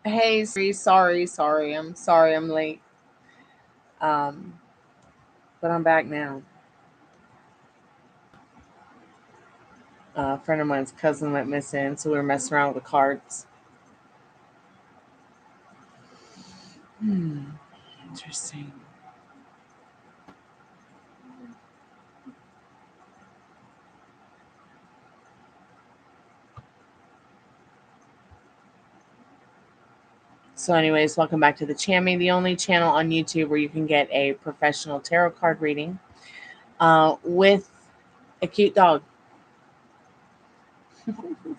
Hey, sorry. I'm sorry I'm late. Um, but I'm back now. A friend of mine's cousin went missing, so we were messing around with the cards. Interesting. So, anyways, welcome back to the Chammy, the only channel on YouTube where you can get a professional tarot card reading with a cute dog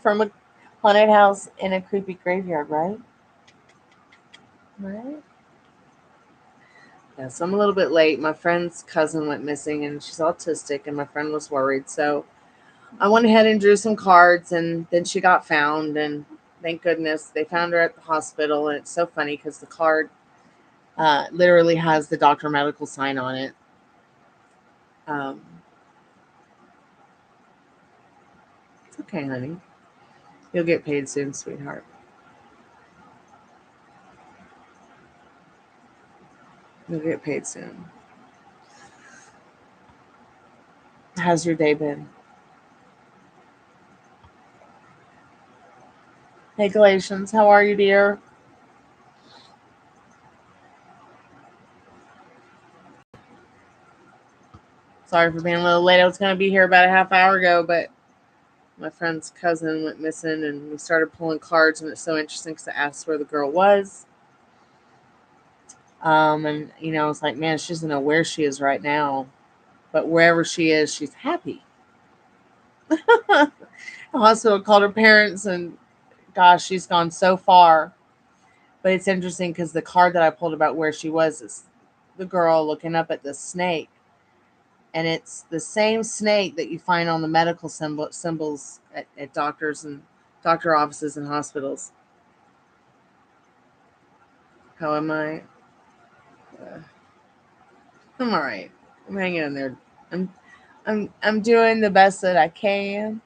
from a haunted house in a creepy graveyard, right? Right? Yeah, so I'm a little bit late. My friend's cousin went missing and she's autistic, and my friend was worried. So I went ahead and drew some cards, and then she got found. And thank goodness they found her at the hospital. And it's so funny because the card literally has the doctor medical sign on it. Um, it's okay, honey. You'll get paid soon, sweetheart. You'll get paid soon. How's your day been? Hey, Galatians, how are you, dear? Sorry for being a little late. I was going to be here about a half hour ago, but my friend's cousin went missing, and we started pulling cards, and it's so interesting because I asked where the girl was. And I was like, man, she doesn't know where she is right now, but wherever she is, she's happy. The hospital called her parents, and gosh, she's gone so far. But it's interesting because the card that I pulled about where she was is the girl looking up at the snake, and it's the same snake that you find on the medical symbols at doctors and doctor offices and hospitals. How am I? Uh, I'm all right. I'm hanging in there. I'm I'm doing the best that I can.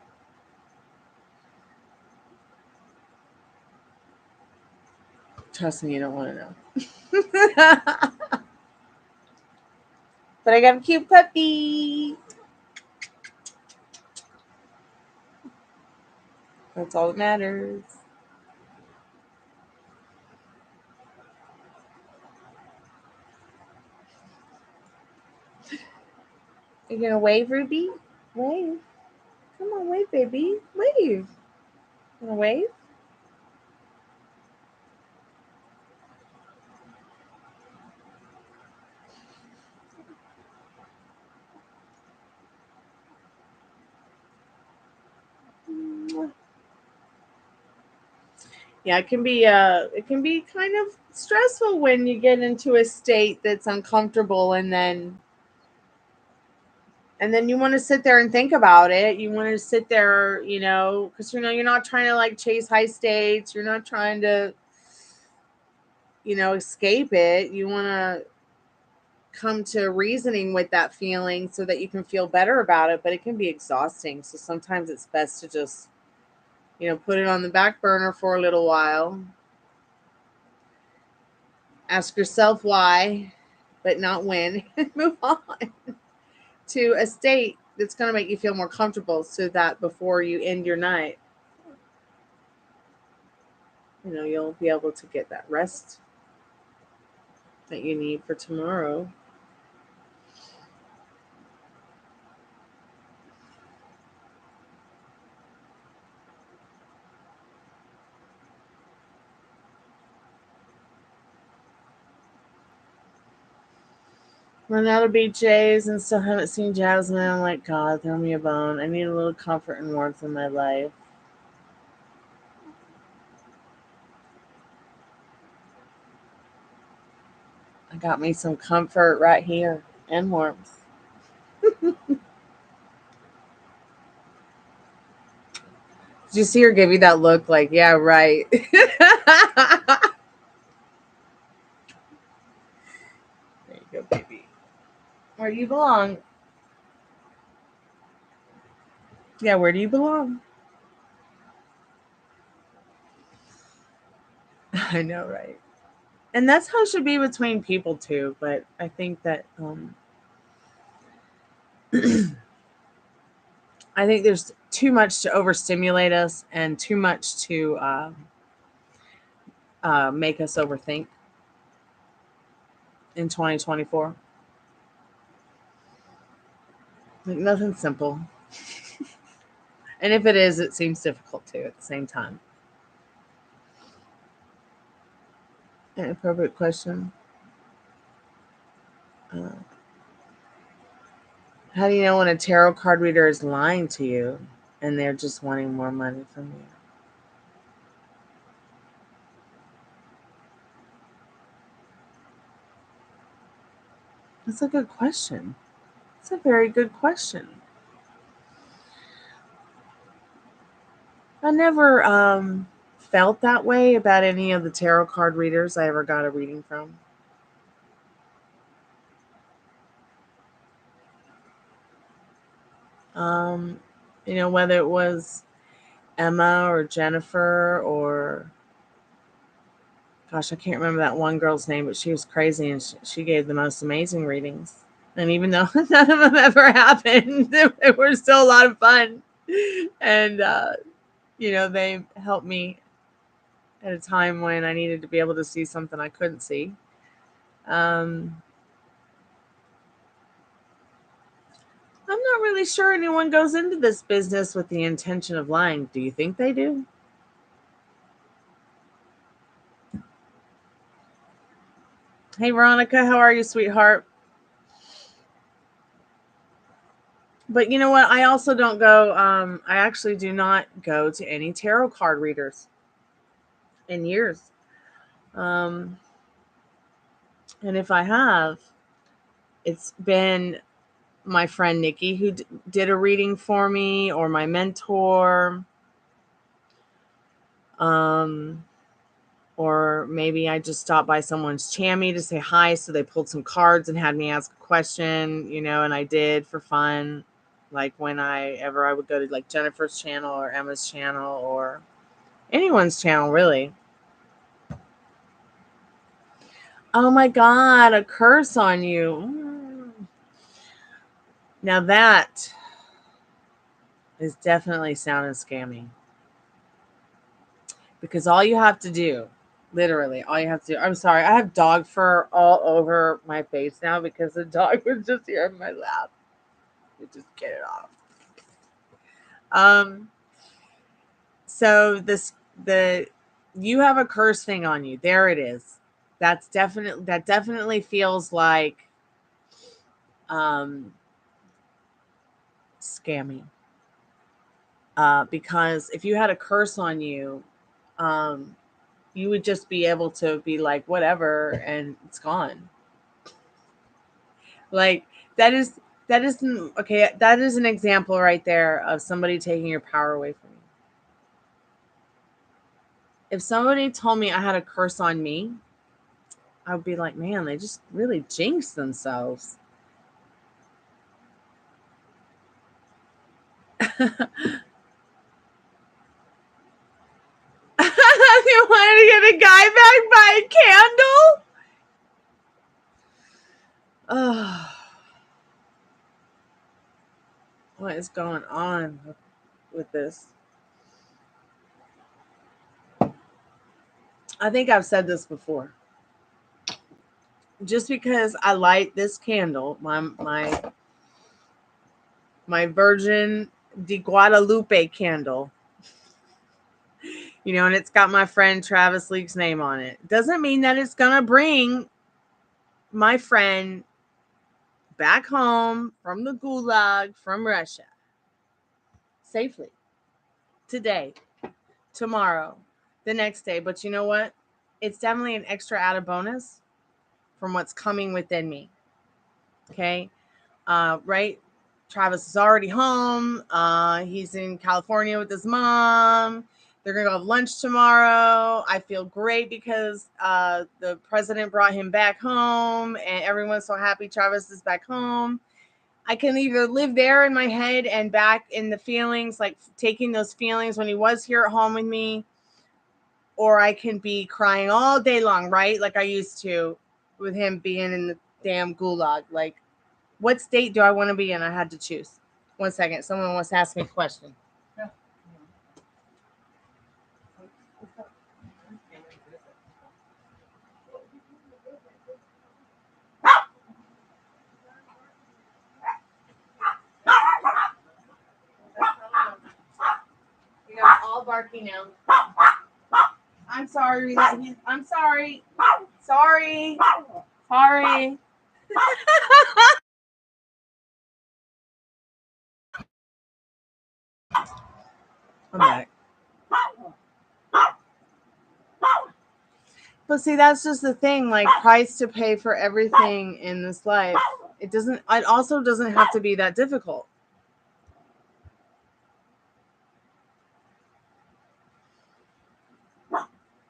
Trust me, you don't want to know. But I got a cute puppy. That's all that matters. You gonna wave, Ruby? Wave. Come on, wave, baby. Wave. Wanna wave? Yeah, it can be kind of stressful when you get into a state that's uncomfortable, and then you want to sit there and think about it. You want to sit there, because you're not trying to like chase high states. You're not trying to, escape it. You want to come to reasoning with that feeling so that you can feel better about it, but it can be exhausting. So sometimes it's best to just, put it on the back burner for a little while. Ask yourself why, but not when, and move on to a state that's going to make you feel more comfortable so that before you end your night, you'll be able to get that rest that you need for tomorrow. Run out of BJ's and still haven't seen Jasmine. I'm like, God, throw me a bone. I need a little comfort and warmth in my life. I got me some comfort right here and warmth. Did you see her give you that look like, yeah, right? There you go, baby. Where do you belong? Yeah, where do you belong? I know, right? And that's how it should be between people too. But I think that I think there's too much to overstimulate us and too much to make us overthink in 2024. Like nothing simple. And if it is, it seems difficult too at the same time. An appropriate question. How do you know when a tarot card reader is lying to you and they're just wanting more money from you? That's a good question. It's a very good question. I never felt that way about any of the tarot card readers I ever got a reading from. Whether it was Emma or Jennifer or, gosh, I can't remember that one girl's name, but she was crazy and she gave the most amazing readings. And even though none of them ever happened, they were still a lot of fun. And, they helped me at a time when I needed to be able to see something I couldn't see. I'm not really sure anyone goes into this business with the intention of lying. Do you think they do? Hey, Veronica, how are you, sweetheart? But you know what? I also don't go, I actually do not go to any tarot card readers in years. And if I have, it's been my friend Nikki who did a reading for me, or my mentor. Or maybe I just stopped by someone's chammy to say hi, so they pulled some cards and had me ask a question, and I did for fun. Like whenever I would go to like Jennifer's channel or Emma's channel or anyone's channel, really. Oh my God, a curse on you. Now that is definitely sounding scammy. Because all you have to do, literally, all you have to do, I'm sorry, I have dog fur all over my face now because the dog was just here in my lap. You just get it off. So you have a curse thing on you. There it is. That definitely feels like scammy. Because if you had a curse on you, you would just be able to be like, whatever, and it's gone. Like that is okay. That is an example right there of somebody taking your power away from you. If somebody told me I had a curse on me, I would be like, man, they just really jinxed themselves. You want to get a guy back by a candle? Oh, what is going on with this? I think I've said this before. Just because I light this candle, my Virgin de Guadalupe candle, and it's got my friend Travis Leake's name on it, doesn't mean that it's gonna bring my friend back home from the gulag from Russia safely today, tomorrow, the next day. But you know what? It's definitely an extra added bonus from what's coming within me. Okay. Right. Travis is already home. He's in California with his mom. They're going to go have lunch tomorrow. I feel great because the president brought him back home and everyone's so happy Travis is back home. I can either live there in my head and back in the feelings, like taking those feelings when he was here at home with me, or I can be crying all day long, right? Like I used to with him being in the damn gulag. Like, what state do I want to be in? I had to choose. 1 second. Someone wants to ask me a question. Yeah. You know, all barky now. I'm sorry. I'm sorry. Sorry. Sorry. I'm back. But see, that's just the thing, like price to pay for everything in this life. It also doesn't have to be that difficult.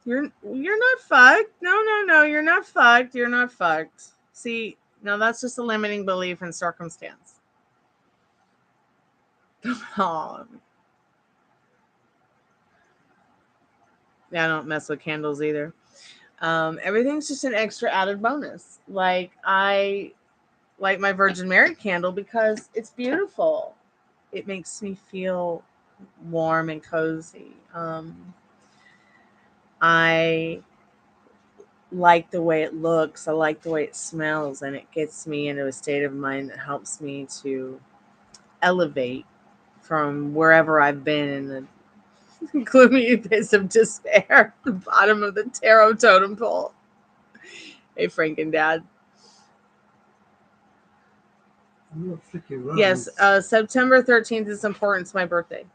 You're not fucked. No, you're not fucked. You're not fucked. See, now that's just a limiting belief in circumstance. Oh. Yeah, I don't mess with candles either. Everything's just an extra added bonus. Like I like my Virgin Mary candle because it's beautiful. It makes me feel warm and cozy. I like the way it looks. I like the way it smells, and it gets me into a state of mind that helps me to elevate from wherever I've been in the gloomy abyss of despair, the bottom of the tarot totem pole. Hey, Franken Dad. Yes, September 13th is important. It's my birthday.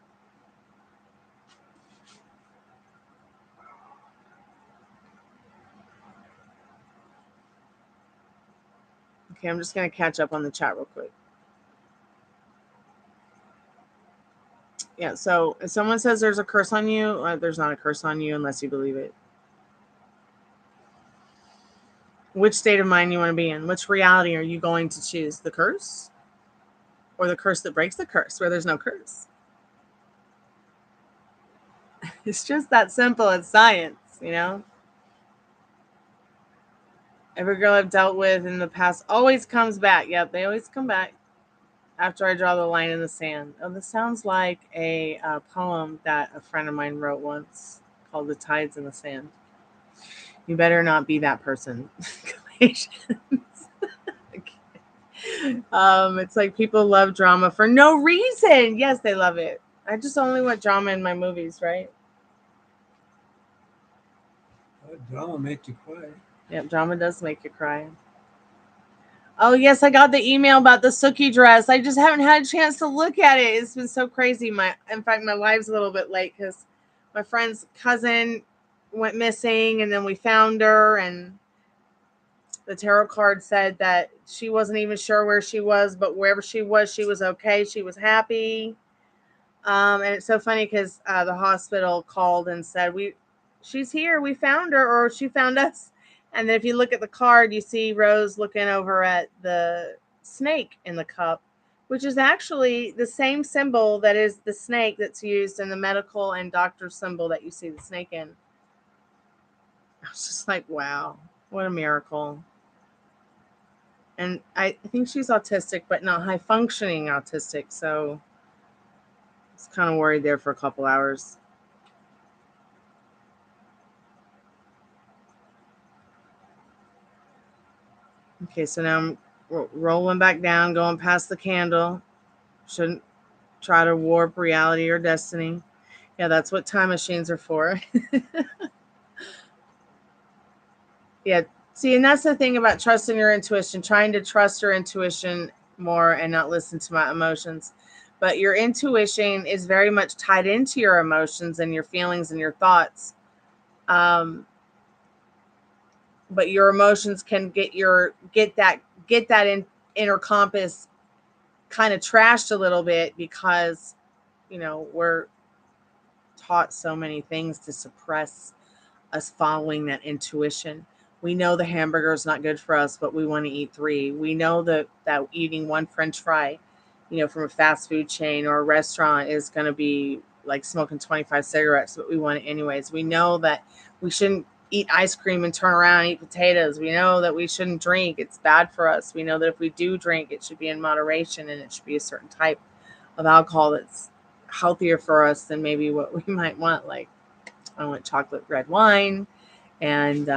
Okay, I'm just going to catch up on the chat real quick. Yeah, so if someone says there's a curse on you, there's not a curse on you unless you believe it. Which state of mind you want to be in? Which reality are you going to choose? The curse? Or the curse that breaks the curse, where there's no curse? It's just that simple. It's science, you know? Every girl I've dealt with in the past always comes back. Yep, they always come back after I draw the line in the sand. Oh, this sounds like a poem that a friend of mine wrote once called The Tides in the Sand. You better not be that person. It's like people love drama for no reason. Yes, they love it. I just only want drama in my movies, right? Drama make you cry. Yep, drama does make you cry. Oh, yes, I got the email about the Suki dress. I just haven't had a chance to look at it. It's been so crazy. In fact, my live's a little bit late because my friend's cousin went missing, and then we found her, and the tarot card said that she wasn't even sure where she was, but wherever she was okay. She was happy. And it's so funny because the hospital called and said, she's here. We found her, or she found us. And then if you look at the card, you see Rose looking over at the snake in the cup, which is actually the same symbol that is the snake that's used in the medical and doctor symbol that you see the snake in. I was just like, wow, what a miracle. And I think she's autistic, but not high functioning autistic. So I was kind of worried there for a couple hours. Okay, so now I'm rolling back down, going past the candle. Shouldn't try to warp reality or destiny. Yeah, that's what time machines are for. Yeah, see, and that's the thing about trusting your intuition, trying to trust your intuition more and not listen to my emotions. But your intuition is very much tied into your emotions and your feelings and your thoughts. But your emotions can get that inner compass kind of trashed a little bit because, we're taught so many things to suppress us following that intuition. We know the hamburger is not good for us, but we want to eat 3. We know that eating one French fry, from a fast food chain or a restaurant is going to be like smoking 25 cigarettes, but we want it anyways. We know that we shouldn't eat ice cream and turn around and eat potatoes. We know that we shouldn't drink. It's bad for us. We know that if we do drink, it should be in moderation, and it should be a certain type of alcohol that's healthier for us than maybe what we might want. Like, I want chocolate red wine, and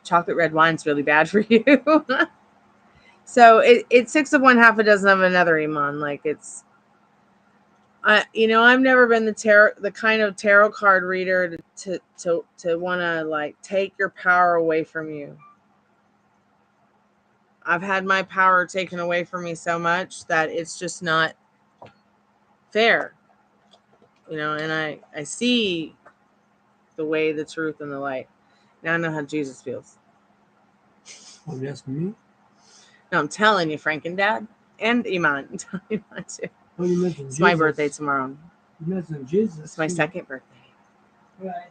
chocolate red wine's really bad for you. So it's 6 of one, half a dozen of another, Iman. Like, it's, I've never been the kind of tarot card reader to want to like take your power away from you. I've had my power taken away from me so much that it's just not fair, and I see the way, the truth, and the light. Now I know how Jesus feels. Oh, you asking me? No, I'm telling you, Franken Dad and Iman. I'm telling you that too. Oh, you mentioned It's Jesus. my birthday tomorrow. You mentioned Jesus. It's my second birthday. Right.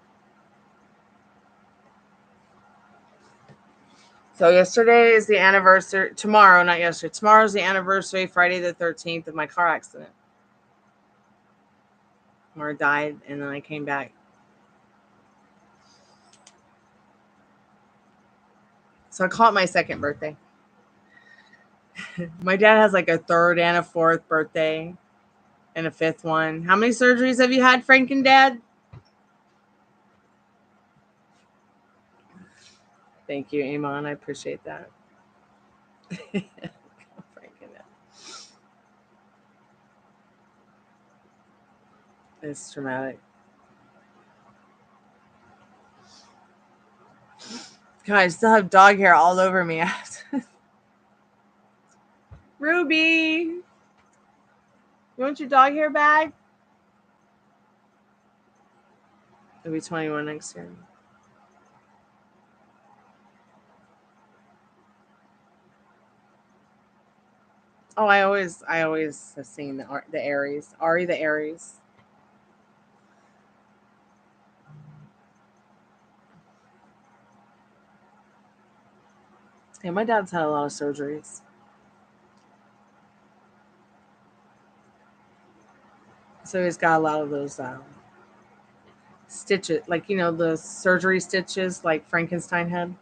So yesterday is the anniversary. Tomorrow, not yesterday. Tomorrow's the anniversary, Friday the 13th, of my car accident. Where I died, and then I came back. So I call it my second birthday. My dad has like a third and a fourth birthday and a fifth one. How many surgeries have you had, Franken Dad? Thank you, Iman. I appreciate that. It's traumatic. God, I still have dog hair all over me. Ruby, you want your dog hair back? I'll be 21 next year. Oh, I always have seen the Aries. Ari the Aries. Yeah, my dad's had a lot of surgeries. So he's got a lot of those stitches, like, the surgery stitches like Frankenstein had.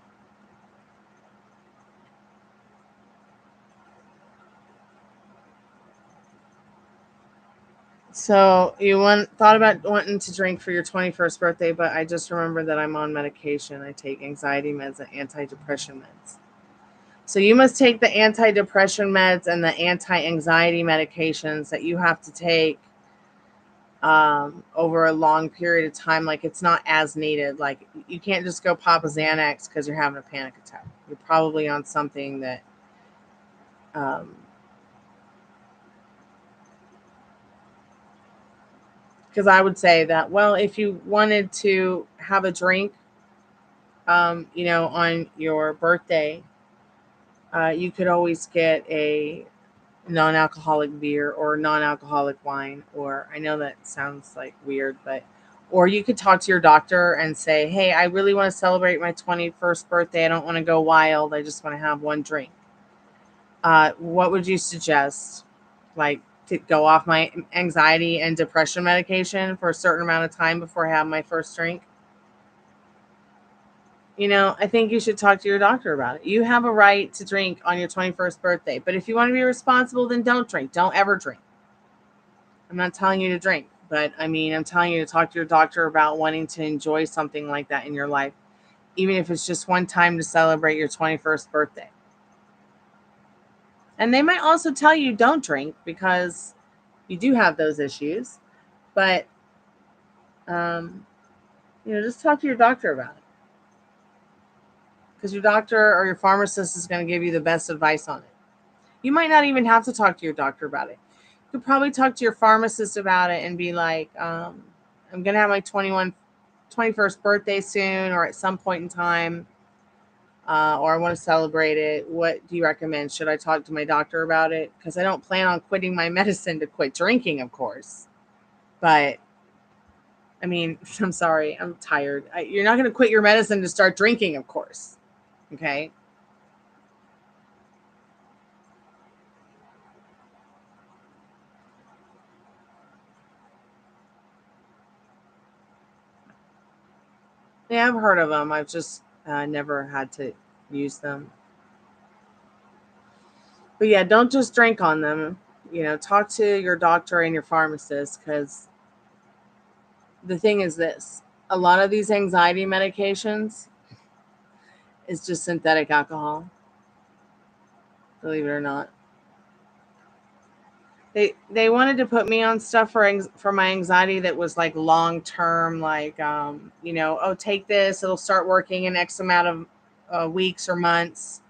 So you thought about wanting to drink for your 21st birthday, but I just remembered that I'm on medication. I take anxiety meds and antidepressant meds. So you must take the antidepressant meds and the anti-anxiety medications that you have to take over a long period of time. Like, it's not as needed. Like, you can't just go pop a Xanax because you're having a panic attack. You're probably on something that because I would say that, well, if you wanted to have a drink, on your birthday, you could always get a non-alcoholic beer or non-alcoholic wine. Or, I know that sounds like weird, or you could talk to your doctor and say, hey, I really want to celebrate my 21st birthday. I don't want to go wild. I just want to have one drink. What would you suggest? Like, to go off my anxiety and depression medication for a certain amount of time before I have my first drink? I think you should talk to your doctor about it. You have a right to drink on your 21st birthday. But if you want to be responsible, then don't drink. Don't ever drink. I'm not telling you to drink, but I'm telling you to talk to your doctor about wanting to enjoy something like that in your life, even if it's just one time to celebrate your 21st birthday. And they might also tell you don't drink because you do have those issues. But, just talk to your doctor about it. Because your doctor or your pharmacist is going to give you the best advice on it. You might not even have to talk to your doctor about it. You could probably talk to your pharmacist about it and be like, I'm going to have my 21st birthday soon, or at some point in time, or I want to celebrate it. What do you recommend? Should I talk to my doctor about it? Because I don't plan on quitting my medicine to quit drinking, of course. But, I'm sorry. I'm tired. You're not going to quit your medicine to start drinking, of course. Okay? Yeah, I've heard of them. I've just never had to use them. But yeah, don't just drink on them. Talk to your doctor and your pharmacist, because the thing is this: a lot of these anxiety medications is just synthetic alcohol. Believe it or not, they wanted to put me on stuff for my anxiety that was like long term, like oh, take this, it'll start working in X amount of weeks or months.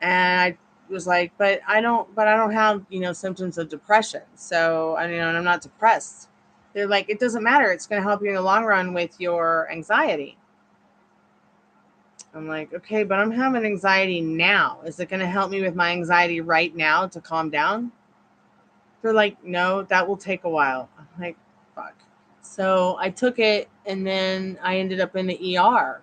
And I was like, but I don't have symptoms of depression, so and I'm not depressed. They're like, it doesn't matter, it's going to help you in the long run with your anxiety. I'm like, okay, but I'm having anxiety now. Is it going to help me with my anxiety right now to calm down? They're like, no, that will take a while. I'm like, fuck. So I took it, and then I ended up in the ER.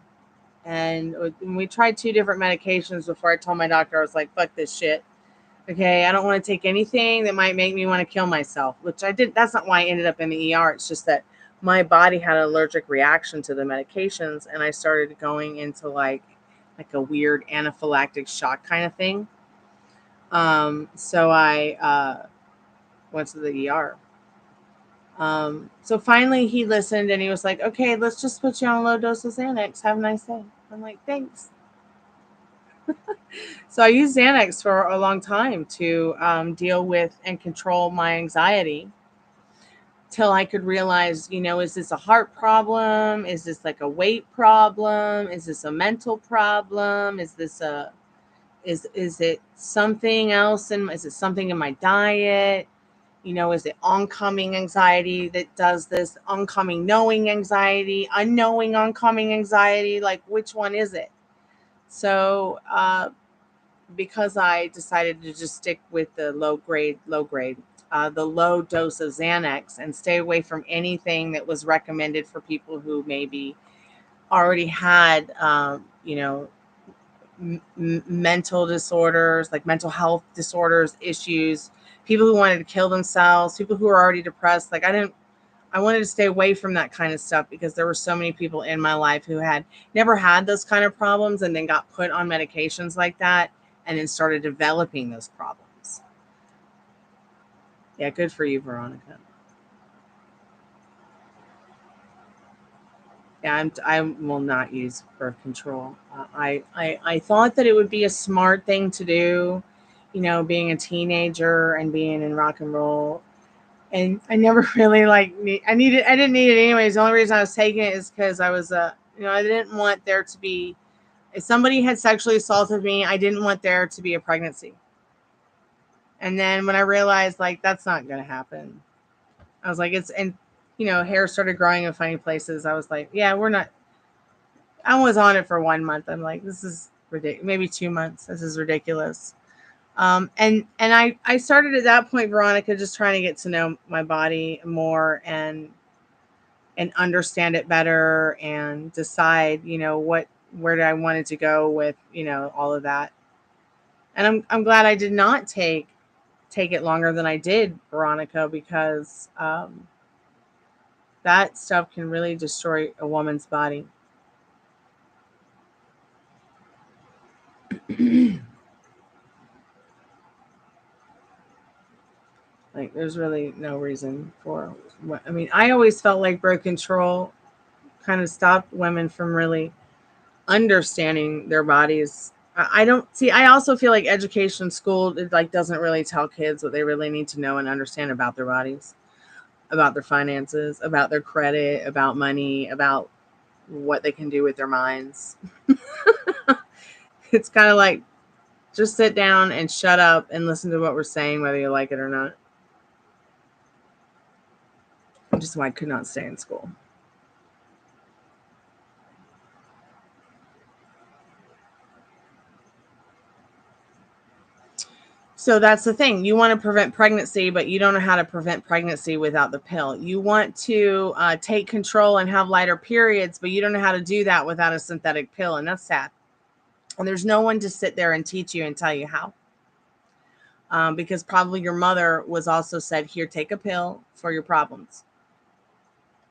And we tried 2 different medications before I told my doctor, I was like, fuck this shit. Okay, I don't want to take anything that might make me want to kill myself, which I did. That's not why I ended up in the ER. It's just that my body had an allergic reaction to the medications, and I started going into like a weird anaphylactic shock kind of thing. So I went to the ER. So finally he listened, and he was like, okay, let's just put you on a low dose of Xanax. Have a nice day. I'm like, thanks. So I used Xanax for a long time to deal with and control my anxiety, till I could realize, is this a heart problem? Is this like a weight problem? Is this a mental problem? Is it something else? And is it something in my diet? Is it oncoming anxiety that does this? Oncoming knowing anxiety, unknowing oncoming anxiety? Like, which one is it? So, because I decided to just stick with the the low dose of Xanax, and stay away from anything that was recommended for people who maybe already had, mental disorders, like mental health disorders, issues, people who wanted to kill themselves, people who are already depressed. Like, I wanted to stay away from that kind of stuff, because there were so many people in my life who had never had those kind of problems, and then got put on medications like that, and then started developing those problems. Yeah, good for you, Veronica. Yeah, I will not use birth control. I thought that it would be a smart thing to do, being a teenager and being in rock and roll. And I never really I didn't need it anyways. The only reason I was taking it is because I was I didn't want there to be, if somebody had sexually assaulted me, I didn't want there to be a pregnancy. And then when I realized, like, that's not going to happen, I was like, and hair started growing in funny places. I was like, yeah, we're not. I was on it for 1 month. I'm like, this is ridiculous. Maybe 2 months. This is ridiculous. And I started at that point, Veronica, just trying to get to know my body more, and understand it better, and decide, where did I wanted to go with, all of that. And I'm glad I did not take it longer than I did, Veronica, because that stuff can really destroy a woman's body. Like, there's really no reason for what, I mean, I always felt like birth control kind of stopped women from really understanding their bodies. I don't see. I also feel like education, school, it like doesn't really tell kids what they really need to know and understand about their bodies, about their finances, about their credit, about money, about what they can do with their minds. It's kind of like, just sit down and shut up and listen to what we're saying, whether you like it or not. Which is why I could not stay in school. So that's the thing. You want to prevent pregnancy, but you don't know how to prevent pregnancy without the pill. You want to take control and have lighter periods, but you don't know how to do that without a synthetic pill. And that's sad. And there's no one to sit there and teach you and tell you how. Because probably your mother was also said, here, take a pill for your problems.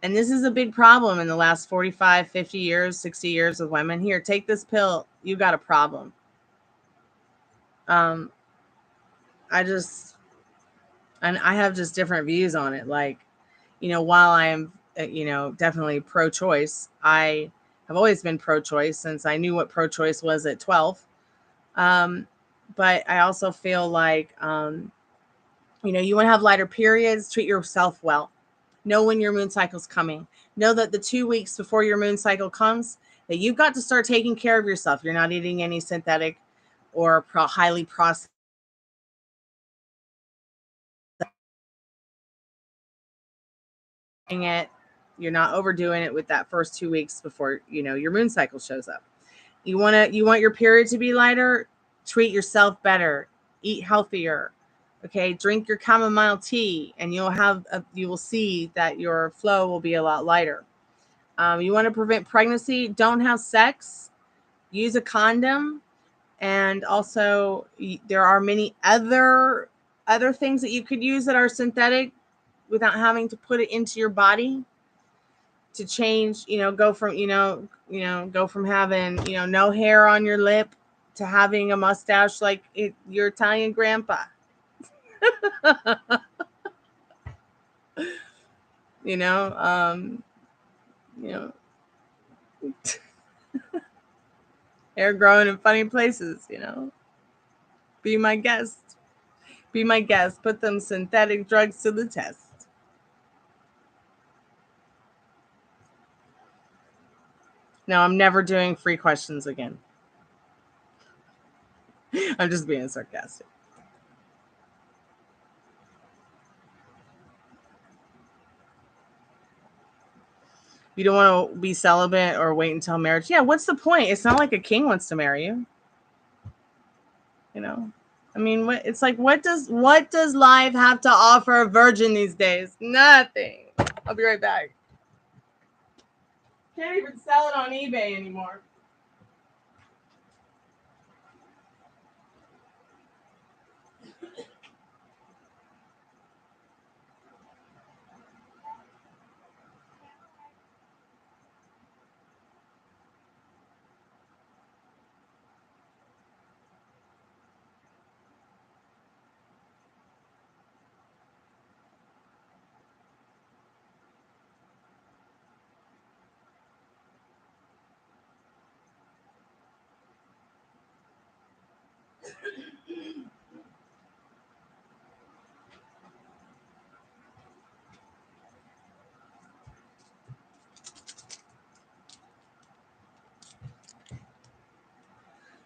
And this is a big problem in the last 45, 50 years, 60 years with women. Here, take this pill. You got a problem. Um, I just, and I have just different views on it. Like, while I am, definitely pro-choice, I have always been pro-choice since I knew what pro-choice was at 12. But I also feel like, you want to have lighter periods, treat yourself well. Know when your moon cycle's coming. Know that the 2 weeks before your moon cycle comes, that you've got to start taking care of yourself. You're not eating any synthetic or highly processed. It, you're not overdoing it with that first 2 weeks before your moon cycle shows up. You want your period to be lighter. Treat yourself better. Eat healthier. Okay, drink your chamomile tea, and you will see that your flow will be a lot lighter. You want to prevent pregnancy. Don't have sex. Use a condom, and also there are many other things that you could use that are synthetic without having to put it into your body to change. Go from having no hair on your lip to having a mustache like your Italian grandpa. you know, um, you know, hair growing in funny places. Be my guest. Be my guest. Put them synthetic drugs to the test. No, I'm never doing free questions again. I'm just being sarcastic. You don't want to be celibate or wait until marriage. Yeah, what's the point? It's not like a king wants to marry you. I mean, what does life have to offer a virgin these days? Nothing. I'll be right back. Can't even sell it on eBay anymore.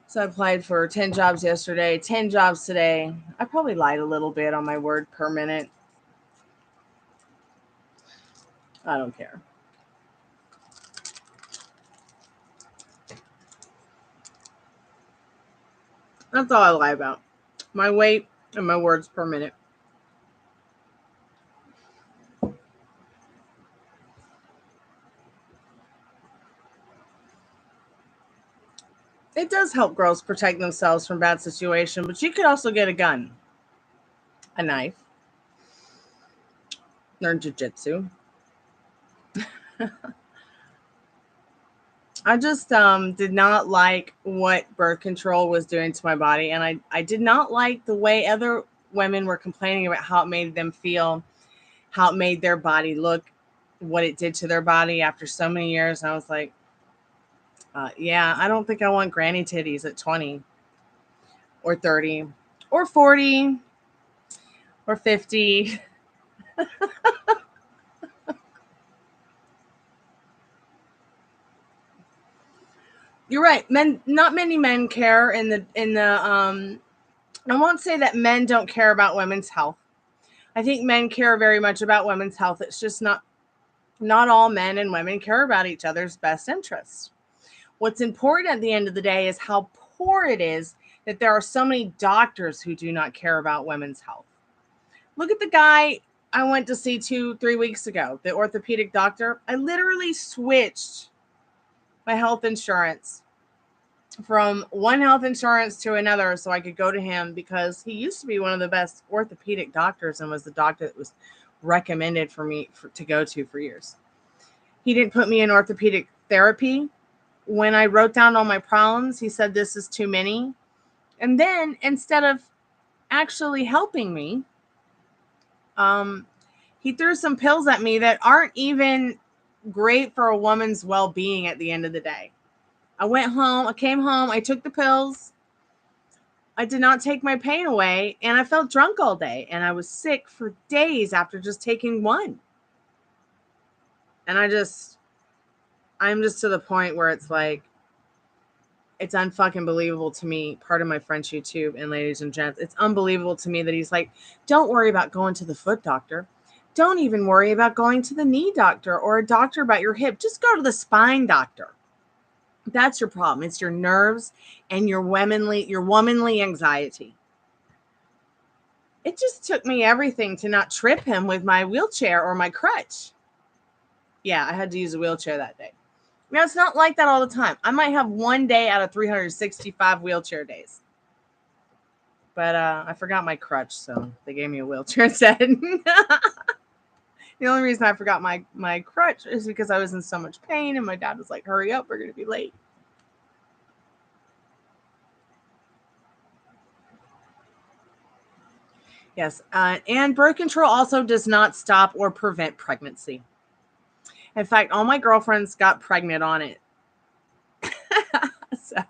So I applied for 10 jobs yesterday, 10 jobs today. I probably lied a little bit on my word per minute. I don't care. That's all I lie about. My weight and my words per minute. It does help girls protect themselves from bad situations, but you could also get a gun, a knife, learn jujitsu. I just did not like what birth control was doing to my body, and I did not like the way other women were complaining about how it made them feel, how it made their body look, what it did to their body after so many years. And I was like, yeah, I don't think I want granny titties at 20 or 30 or 40 or 50. You're right. Not many men care I won't say that men don't care about women's health. I think men care very much about women's health. It's just not all men and women care about each other's best interests. What's important at the end of the day is how poor it is that there are so many doctors who do not care about women's health. Look at the guy I went to see 2-3 weeks ago, the orthopedic doctor. I literally switched my health insurance from one health insurance to another so I could go to him because he used to be one of the best orthopedic doctors and was the doctor that was recommended for me to go to for years. He didn't put me in orthopedic therapy. When I wrote down all my problems, he said, this is too many. And then instead of actually helping me, he threw some pills at me that aren't even great for a woman's well-being at the end of the day. I went home, I came home, I took the pills. I did not take my pain away, and I felt drunk all day, and I was sick for days after just taking one. And I'm just to the point where it's like, it's unfucking believable to me. Part of my French YouTube, and ladies and gents, it's unbelievable to me that he's like, don't worry about going to the foot doctor. Don't even worry about going to the knee doctor or a doctor about your hip. Just go to the spine doctor. That's your problem. It's your nerves and your womanly anxiety. It just took me everything to not trip him with my wheelchair or my crutch. Yeah, I had to use a wheelchair that day. Now, it's not like that all the time. I might have one day out of 365 wheelchair days. But I forgot my crutch, so they gave me a wheelchair instead. The only reason I forgot my crutch is because I was in so much pain, and my dad was like, hurry up, we're going to be late. Yes, and birth control also does not stop or prevent pregnancy. In fact, all my girlfriends got pregnant on it. So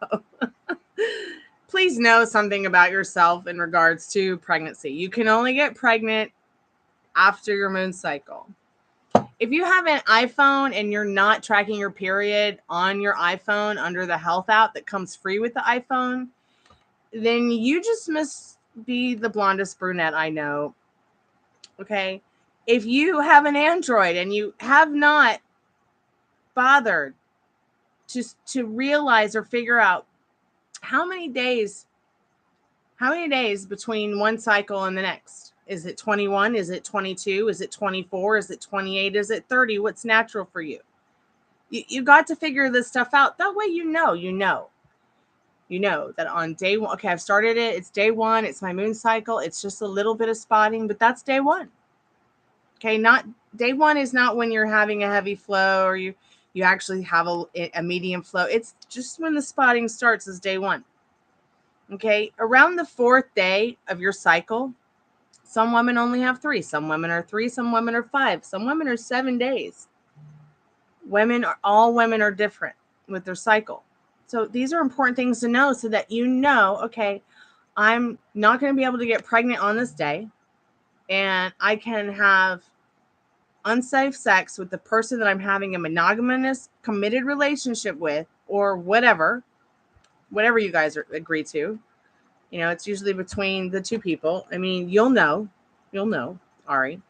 please know something about yourself in regards to pregnancy. You can only get pregnant after your moon cycle. If you have an iPhone and you're not tracking your period on your iPhone under the health app that comes free with the iPhone, then you just must be the blondest brunette I know. Okay? If you have an Android and you have not bothered to realize or figure out how many days between one cycle and the next? Is it 21? Is it 22? Is it 24? Is it 28? Is it 30? What's natural for you? You got to figure this stuff out. That way you know that on day one, okay, I've started it. It's day one. It's my moon cycle. It's just a little bit of spotting, but that's day one. Okay, not day one is not when you're having a heavy flow or you actually have a medium flow. It's just when the spotting starts is day one. Okay, around the fourth day of your cycle, some women only have 3. Some women are 3. Some women are 5. Some women are 7 days. All women are different with their cycle. So these are important things to know so that you know, okay, I'm not going to be able to get pregnant on this day, and I can have unsafe sex with the person that I'm having a monogamous, committed relationship with, or whatever you guys agree to. You know, it's usually between the two people. I mean, you'll know, Ari.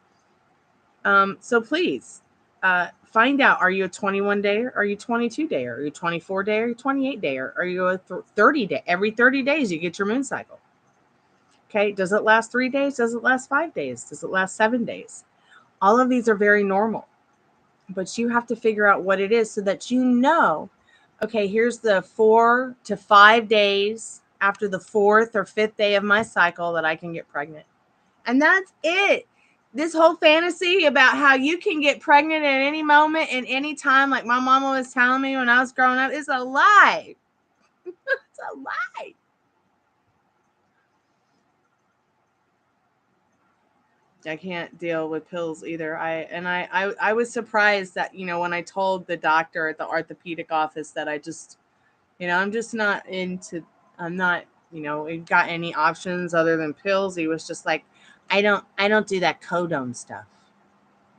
So please find out, are you a 21 day? Are you 22 day? Are you 24 day? Are you 28 day? Are you a 30 day? Every 30 days you get your moon cycle. Okay. Does it last 3 days? Does it last 5 days? Does it last 7 days? All of these are very normal, but you have to figure out what it is so that you know, okay, here's the 4 to 5 days after the 4th or 5th day of my cycle that I can get pregnant. And that's it. This whole fantasy about how you can get pregnant at any moment and any time, like my mama was telling me when I was growing up, is a lie. It's a lie. I can't deal with pills either. I was surprised that, you know, when I told the doctor at the orthopedic office that I just, you know, I'm not, you know, got any options other than pills. He was just like, I don't do that codone stuff.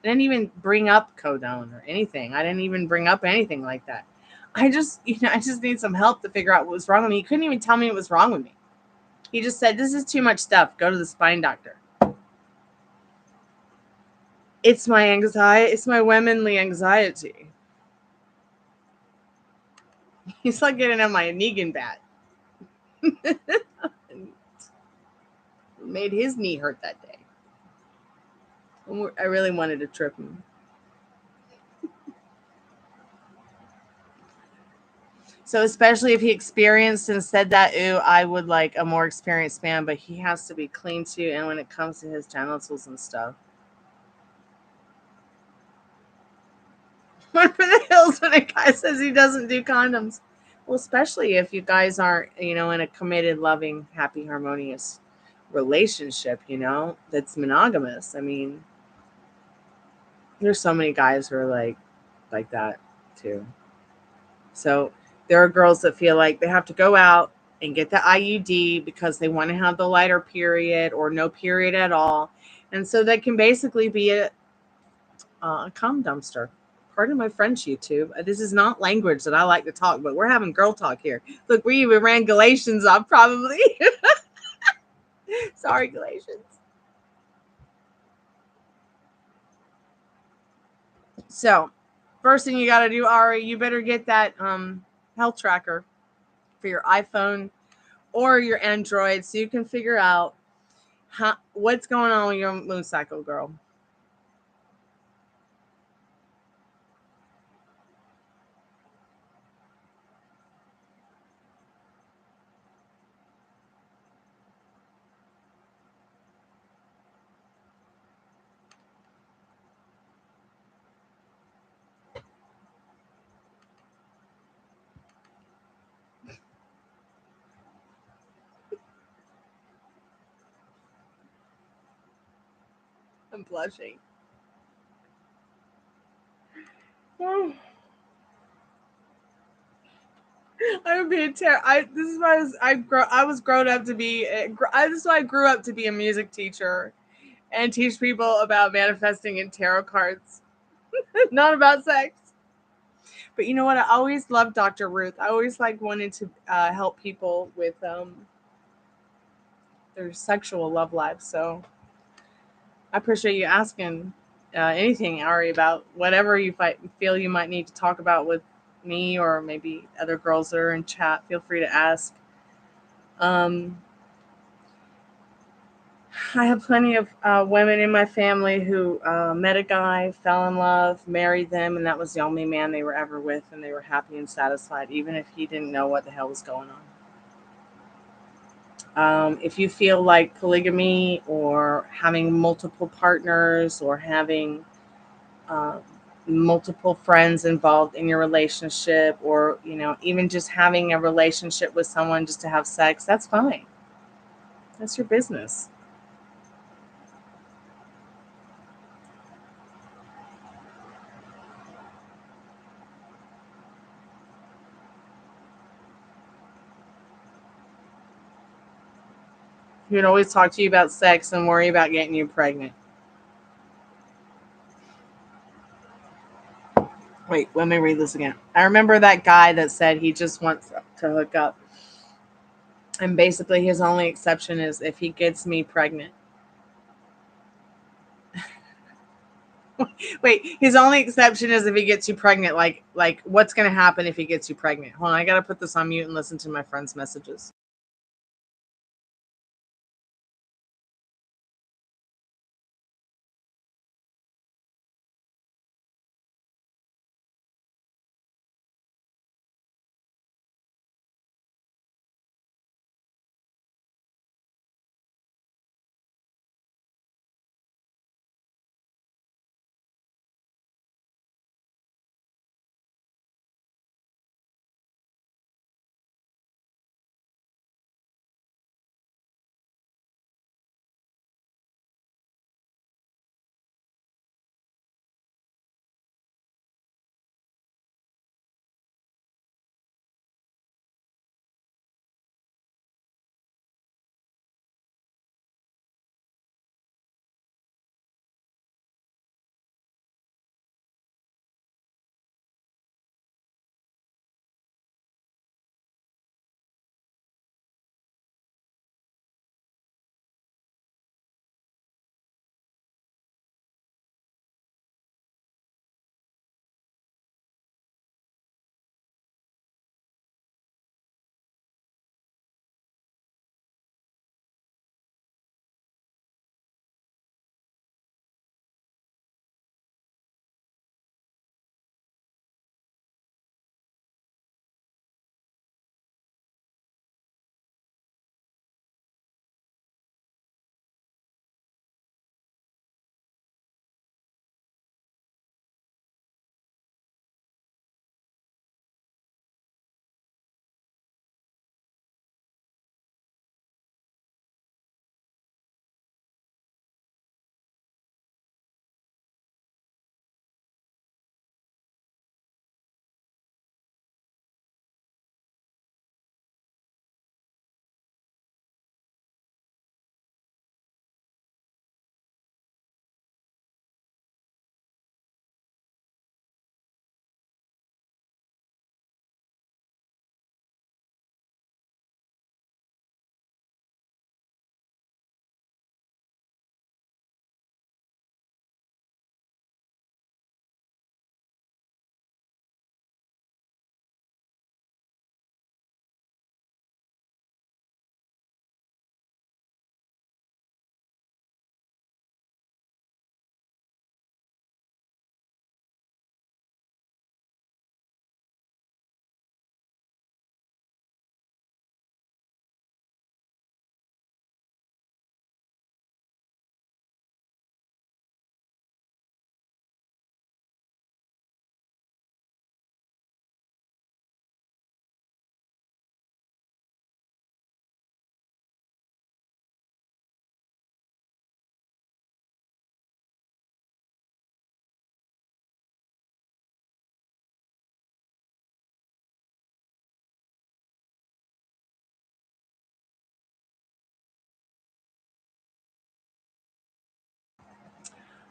I didn't even bring up codone or anything. I didn't even bring up anything like that. I just need some help to figure out what was wrong with me. He couldn't even tell me what was wrong with me. He just said, this is too much stuff. Go to the spine doctor. It's my anxiety. It's my womanly anxiety. He's like getting on my Negan bat. Made his knee hurt that day. I really wanted to trip him. So especially if he experienced and said that, ooh, I would like a more experienced man, but he has to be clean too. And when it comes to his genitals and stuff. Run for the hills when a guy says he doesn't do condoms. Well, especially if you guys aren't, in a committed, loving, happy, harmonious relationship, that's monogamous. I mean, there's so many guys who are like that too. So there are girls that feel like they have to go out and get the IUD because they want to have the lighter period or no period at all. And so that can basically be a cum dumpster. Pardon my French, YouTube. This is not language that I like to talk, but we're having girl talk here. Look, we even ran Galatians off probably. Sorry, Galatians. So, first thing you got to do, Ari, you better get that health tracker for your iPhone or your Android so you can figure out what's going on with your moon cycle, girl. I'm blushing. I would be a this is why I was grown up to be. This is why I grew up to be a music teacher and teach people about manifesting in tarot cards, not about sex. But you know what? I always loved Dr. Ruth. I always wanted to help people with their sexual love lives. So I appreciate you asking anything, Ari, about whatever you feel you might need to talk about with me or maybe other girls that are in chat. Feel free to ask. I have plenty of women in my family who met a guy, fell in love, married them, and that was the only man they were ever with, and they were happy and satisfied, even if he didn't know what the hell was going on. If you feel like polygamy or having multiple partners or having uh, multiple friends involved in your relationship, or even just having a relationship with someone just to have sex, that's fine. That's your business. He would always talk to you about sex and worry about getting you pregnant. Wait, let me read this again. I remember that guy that said he just wants to hook up. And basically his only exception is if he gets me pregnant. Wait, his only exception is if he gets you pregnant. Like what's going to happen if he gets you pregnant? Hold on, I got to put this on mute and listen to my friend's messages.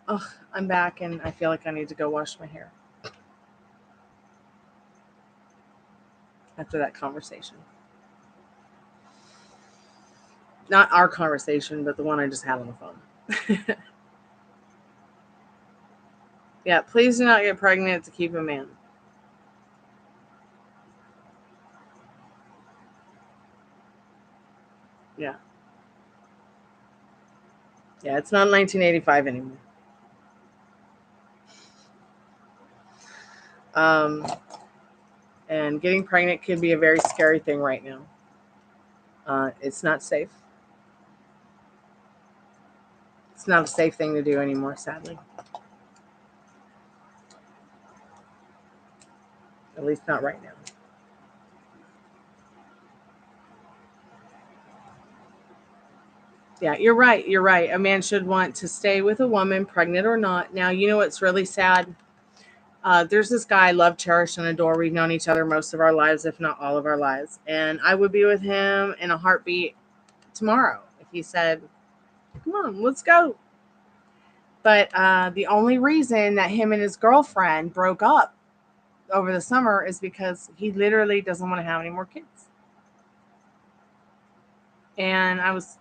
Ugh, I'm back and I feel like I need to go wash my hair after that conversation. Not our conversation, but the one I just had on the phone. Yeah, please do not get pregnant to keep a man. Yeah. Yeah, it's not 1985 anymore. And getting pregnant could be a very scary thing right now. It's not safe. It's not a safe thing to do anymore, sadly. At least not right now. Yeah, you're right. You're right. A man should want to stay with a woman, pregnant or not. Now, you know what's really sad? There's this guy I love, cherish, and adore. We've known each other most of our lives, if not all of our lives. And I would be with him in a heartbeat tomorrow if he said, come on, let's go. But the only reason that him and his girlfriend broke up over the summer is because he literally doesn't want to have any more kids. And I was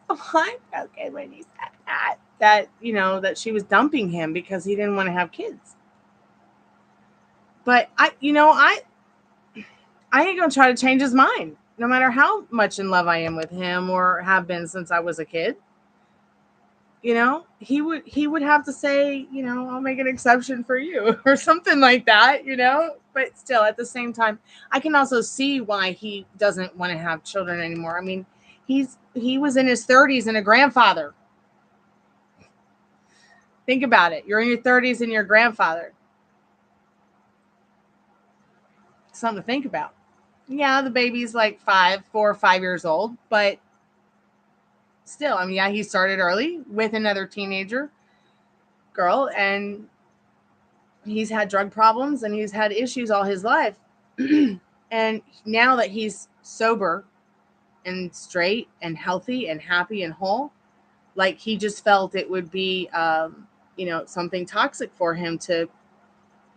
okay when he said that that she was dumping him because he didn't want to have kids. But I ain't gonna try to change his mind, no matter how much in love I am with him or have been since I was a kid. He would have to say, I'll make an exception for you or something like that. But still, at the same time, I can also see why he doesn't want to have children anymore. I mean, he was in his 30s and a grandfather. Think about it. You're in your 30s and you're a grandfather. Something to think about. Yeah, the baby's like 4 or 5 years old, but still, I mean, yeah, he started early with another teenager girl, and he's had drug problems and he's had issues all his life. And now that he's sober and straight and healthy and happy and whole, like he just felt it would be, something toxic for him to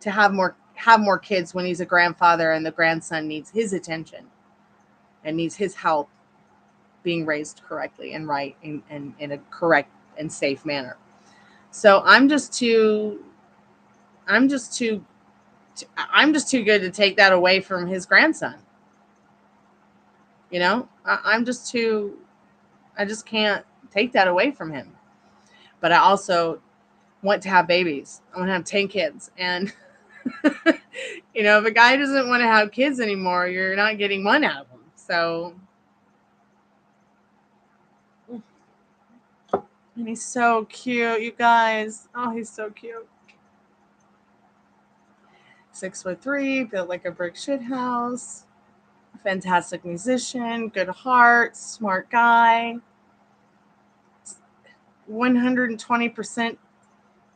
have more kids when he's a grandfather and the grandson needs his attention and needs his help being raised correctly and right and in a correct and safe manner. So I'm just too good to take that away from his grandson. I'm just too. I just can't take that away from him. But I also want to have babies. I want to have 10 kids, and if a guy doesn't want to have kids anymore, you're not getting one out of him. So, and he's so cute, you guys. Oh, he's so cute. 6'3", built like a brick shit house. Fantastic musician, good heart, smart guy. 120%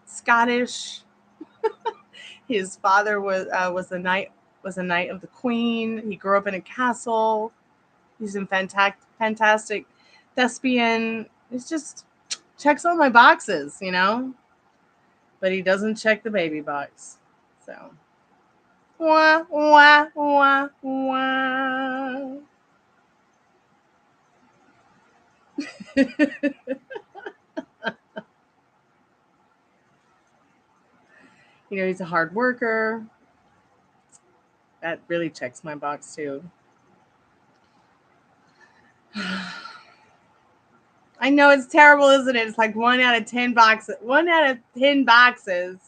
Scottish. His father was a knight of the Queen. He grew up in a castle. He's a fantastic thespian. It's just checks all my boxes, but he doesn't check the baby box. So, wah wah wah wah. He's a hard worker. That really checks my box too. I know it's terrible, isn't it? It's like 1 out of 10 boxes. 1 out of 10 boxes.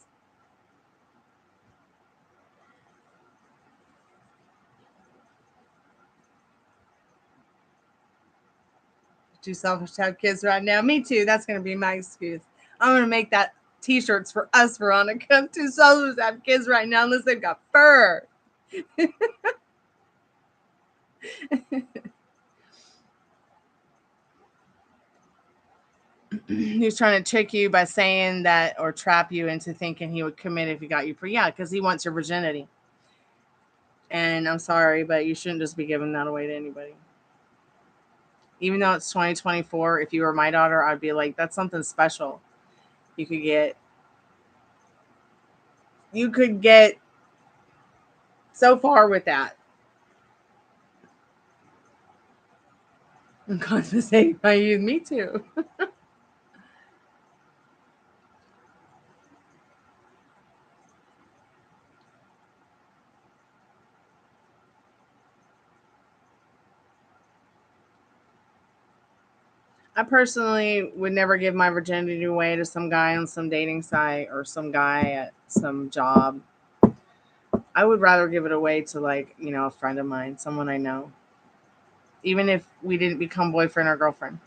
Too selfish to have kids right now. Me too. That's going to be my excuse. I'm going to make that t-shirts for us, Veronica. I'm too selfish to have kids right now unless they've got fur. He's trying to trick you by saying that or trap you into thinking he would commit if he got you for because he wants your virginity. And I'm sorry, but you shouldn't just be giving that away to anybody. Even though it's 2024, if you were my daughter, I'd be like, that's something special. You could get so far with that. I'm constantly my youth. Me too. I personally would never give my virginity away to some guy on some dating site or some guy at some job. I would rather give it away to, like, a friend of mine, someone I know, even if we didn't become boyfriend or girlfriend.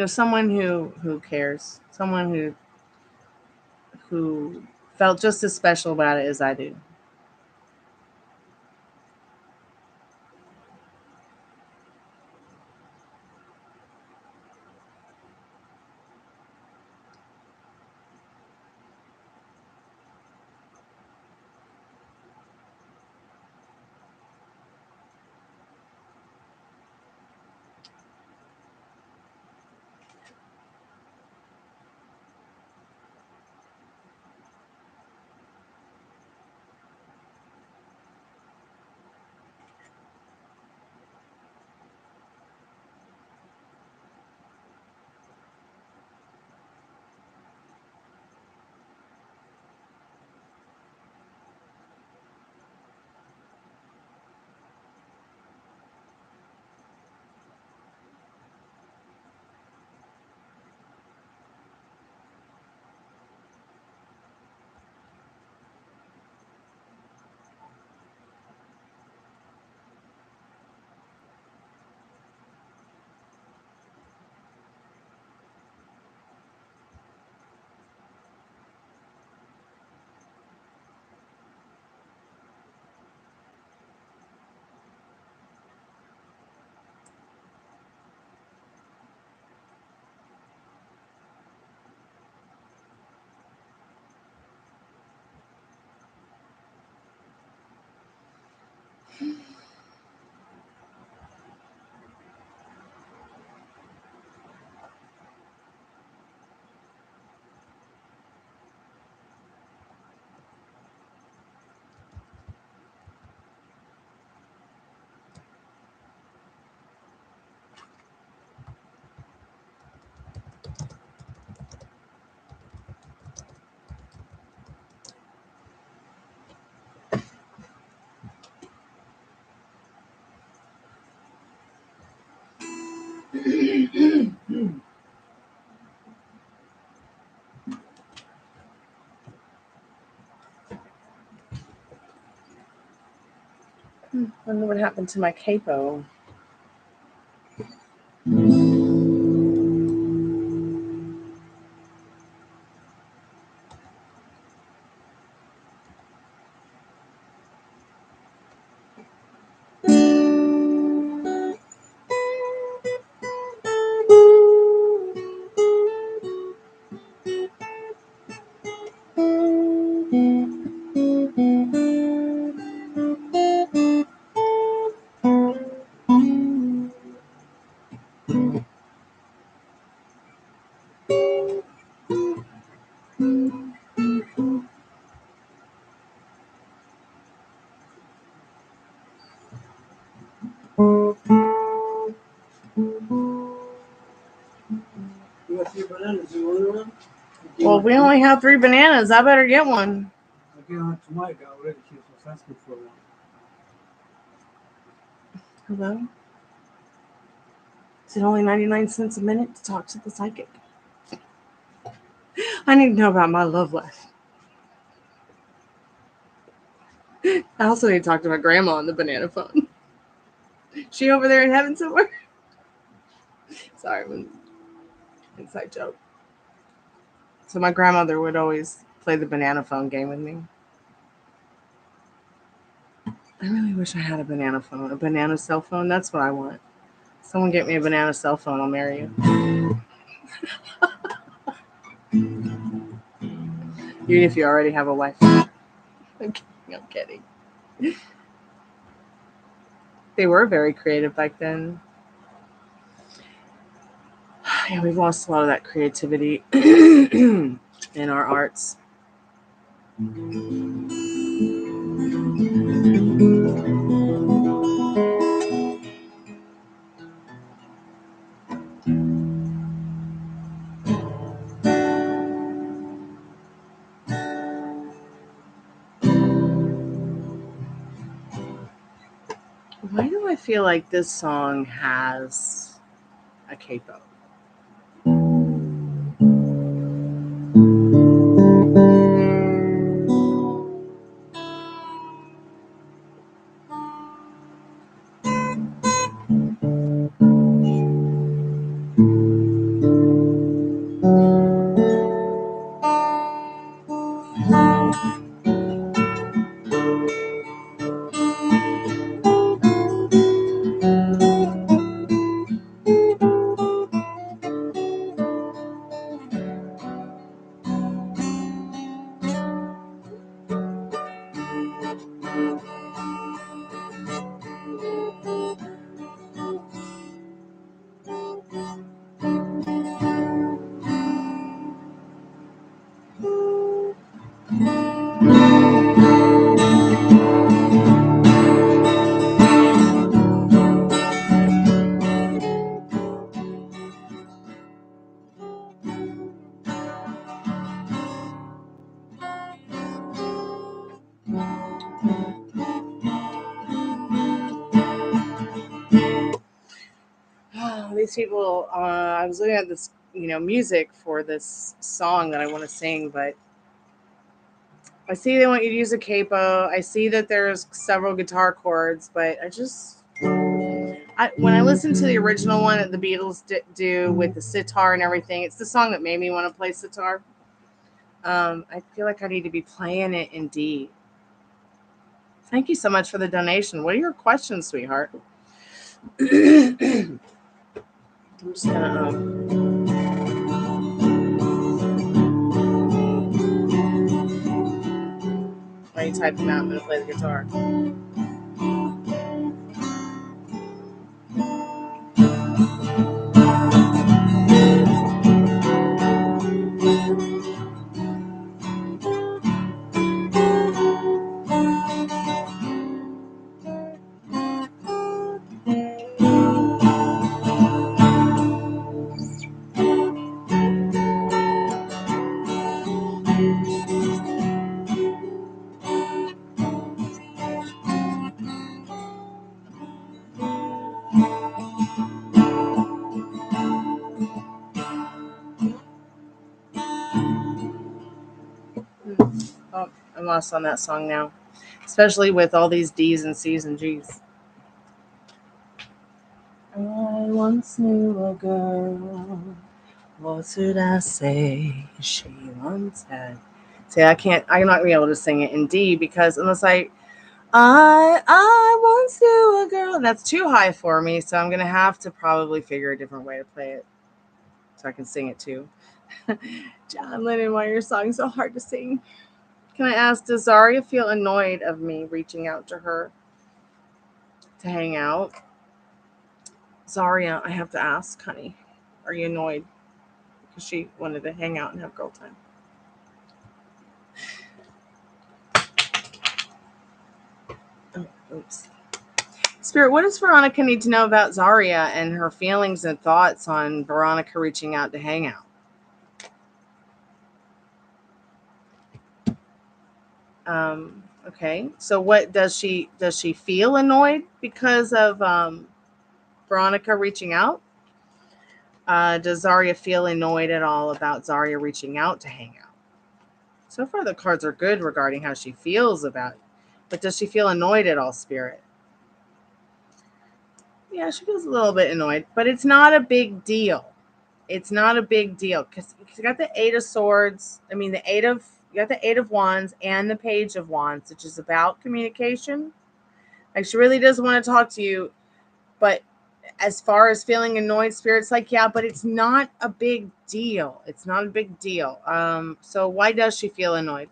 Someone who cares, someone who felt just as special about it as I do. Wonder what happened to my capo. You got 3 bananas. You want one? Well, we only have 3 bananas. I better get one. I gave one to Mike already. She was asking for one. Hello? Is it only 99 cents a minute to talk to the psychic? I need to know about my love life. I also need to talk to my grandma on the banana phone. She over there in heaven somewhere? Sorry, inside joke. So my grandmother would always play the banana phone game with me. I really wish I had a banana phone, a banana cell phone. That's what I want. Someone get me a banana cell phone, I'll marry you. Even if you already have a wife. I'm kidding. They were very creative back then. Yeah, we've lost a lot of that creativity in our arts. Why do I feel like this song has a capo? These people, I was looking at this, music for this song that I want to sing, but I see they want you to use a capo. I see that there's several guitar chords, but when I listened to the original one that the Beatles do with the sitar and everything, it's the song that made me want to play sitar. I feel like I need to be playing it in D. Thank you so much for the donation. What are your questions, sweetheart? I'm just gonna while you type them out, I'm gonna play the guitar. Oh, I'm lost on that song now, especially with all these D's and C's and G's. I once knew a girl. What should I say? She once had. See, I'm not gonna be able to sing it in D because unless I once knew a girl. That's too high for me, so I'm gonna have to probably figure a different way to play it so I can sing it too. John Lennon, why are your songs so hard to sing? Can I ask, does Zaria feel annoyed of me reaching out to her to hang out? Zaria, I have to ask, honey, are you annoyed? Because she wanted to hang out and have girl time. Oh, oops. Spirit, what does Veronica need to know about Zaria and her feelings and thoughts on Veronica reaching out to hang out? Okay, so what does she feel annoyed because of Veronica reaching out? Does Zaria feel annoyed at all about Zaria reaching out to hang out? So far the cards are good regarding how she feels about it, but does she feel annoyed at all, Spirit? Yeah, she feels a little bit annoyed, but it's not a big deal. It's not a big deal because you got the Eight of Swords. I mean, you got the Eight of Wands and the Page of Wands, which is about communication. Like, she really does want to talk to you, but as far as feeling annoyed, Spirit's like, yeah, but it's not a big deal. It's not a big deal. So why does she feel annoyed?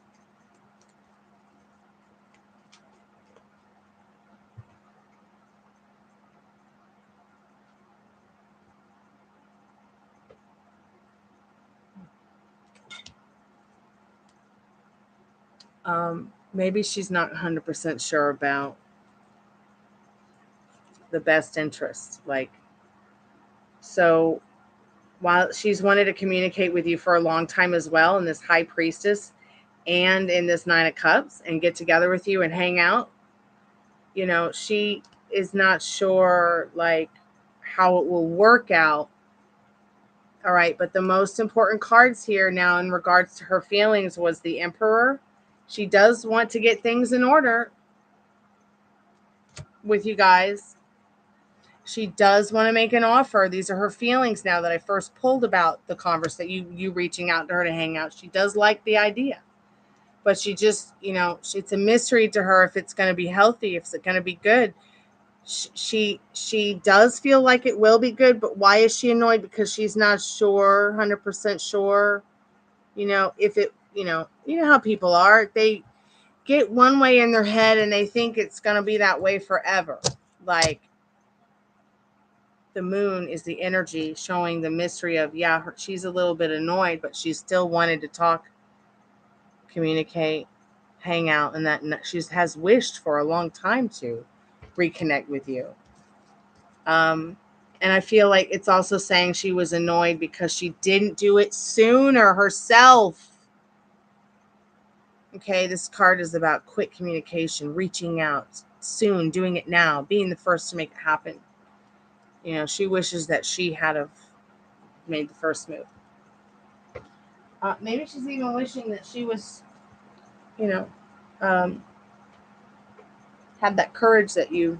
Maybe she's not 100% sure about the best interest. Like, so while she's wanted to communicate with you for a long time as well, in this High Priestess and in this Nine of Cups, and get together with you and hang out, you know, she is not sure like how it will work out. All right, but the most important cards here now in regards to her feelings was the Emperor. She does want to get things in order with you guys. She does want to make an offer. These are her feelings now that I first pulled about the conversation, you reaching out to her to hang out. She does like the idea, but she just, you know, it's a mystery to her if it's going to be healthy, if it's going to be good. She does feel like it will be good, but why is she annoyed? Because she's not sure, 100% sure, you know, if it, you know how people are. They get one way in their head and they think it's going to be that way forever. Like, the moon is the energy showing the mystery of, yeah, she's a little bit annoyed, but she still wanted to talk, communicate, hang out, and that she has wished for a long time to reconnect with you. And I feel like it's also saying she was annoyed because she didn't do it sooner herself. Okay, this card is about quick communication, reaching out soon, doing it now, being the first to make it happen. You know, she wishes that she had have made the first move. Maybe she's even wishing that she was, you know, had that courage that you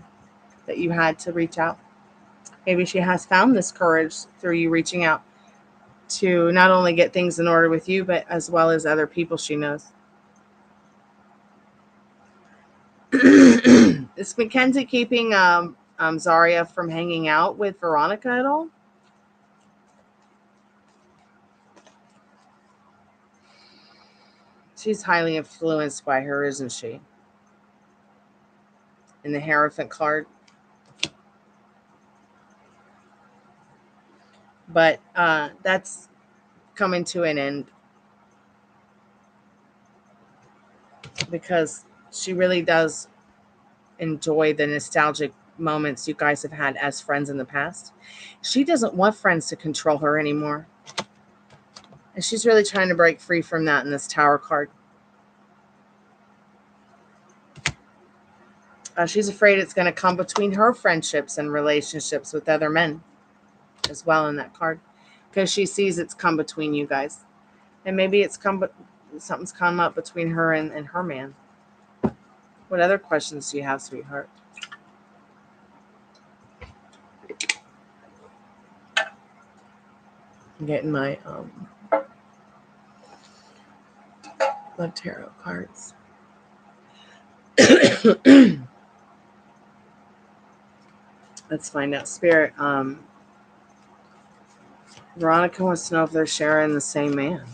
had to reach out. Maybe she has found this courage through you reaching out to not only get things in order with you, but as well as other people she knows. Is Mackenzie keeping Zaria from hanging out with Veronica at all? She's highly influenced by her, isn't she? In the Hierophant card. But that's coming to an end because she really does enjoy the nostalgic moments you guys have had as friends in the past. She doesn't want friends to control her anymore. And she's really trying to break free from that in this Tower card. She's afraid it's going to come between her friendships and relationships with other men as well in that card, because she sees it's come between you guys. And maybe it's something's come up between her and her man. What other questions do you have, sweetheart? I'm getting my love tarot cards. Let's find out. Spirit, Veronica wants to know if they're sharing the same man.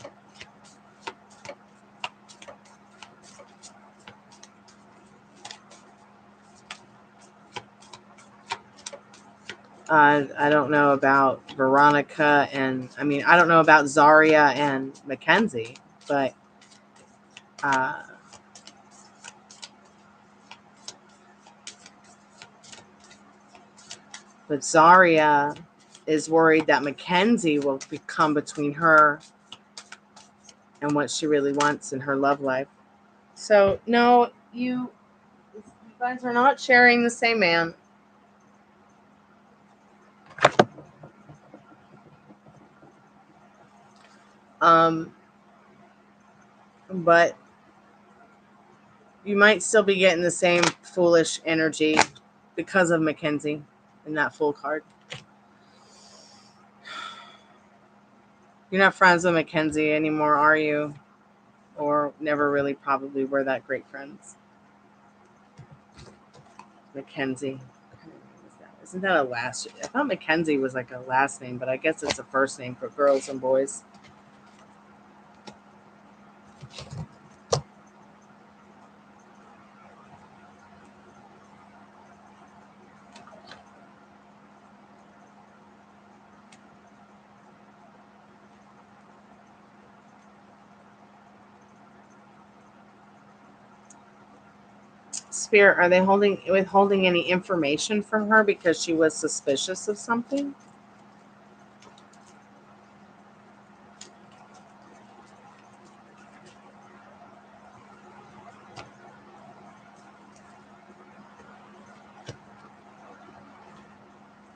I don't know about Veronica I don't know about Zaria and Mackenzie, but Zaria is worried that Mackenzie will become between her and what she really wants in her love life. So, no, you guys are not sharing the same man. But you might still be getting the same foolish energy because of Mackenzie in that Fool card. You're not friends with Mackenzie anymore, are you? Or never really probably were that great friends. Mackenzie. Isn't that a last? I thought Mackenzie was like a last name, but I guess it's a first name for girls and boys. Spirit, are they withholding any information from her because she was suspicious of something?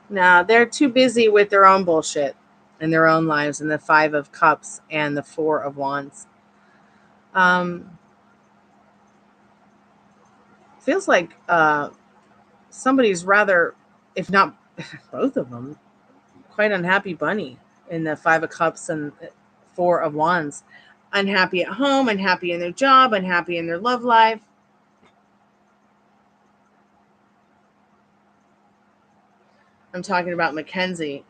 No, they're too busy with their own bullshit and their own lives and the Five of Cups and the Four of Wands. Feels like somebody's rather, if not both of them, quite unhappy bunny in the Five of Cups and Four of Wands. Unhappy at home, unhappy in their job, unhappy in their love life. I'm talking about Mackenzie.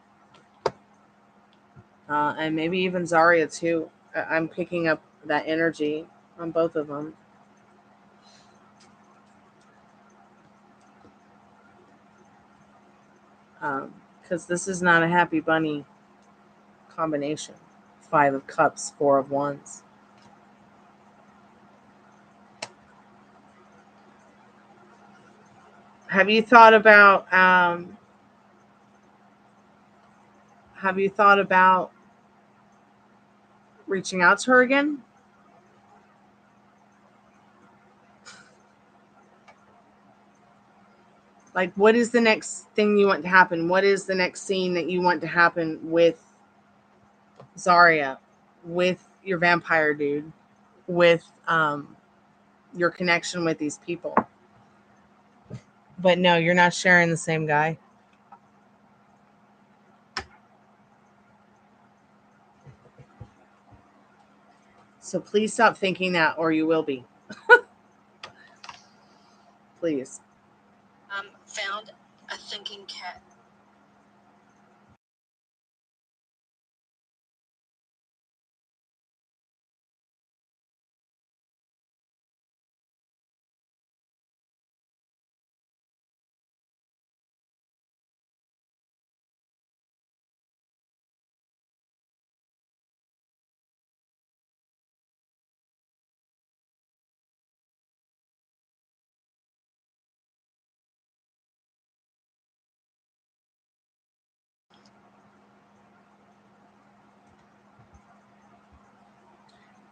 And maybe even Zaria too. I'm picking up that energy on both of them. Because this is not a happy bunny combination. Five of Cups, Four of Wands. Have you thought about reaching out to her again? Like, what is the next thing you want to happen? What is the next scene that you want to happen with Zaria, with your vampire dude, with your connection with these people? But no, you're not sharing the same guy. So please stop thinking that, or you will be. Please. Found a thinking cat.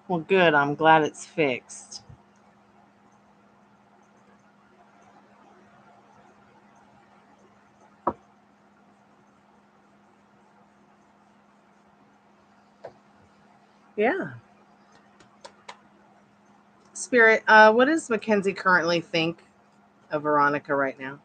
Well, good. I'm glad it's fixed. Yeah. Spirit, what does Mackenzie currently think of Veronica right now?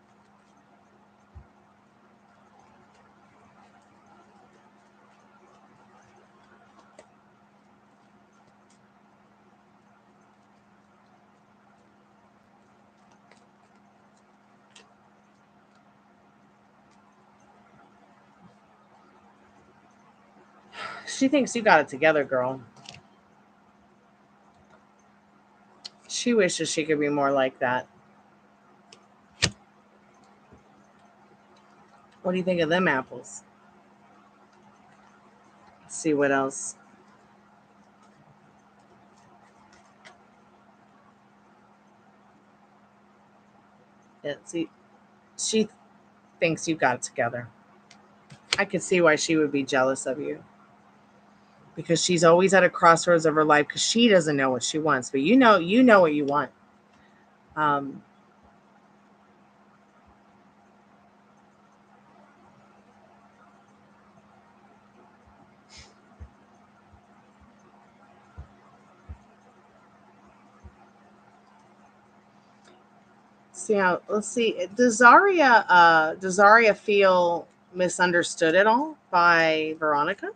She thinks you got it together, girl. She wishes she could be more like that. What do you think of them apples? Let's see what else. Yeah, see, she thinks you got it together. I could see why she would be jealous of you. Because she's always at a crossroads of her life because she doesn't know what she wants. But you know what you want. See how, let's see. Does Zaria feel misunderstood at all by Veronica?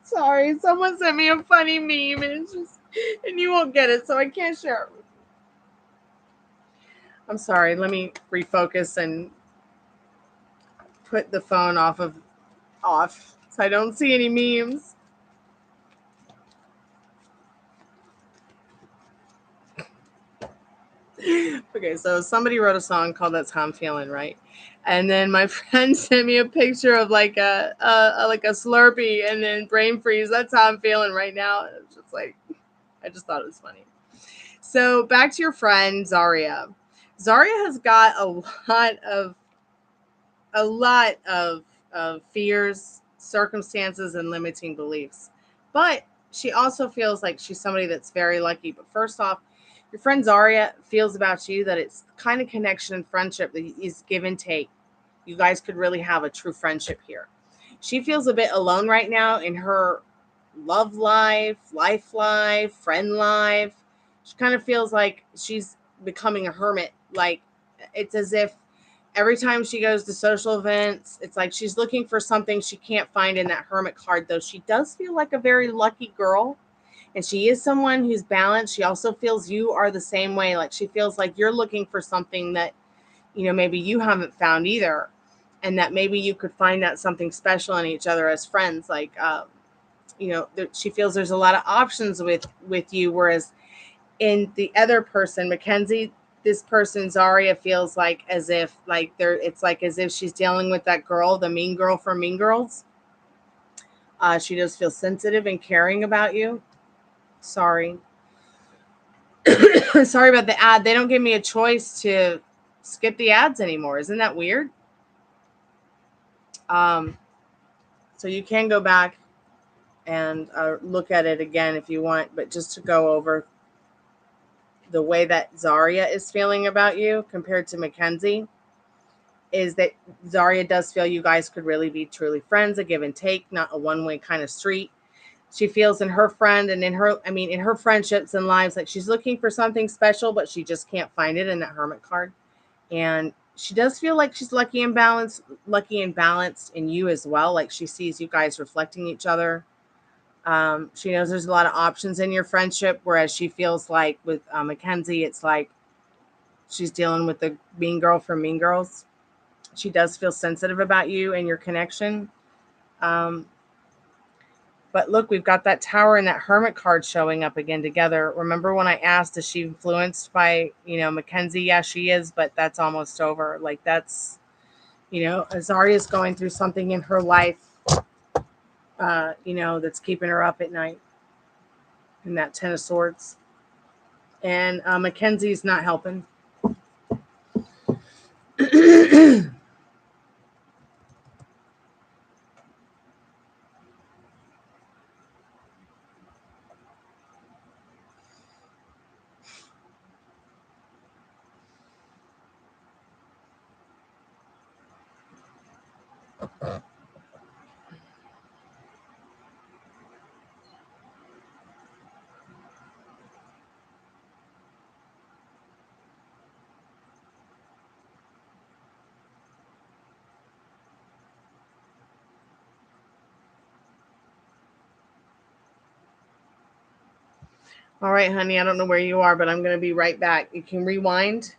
Sorry, someone sent me a funny meme and it's just, and you won't get it, so I can't share it. I'm sorry. Let me refocus and put the phone off so I don't see any memes. Okay, so somebody wrote a song called "That's How I'm Feeling," right? And then my friend sent me a picture of like a Slurpee and then brain freeze. That's how I'm feeling right now. And it's just like, I just thought it was funny. So back to your friend Zaria. Zaria has got a lot of fears, circumstances, and limiting beliefs. But she also feels like she's somebody that's very lucky. But first off, your friend Zaria feels about you that it's the kind of connection and friendship that is give and take. You guys could really have a true friendship here. She feels a bit alone right now in her love life, friend life. She kind of feels like she's becoming a hermit. Like it's as if every time she goes to social events, it's like she's looking for something she can't find in that hermit card, though she does feel like a very lucky girl. And she is someone who's balanced. She also feels you are the same way. Like she feels like you're looking for something that, maybe you haven't found either. And that maybe you could find that something special in each other as friends. Like, she feels there's a lot of options with you. Whereas in the other person, Mackenzie, this person Zaria feels like as if like it's like as if she's dealing with that girl, the mean girl from Mean Girls. She does feel sensitive and caring about you. Sorry. Sorry about the ad. They don't give me a choice to skip the ads anymore. Isn't that weird? Um, so you can go back and look at it again if you want, but just to go over the way that Zaria is feeling about you compared to Mackenzie is that Zaria does feel you guys could really be truly friends, a give and take, not a one-way kind of street. She feels in her friend and in her friendships and lives, like she's looking for something special, but she just can't find it in that hermit card. And she does feel like she's lucky and balanced in you as well. Like she sees you guys reflecting each other. She knows there's a lot of options in your friendship, whereas she feels like with Mackenzie, it's like she's dealing with the mean girl from Mean Girls. She does feel sensitive about you and your connection. Um, but look, we've got that tower and that hermit card showing up again together. Remember when I asked, is she influenced by, Mackenzie? Yeah, she is, but that's almost over. Like that's, Azaria's going through something in her life, that's keeping her up at night in that Ten of Swords. And Mackenzie's not helping. All right, honey, I don't know where you are, but I'm going to be right back. You can rewind.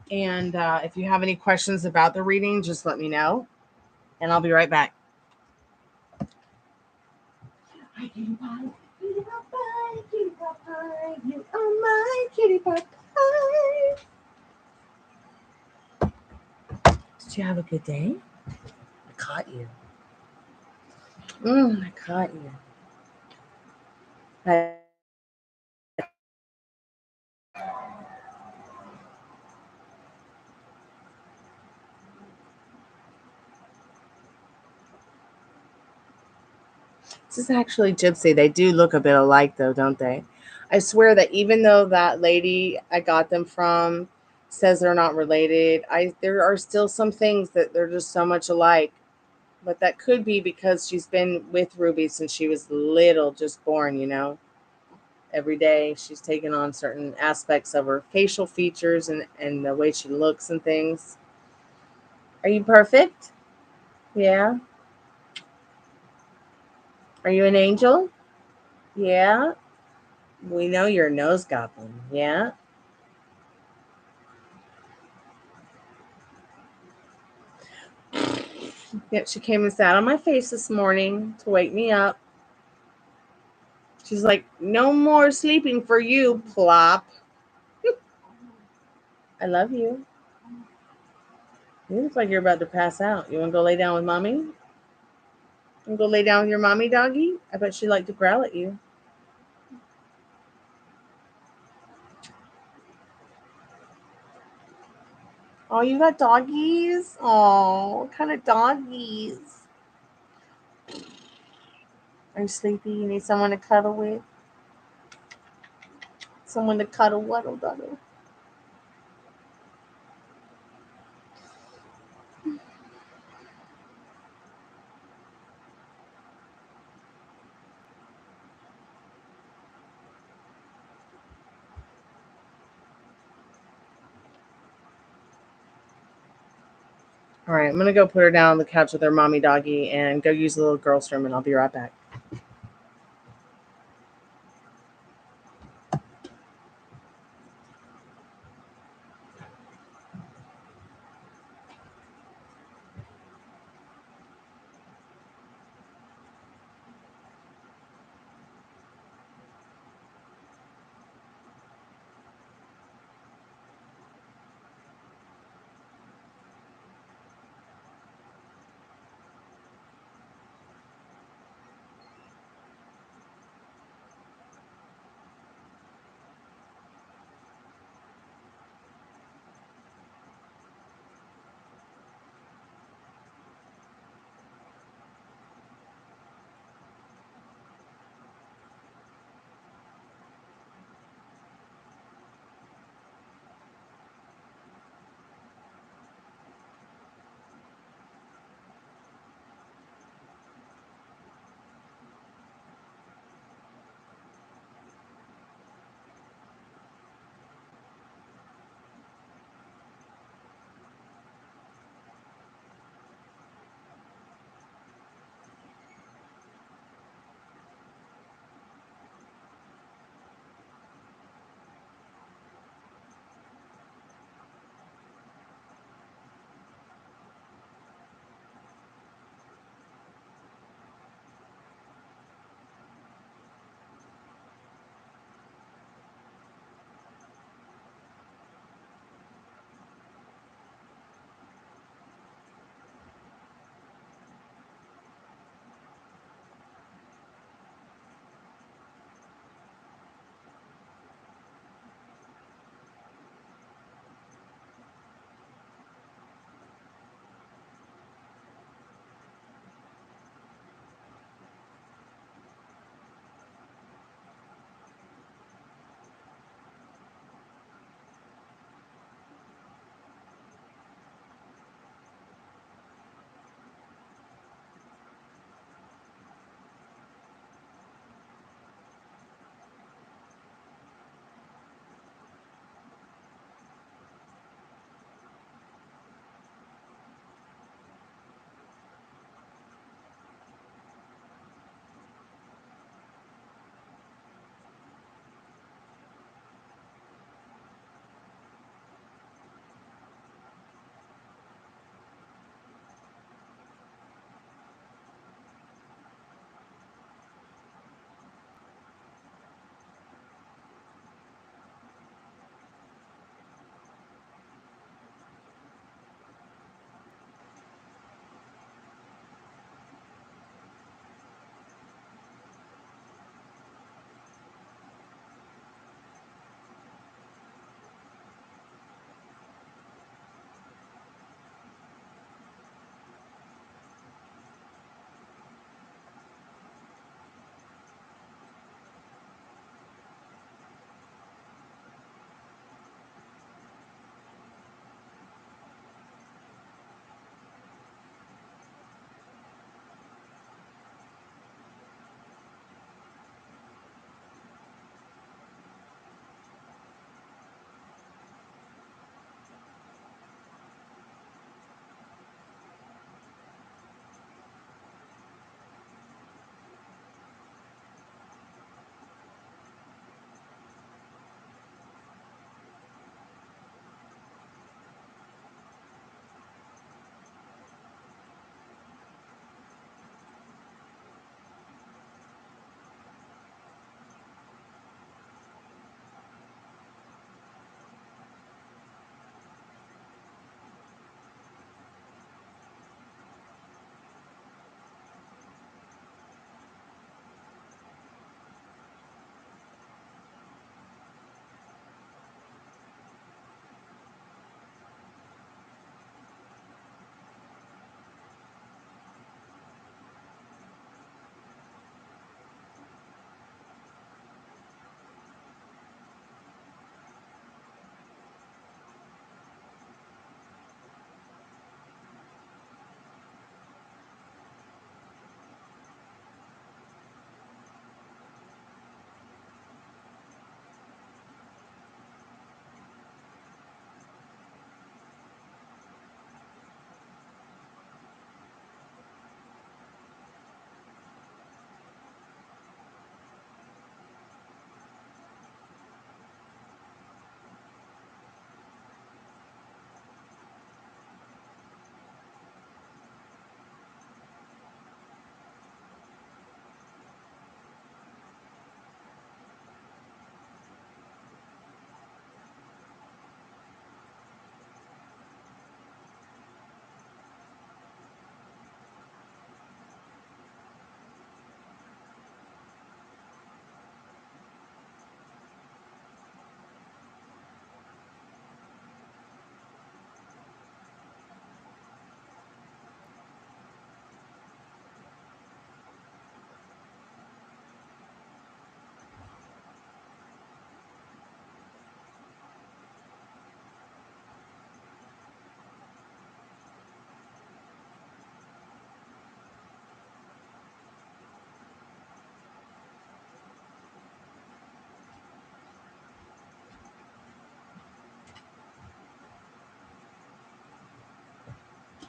And if you have any questions about the reading, just let me know. And I'll be right back. Hi, kitty pie. Kitty pie, kitty pie, you are my kitty pie. Did you have a good day? I caught you. I caught you. This is actually Gypsy. They do look a bit alike, though, don't they? I swear that even though that lady I got them from says they're not related, there are still some things that they're just so much alike. But that could be because she's been with Ruby since she was little, just born. Every day she's taken on certain aspects of her facial features and the way she looks and things. Are you perfect? Yeah. Are you an angel? Yeah. We know you're a nose goblin. Yeah. Yep, she came and sat on my face this morning to wake me up. She's like, no more sleeping for you, plop. I love you. You look like you're about to pass out. You want to go lay down with mommy? You want to go lay down with your mommy, doggy? I bet she'd like to growl at you. Oh, you got doggies? Oh, what kind of doggies? Are you sleepy? You need someone to cuddle with? Someone to cuddle, waddle, doggle. All right, I'm going to go put her down on the couch with her mommy doggy and go use the little girl's room, and I'll be right back.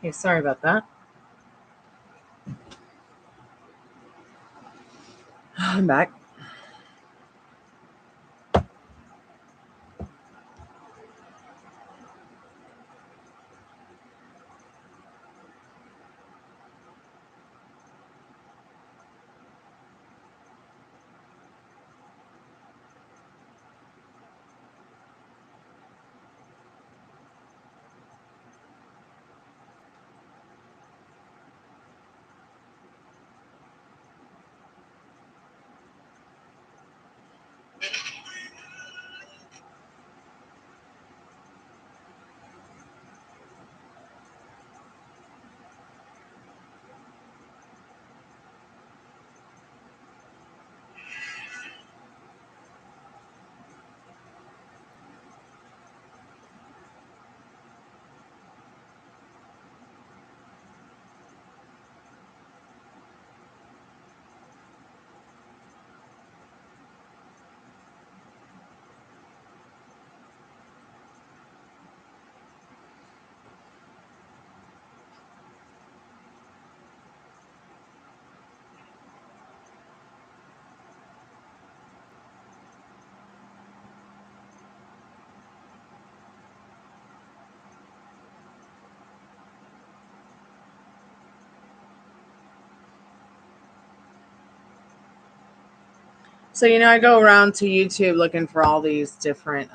Okay, sorry about that. I'm back. So, I go around to YouTube looking for all these different,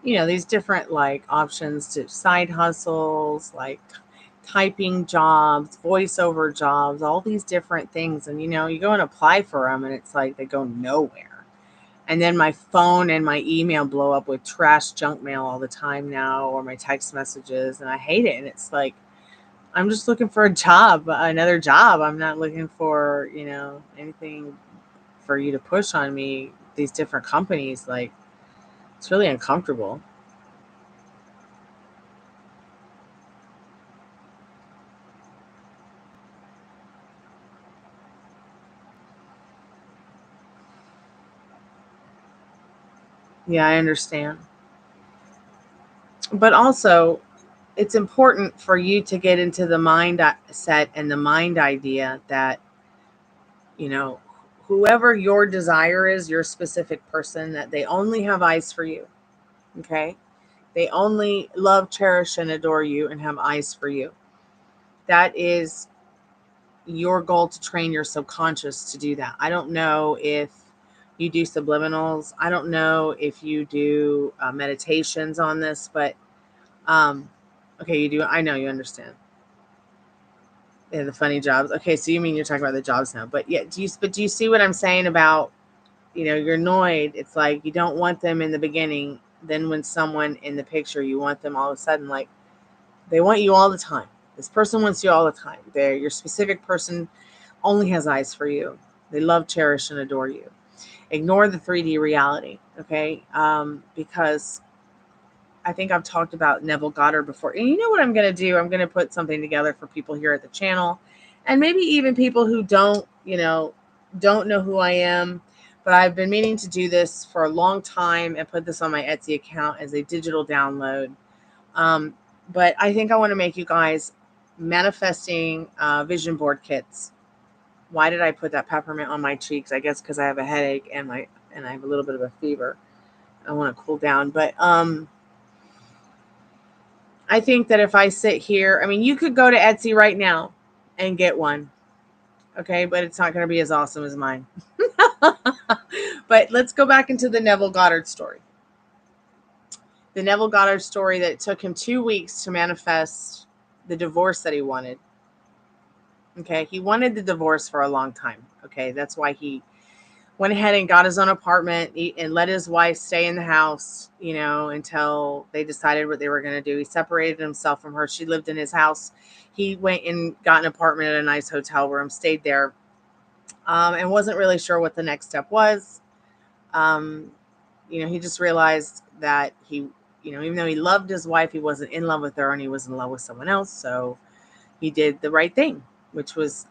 these different like options to side hustles, like typing jobs, voiceover jobs, all these different things. And, you go and apply for them and it's like they go nowhere. And then my phone and my email blow up with trash junk mail all the time now, or my text messages. And I hate it. And it's like, I'm just looking for a job, another job. I'm not looking for, anything for you to push on me, these different companies. Like, it's really uncomfortable. Yeah, I understand. But also, it's important for you to get into the mindset and the mind idea that, you know, whoever your desire is, your specific person, that they only have eyes for you. Okay? They only love, cherish, and adore you and have eyes for you. That is your goal, to train your subconscious to do that. I don't know if you do subliminals. I don't know if you do meditations on this, but okay, you do. I know you understand. Yeah, the funny jobs. Okay, so you mean you're talking about the jobs now? But yeah, do you see what I'm saying about, you're annoyed? It's like you don't want them in the beginning. Then when someone in the picture, you want them all of a sudden, like they want you all the time. This person wants you all the time. They're your specific person, only has eyes for you. They love, cherish, and adore you. Ignore the 3D reality, okay? Because I think I've talked about Neville Goddard before. And you know what I'm going to do? I'm going to put something together for people here at the channel, and maybe even people who don't know who I am. But I've been meaning to do this for a long time and put this on my Etsy account as a digital download. But I think I want to make you guys manifesting vision board kits. Why did I put that peppermint on my cheeks? I guess because I have a headache and I have a little bit of a fever. I want to cool down. But I think that if I sit here, I mean, you could go to Etsy right now and get one. Okay, but it's not going to be as awesome as mine. But let's go back into the Neville Goddard story. The Neville Goddard story that it took him 2 weeks to manifest the divorce that he wanted. Okay, he wanted the divorce for a long time. Okay, that's why he went ahead and got his own apartment and let his wife stay in the house, until they decided what they were going to do. He separated himself from her. She lived in his house. He went and got an apartment at a nice hotel room, stayed there, and wasn't really sure what the next step was. He just realized that even though he loved his wife, he wasn't in love with her, and he was in love with someone else. So he did the right thing, which was,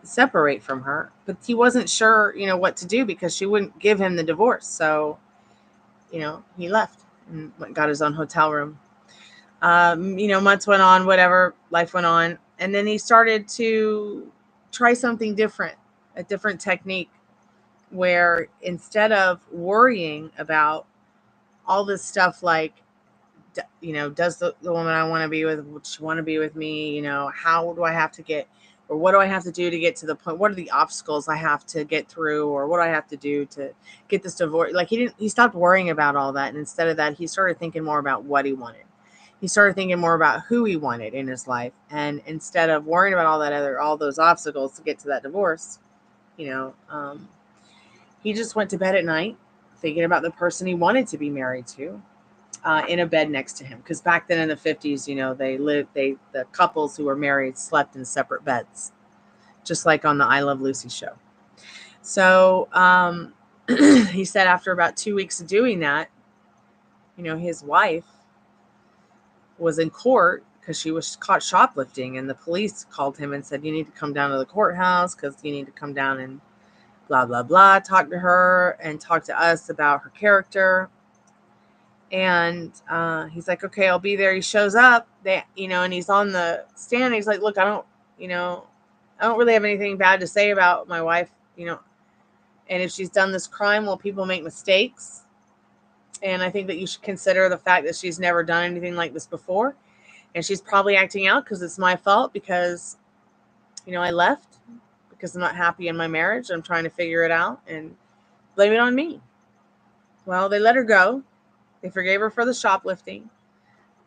separate from her. But he wasn't sure, what to do, because she wouldn't give him the divorce. So, he left and got his own hotel room. Months went on, whatever, life went on. And then he started to try something different, a different technique, where instead of worrying about all this stuff like, does the woman I want to be with, would she want to be with me? How do I have to get, or what do I have to do to get to the point? What are the obstacles I have to get through, or what do I have to do to get this divorce? Like he stopped worrying about all that. And instead of that, he started thinking more about what he wanted. He started thinking more about who he wanted in his life. And instead of worrying about all those obstacles to get to that divorce, he just went to bed at night thinking about the person he wanted to be married to, in a bed next to him. Because back then in the 50s, the couples who were married slept in separate beds, just like on the I Love Lucy show. So he said after about 2 weeks of doing that, his wife was in court because she was caught shoplifting, and the police called him and said, you need to come down to the courthouse because you need to come down and blah, blah, blah, talk to her and talk to us about her character. And he's like, okay, I'll be there. He shows up, and he's on the stand. And he's like, look, I don't really have anything bad to say about my wife, and if she's done this crime, well, people make mistakes. And I think that you should consider the fact that she's never done anything like this before. And she's probably acting out because it's my fault because, I left because I'm not happy in my marriage. I'm trying to figure it out and blame it on me. Well, they let her go. They forgave her for the shoplifting.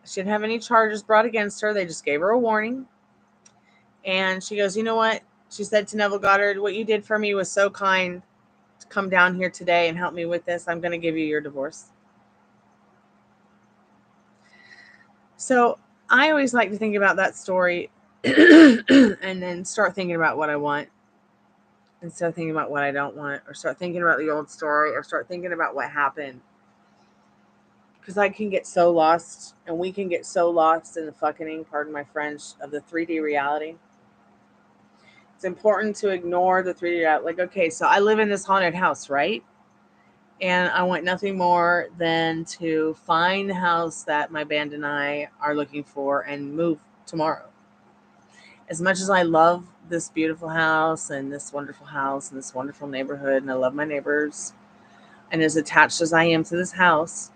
She didn't have any charges brought against her. They just gave her a warning. And she goes, you know what? She said to Neville Goddard, what you did for me was so kind to come down here today and help me with this. I'm going to give you your divorce. So I always like to think about that story and then start thinking about what I want instead of thinking about what I don't want, or start thinking about the old story, or start thinking about what happened. Because I can get so lost, and we can get so lost in the fucking, pardon my French, of the 3D reality. It's important to ignore the 3D reality. Like, okay, so I live in this haunted house, right? And I want nothing more than to find the house that my band and I are looking for and move tomorrow. As much as I love this beautiful house and this wonderful neighborhood, and I love my neighbors, and as attached as I am to this house,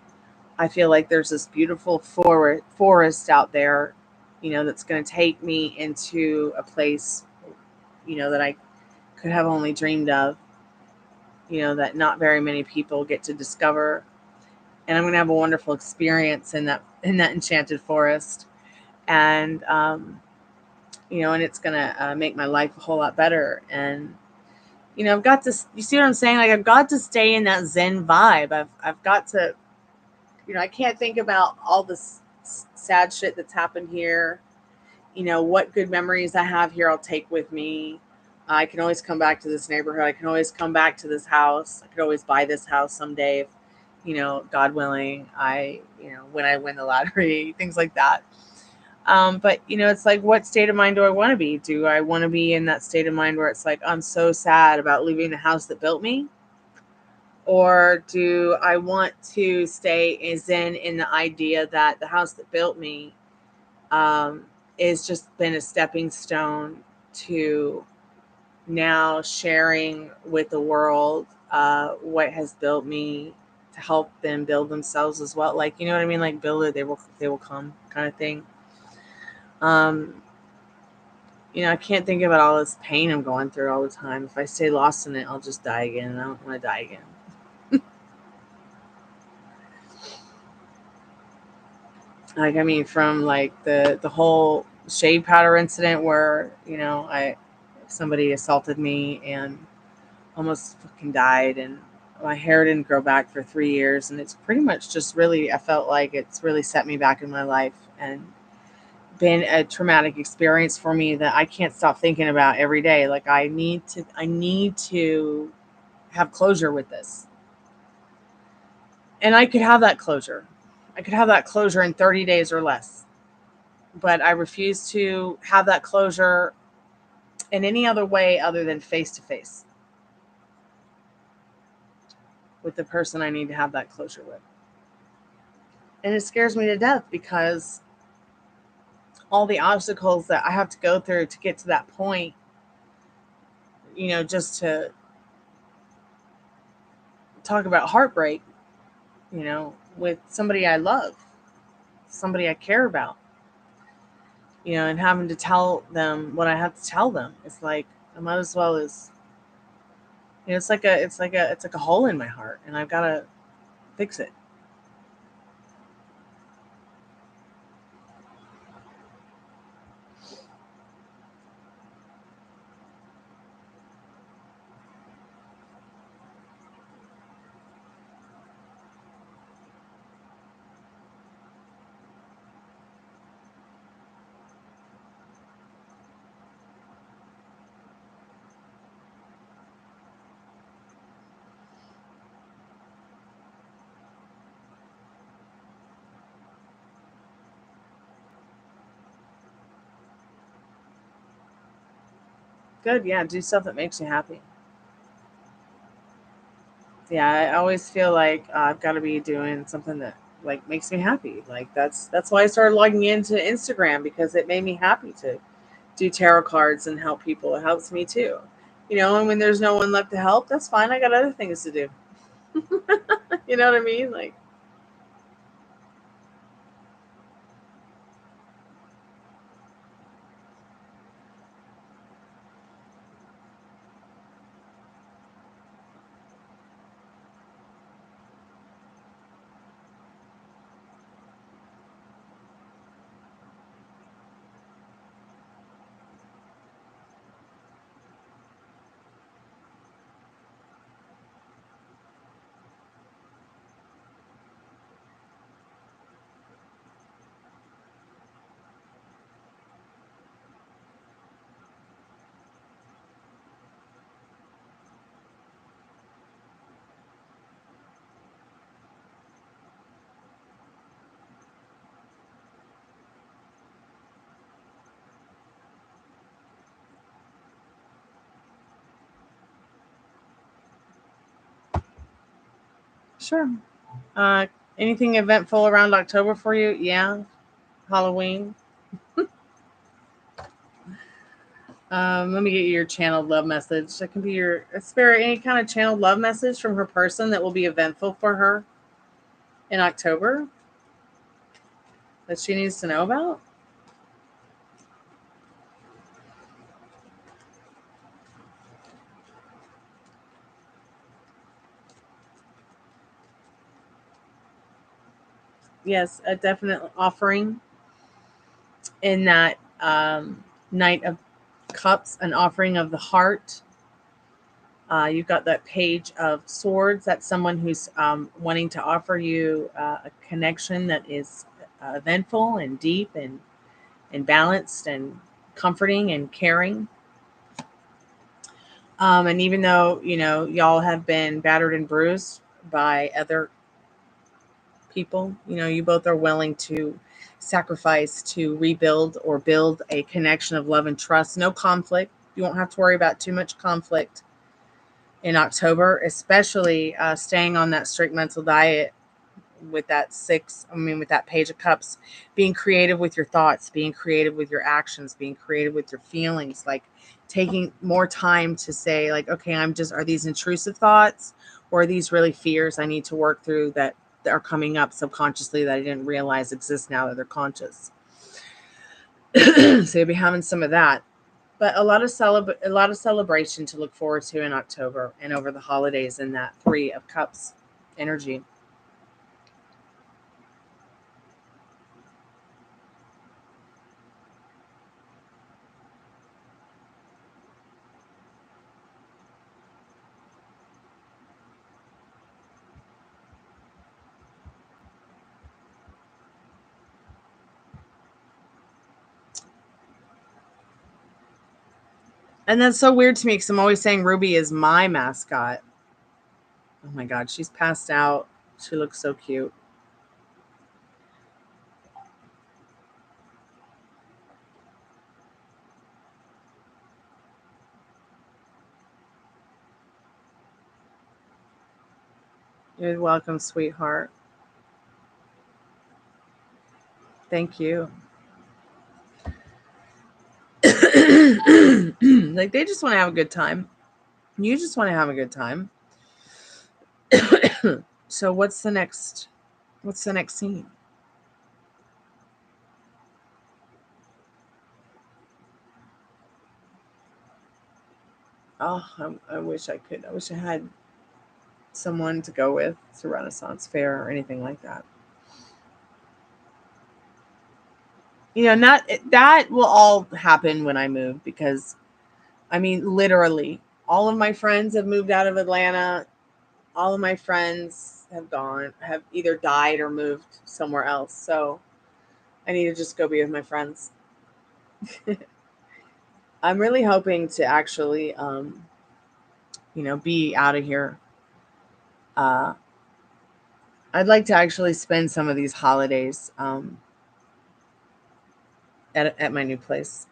I feel like there's this beautiful forest out there, that's going to take me into a place, that I could have only dreamed of, that not very many people get to discover. And I'm going to have a wonderful experience in that enchanted forest. And, and it's going to make my life a whole lot better. And, I've got to, you see what I'm saying? Like, I've got to stay in that Zen vibe. I've got to, I can't think about all this sad shit that's happened here. What good memories I have here, I'll take with me. I can always come back to this neighborhood. I can always come back to this house. I could always buy this house someday if, God willing, when I win the lottery, things like that. But, it's like, what state of mind do I want to be? Do I want to be in that state of mind where it's like, I'm so sad about leaving the house that built me? Or do I want to stay zen in the idea that the house that built me is just been a stepping stone to now sharing with the world what has built me, to help them build themselves as well. Like, you know what I mean? Like, build it, they will come, kind of thing. I can't think about all this pain I'm going through all the time. If I stay lost in it, I'll just die again, and I don't want to die again. Like, I mean, from like the whole shade powder incident where, somebody assaulted me and almost fucking died, and my hair didn't grow back for 3 years. And it's pretty much just really, I felt like it's really set me back in my life and been a traumatic experience for me that I can't stop thinking about every day. Like, I need to have closure with this. And I could have that closure. I could have that closure in 30 days or less. But I refuse to have that closure in any other way other than face to face with the person I need to have that closure with. And it scares me to death because all the obstacles that I have to go through to get to that point, just to talk about heartbreak, with somebody I love, somebody I care about, and having to tell them what I have to tell them. It's like I might as well as it's like a hole in my heart, and I've got to fix it. Good, yeah. Do stuff that makes you happy. Yeah, I always feel like I've got to be doing something that like makes me happy. Like that's why I started logging into Instagram, because it made me happy to do tarot cards and help people. It helps me too. And when there's no one left to help, that's fine. I got other things to do. You know what I mean? Like, sure. Uh, Anything eventful around October for you? Yeah, Halloween. Let me get you your channeled love message. That can be your spirit. Any kind of channeled love message from her person that will be eventful for her in October that she needs to know about. Yes, a definite offering in that Knight of Cups, an offering of the heart. You've got that Page of Swords. That's someone who's wanting to offer you a connection that is eventful and deep and balanced and comforting and caring. And even though, y'all have been battered and bruised by other people, you both are willing to sacrifice to rebuild or build a connection of love and trust. No conflict. You won't have to worry about too much conflict in October, especially staying on that strict mental diet with that Page of Cups, being creative with your thoughts, being creative with your actions, being creative with your feelings, like taking more time to say, like, okay, are these intrusive thoughts, or are these really fears I need to work through that are coming up subconsciously that I didn't realize exist now that they're conscious. So you'll be having some of that, but a lot of celebration to look forward to in October and over the holidays in that Three of Cups energy. And that's so weird to me because I'm always saying Ruby is my mascot. Oh my God, she's passed out. She looks so cute. You're welcome, sweetheart. Thank you. Like, they just want to have a good time. You just want to have a good time. So what's the next scene? Oh, I wish I could. I wish I had someone to go with to Renaissance Fair or anything like that. Not that will all happen when I move, because I mean, literally, all of my friends have moved out of Atlanta. All of my friends have either died or moved somewhere else. So I need to just go be with my friends. I'm really hoping to actually, be out of here. I'd like to actually spend some of these holidays at my new place.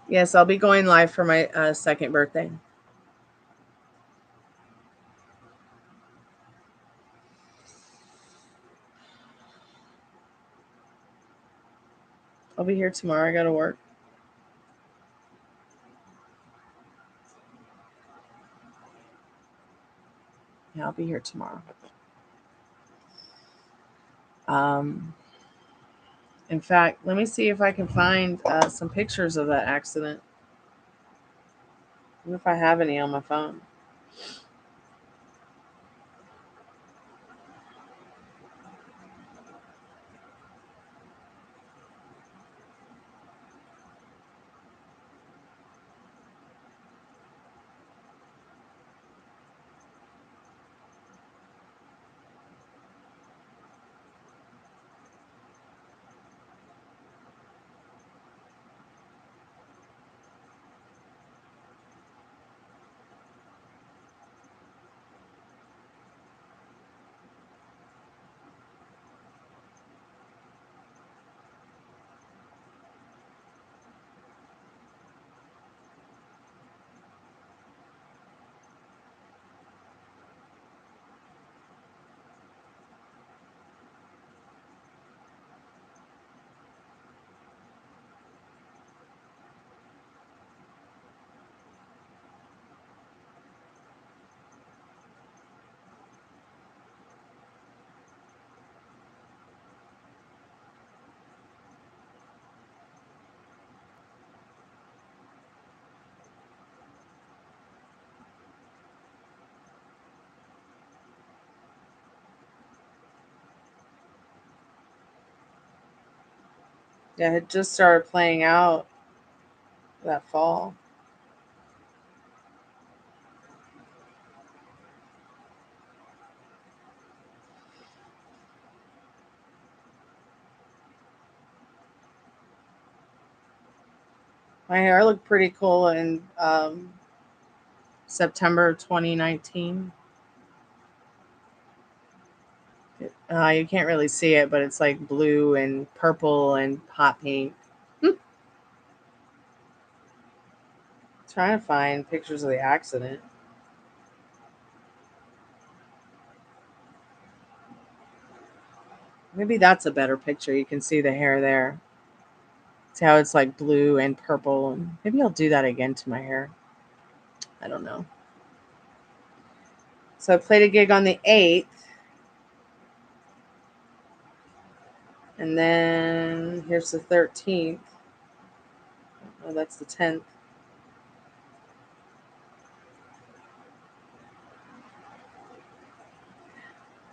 Yes, I'll be going live for my second birthday. I'll be here tomorrow. I got to work. Yeah, I'll be here tomorrow. In fact, let me see if I can find some pictures of that accident. I wonder if I have any on my phone. Yeah, it just started playing out that fall. My hair looked pretty cool in September 2019. You can't really see it, but it's like blue and purple and hot pink. Trying to find pictures of the accident. Maybe that's a better picture. You can see the hair there. See how it's like blue and purple. And maybe I'll do that again to my hair. I don't know. So I played a gig on the 8th. And then here's the 13th. Oh, that's the 10th.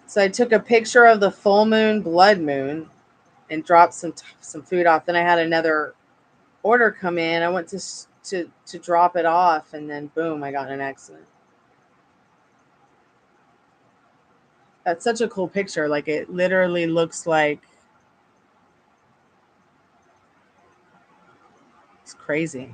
So I took a picture of the full moon, blood moon, and dropped some food off. Then I had another order come in. I went to drop it off, and then boom, I got in an accident. That's such a cool picture. Like, it literally looks like it's crazy.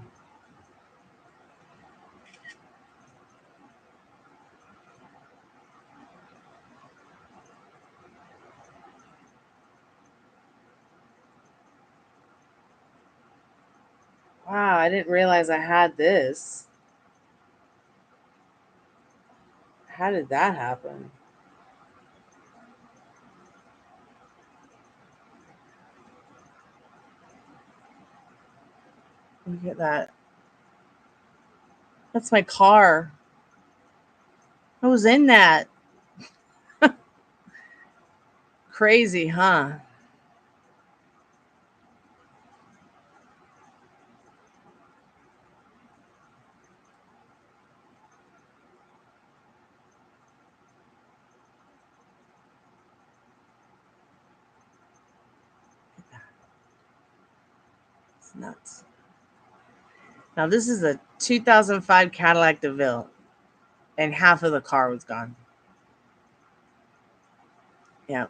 Wow, I didn't realize I had this. How did that happen? Look at that. That's my car. I was in that. Crazy, huh? It's nuts. Now, this is a 2005 Cadillac DeVille, and half of the car was gone. Yeah.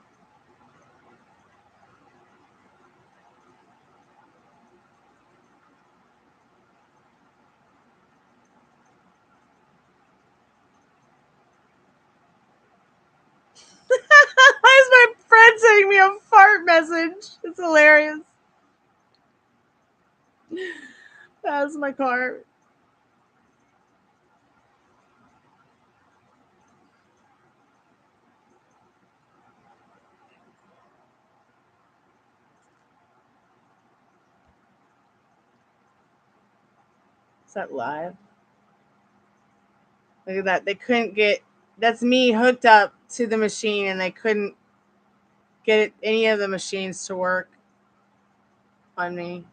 Why is my friend sending me a fart message? It's hilarious. That's my car. Is that live? Look at that. They couldn't get. That's me hooked up to the machine, and they couldn't get any of the machines to work on me.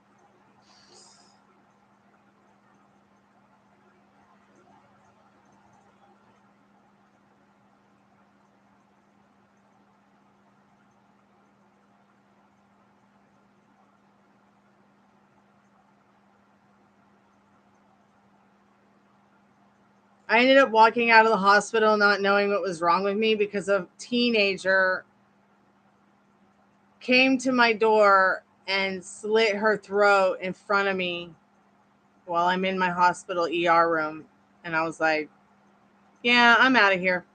I ended up walking out of the hospital not knowing what was wrong with me because a teenager came to my door and slit her throat in front of me while I'm in my hospital ER room. And I was like, yeah, I'm out of here.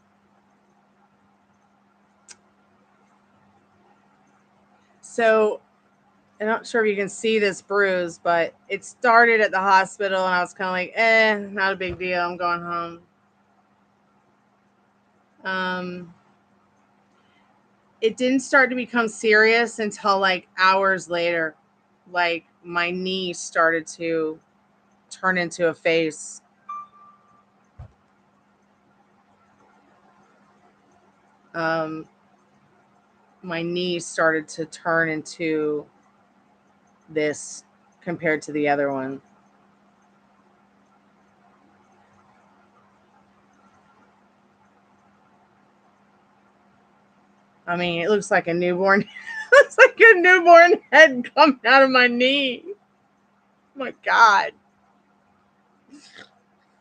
So I'm not sure if you can see this bruise, but it started at the hospital and I was kind of like, not a big deal. I'm going home. It didn't start to become serious until like hours later. Like my knee started to turn into a face. My knee started to turn into this compared to the other one. I mean, it looks like a newborn. Looks like a newborn head coming out of my knee. Oh my God.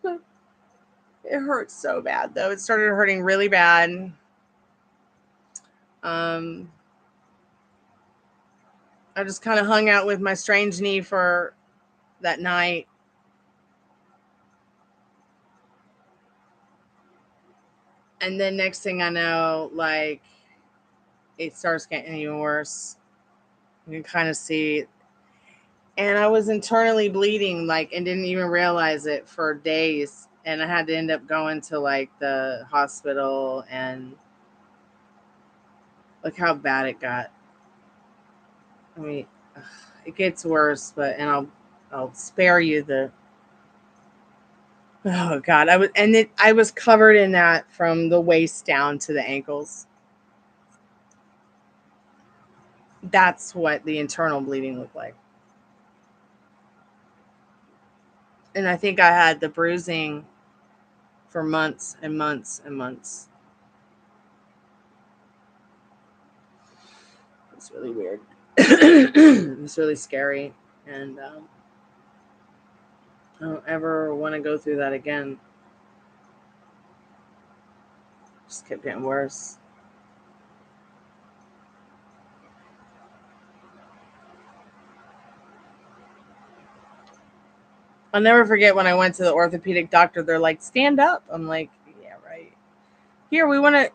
It hurts so bad, though. It started hurting really bad. I just kind of hung out with my strange knee for that night. And then next thing I know, like, it starts getting even worse. You can kind of see. And I was internally bleeding, like, and didn't even realize it for days. And I had to end up going to, like, the hospital, and look how bad it got. I mean, it gets worse, but, and I'll spare you the, oh God, I was covered in that from the waist down to the ankles. That's what the internal bleeding looked like. And I think I had the bruising for months and months and months. It's really weird. It's really scary. And I don't ever want to go through that again. Just kept getting worse. I'll never forget when I went to the orthopedic doctor. They're like, stand up. I'm like, yeah, right. Here,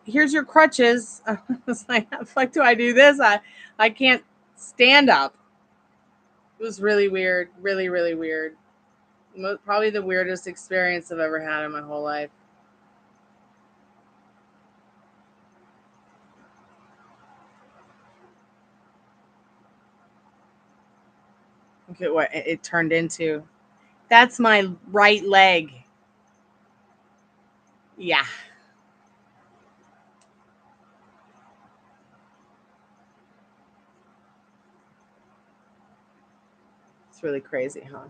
here's your crutches. I was like, how the fuck do I do this? I can't stand up. It was really weird. Really, really weird. Probably the weirdest experience I've ever had in my whole life. Look at what it turned into. That's my right leg. Yeah. It's really crazy, huh?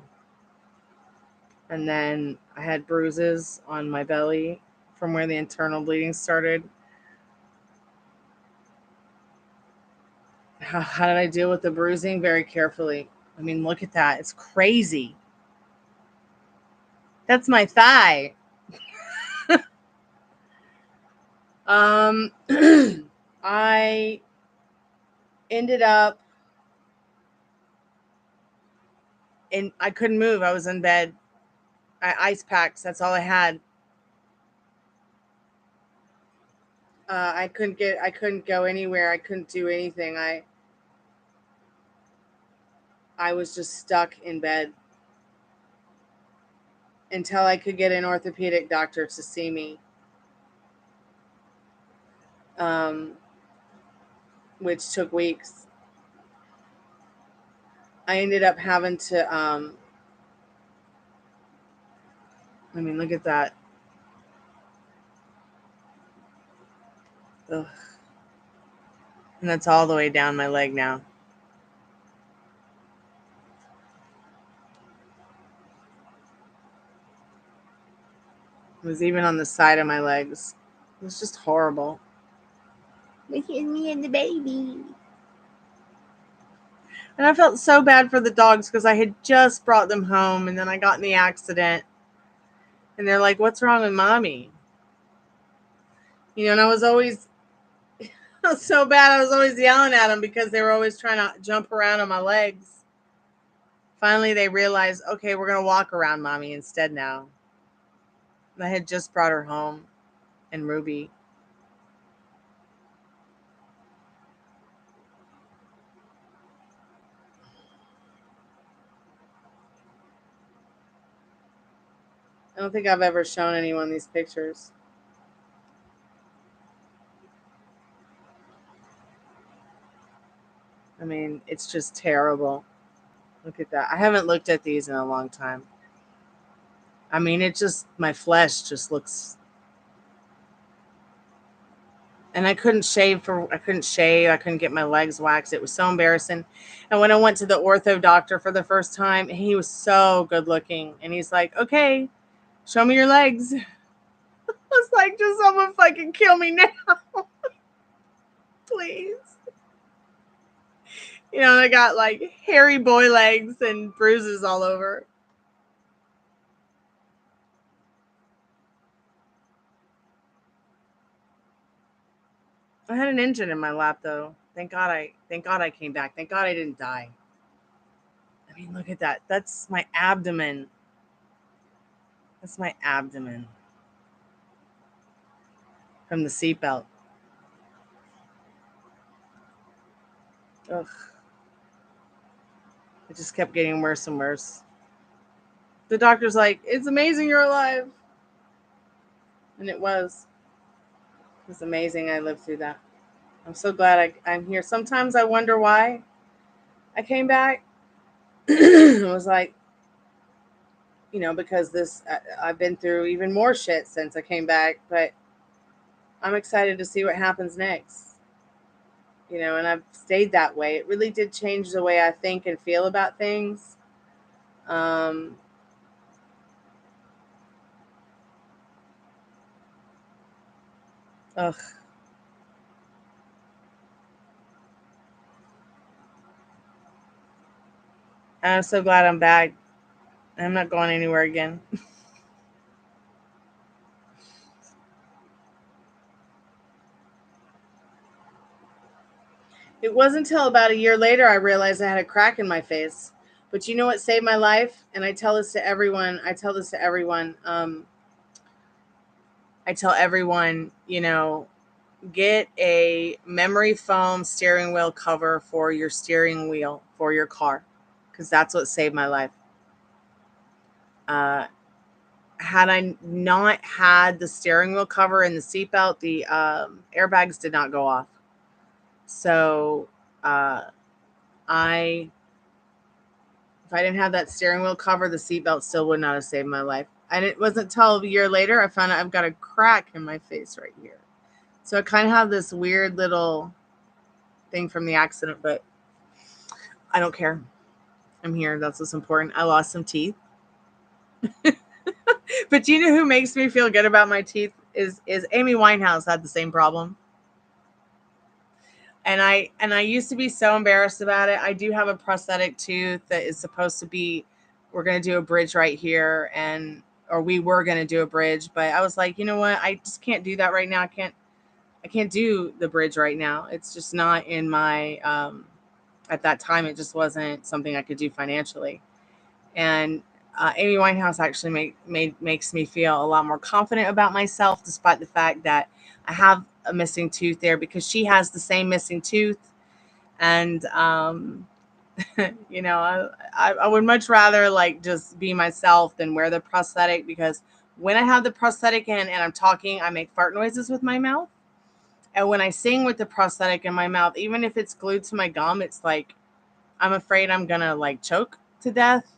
And then I had bruises on my belly from where the internal bleeding started. How did I deal with the bruising? Very carefully. I mean, look at that. It's crazy. That's my thigh. I ended up I couldn't move. I was in bed. Ice packs. That's all I had. I couldn't go anywhere. I couldn't do anything. I was just stuck in bed until I could get an orthopedic doctor to see me. Which took weeks. I ended up having to I mean, look at that. Ugh. And that's all the way down my leg now. It was even on the side of my legs. It was just horrible. Look at me and the baby. And I felt so bad for the dogs because I had just brought them home and then I got in the accident. And they're like, "What's wrong with mommy?" You know, and I was always so bad. I was always yelling at them because they were always trying to jump around on my legs. Finally, they realized, okay, we're going to walk around mommy instead now. And I had just brought her home in Ruby. I don't think I've ever shown anyone these pictures. I mean, it's just terrible. Look at that. I haven't looked at these in a long time. I mean, it just, my flesh just looks, and I couldn't shave. I couldn't get my legs waxed. It was so embarrassing. And when I went to the ortho doctor for the first time, he was so good looking. And he's like, "Okay, show me your legs." I was like, just someone fucking kill me now. Please. You know, I got like hairy boy legs and bruises all over. I had an engine in my lap though. Thank God I came back. Thank God I didn't die. I mean, look at that. That's my abdomen. That's my abdomen from the seatbelt. Ugh. It just kept getting worse and worse. The doctor's like, "It's amazing you're alive." And it was. It was amazing I lived through that. I'm so glad I'm here. Sometimes I wonder why I came back. It was like, you know, because I've been through even more shit since I came back, but I'm excited to see what happens next. You know, and I've stayed that way. It really did change the way I think and feel about things. Um, ugh. And I'm so glad I'm back. I'm not going anywhere again. It wasn't until about a year later I realized I had a crack in my face. But you know what saved my life? And I tell this to everyone. I tell everyone, you know, get a memory foam steering wheel cover for your steering wheel for your car, because that's what saved my life. Had I not had the steering wheel cover and the seatbelt, the airbags did not go off. So I If I didn't have that steering wheel cover, the seatbelt still would not have saved my life. And it wasn't until a year later I found out I've got a crack in my face right here. So I kind of have this weird little thing from the accident, but I don't care. I'm here. That's what's important. I lost some teeth. But do you know who makes me feel good about my teeth? Is Amy Winehouse had the same problem. And I used to be so embarrassed about it. I do have a prosthetic tooth that is supposed to be, we're going to do a bridge right here, or we were going to do a bridge, but I was like, you know what? I just can't do that right now. I can't do the bridge right now. It's just not in my, at that time, it just wasn't something I could do financially. And Amy Winehouse actually makes me feel a lot more confident about myself, despite the fact that I have a missing tooth there, because she has the same missing tooth. And, you know, I would much rather like just be myself than wear the prosthetic, because when I have the prosthetic in and I'm talking, I make fart noises with my mouth. And when I sing with the prosthetic in my mouth, even if it's glued to my gum, it's like, I'm afraid I'm going to like choke to death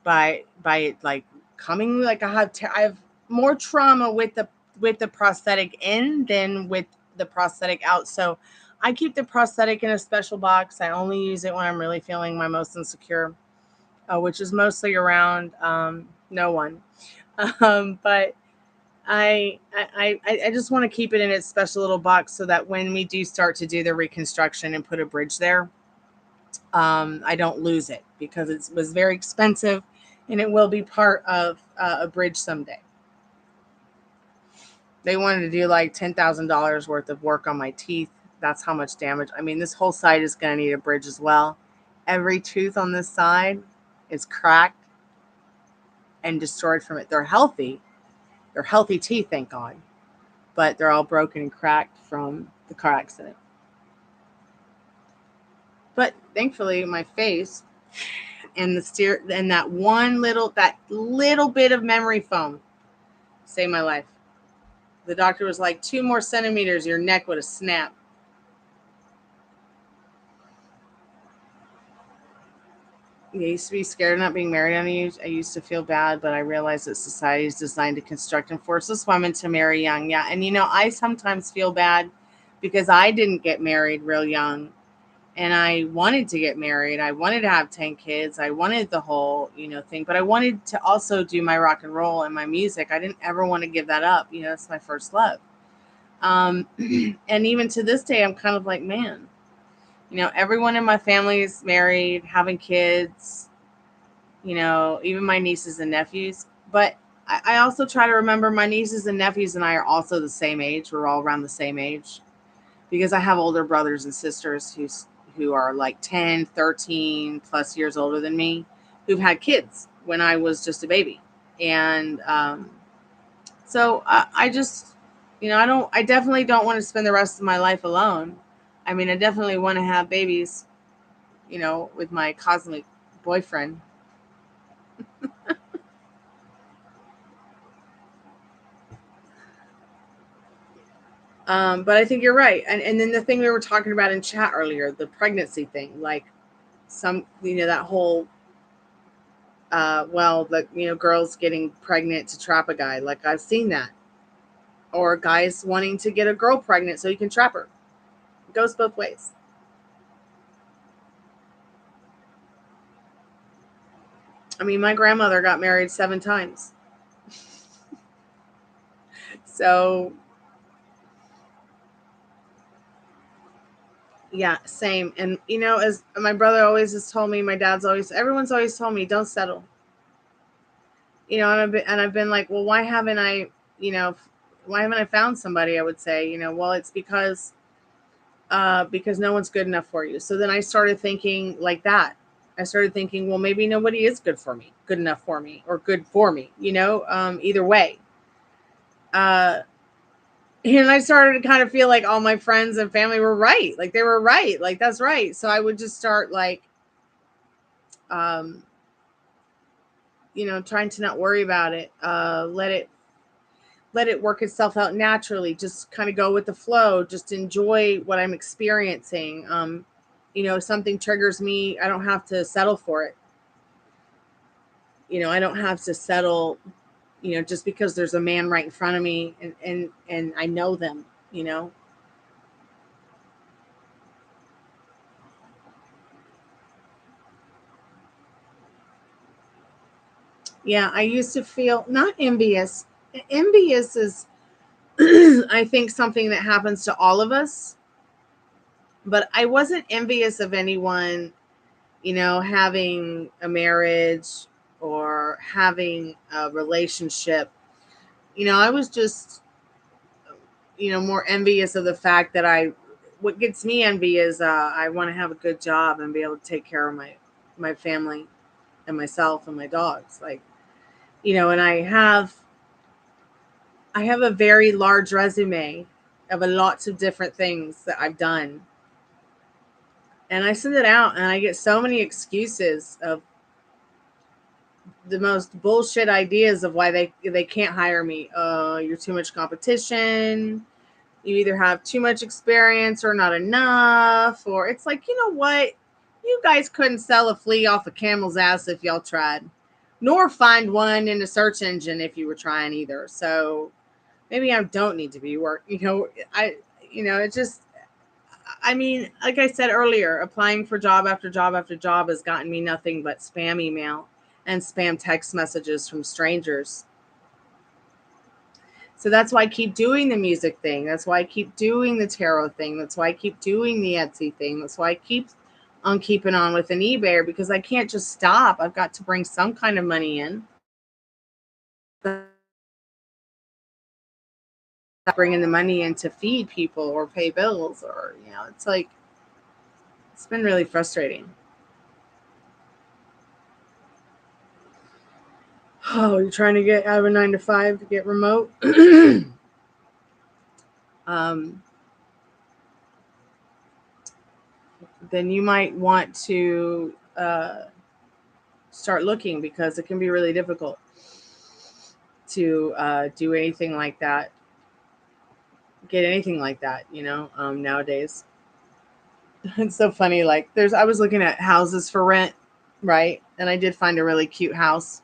by it like coming. Like I have more trauma with the prosthetic in than with the prosthetic out. So I keep the prosthetic in a special box. I only use it when I'm really feeling my most insecure, which is mostly around no one. But I just want to keep it in its special little box so that when we do start to do the reconstruction and put a bridge there, I don't lose it, because it was very expensive and it will be part of a bridge someday. They wanted to do like $10,000 worth of work on my teeth. That's how much damage. I mean, this whole side is going to need a bridge as well. Every tooth on this side is cracked and destroyed from it. They're healthy. They're healthy teeth, thank God. But they're all broken and cracked from the car accident. But thankfully, my face and that little bit of memory foam saved my life. The doctor was like, 2 more centimeters, your neck would have snapped. I used to be scared of not being married on age. I used to feel bad, but I realized that society is designed to construct and force us women to marry young. Yeah, and you know, I sometimes feel bad because I didn't get married real young. And I wanted to get married. I wanted to have 10 kids. I wanted the whole, thing. But I wanted to also do my rock and roll and my music. I didn't ever want to give that up. That's my first love. And even to this day, I'm kind of like, man, everyone in my family is married, having kids, even my nieces and nephews. But I also try to remember my nieces and nephews and I are also the same age. We're all around the same age, because I have older brothers and sisters who are like 10, 13 plus years older than me, who've had kids when I was just a baby. And so I just, I definitely don't want to spend the rest of my life alone. I mean, I definitely want to have babies, with my cosmic boyfriend. But I think you're right. And then the thing we were talking about in chat earlier, the pregnancy thing, like that whole, girls getting pregnant to trap a guy. Like I've seen that. Or guys wanting to get a girl pregnant so you can trap her. It goes both ways. I mean, my grandmother got married 7 times. So, yeah, same. And, as my brother always has told me, everyone's always told me, don't settle. And I've been like, well, why haven't I found somebody? I would say, well, it's because no one's good enough for you. So then I started thinking like that. I started thinking, well, maybe nobody is good enough for me, or good for me, either way. And I started to kind of feel like all my friends and family were right. Like they were right. Like, that's right. So I would just start like, trying to not worry about it. Let it work itself out naturally. Just kind of go with the flow. Just enjoy what I'm experiencing. If something triggers me, I don't have to settle for it. I don't have to settle, just because there's a man right in front of me and I know them, Yeah, I used to feel not envious. Envious is, I think, something that happens to all of us, but I wasn't envious of anyone, having a marriage or having a relationship. I was just, more envious of the fact that what gets me envy is I want to have a good job and be able to take care of my family and myself and my dogs. Like, and I have a very large resume of lots of different things that I've done. And I send it out and I get so many excuses of the most bullshit ideas of why they can't hire me. You're too much competition. You either have too much experience or not enough. Or it's like, you know what? You guys couldn't sell a flea off a camel's ass if y'all tried. Nor find one in a search engine if you were trying either. So maybe I don't need to be work. It just, I mean, like I said earlier, applying for job after job after job has gotten me nothing but spam email and spam text messages from strangers. So that's why I keep doing the music thing. That's why I keep doing the tarot thing. That's why I keep doing the Etsy thing. That's why I keep on keeping on with an eBay, because I can't just stop. I've got to bring some kind of money in. Bringing the money in to feed people or pay bills, or it's like, it's been really frustrating. Oh, you're trying to get out of a 9 to 5 to get remote. Then you might want to start looking, because it can be really difficult to do anything like that, get anything like that, nowadays. It's so funny. Like, I was looking at houses for rent, right? And I did find a really cute house,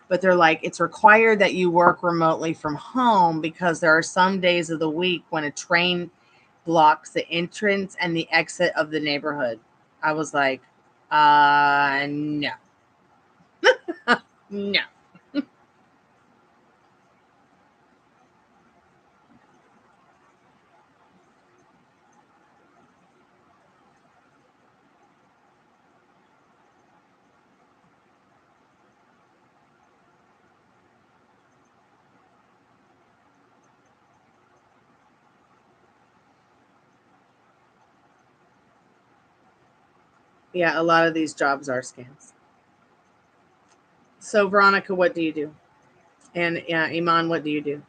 but they're like, it's required that you work remotely from home because there are some days of the week when a train blocks the entrance and the exit of the neighborhood. I was like, no. No. Yeah, a lot of these jobs are scams. So, Veronica, what do you do? And Iman, what do you do?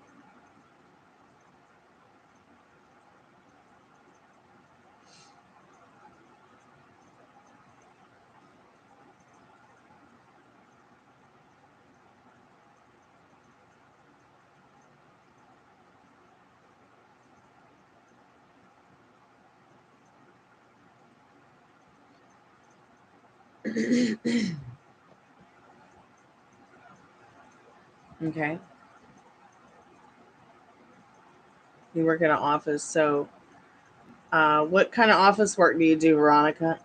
Okay. You work in an office. So, what kind of office work do you do, Veronica?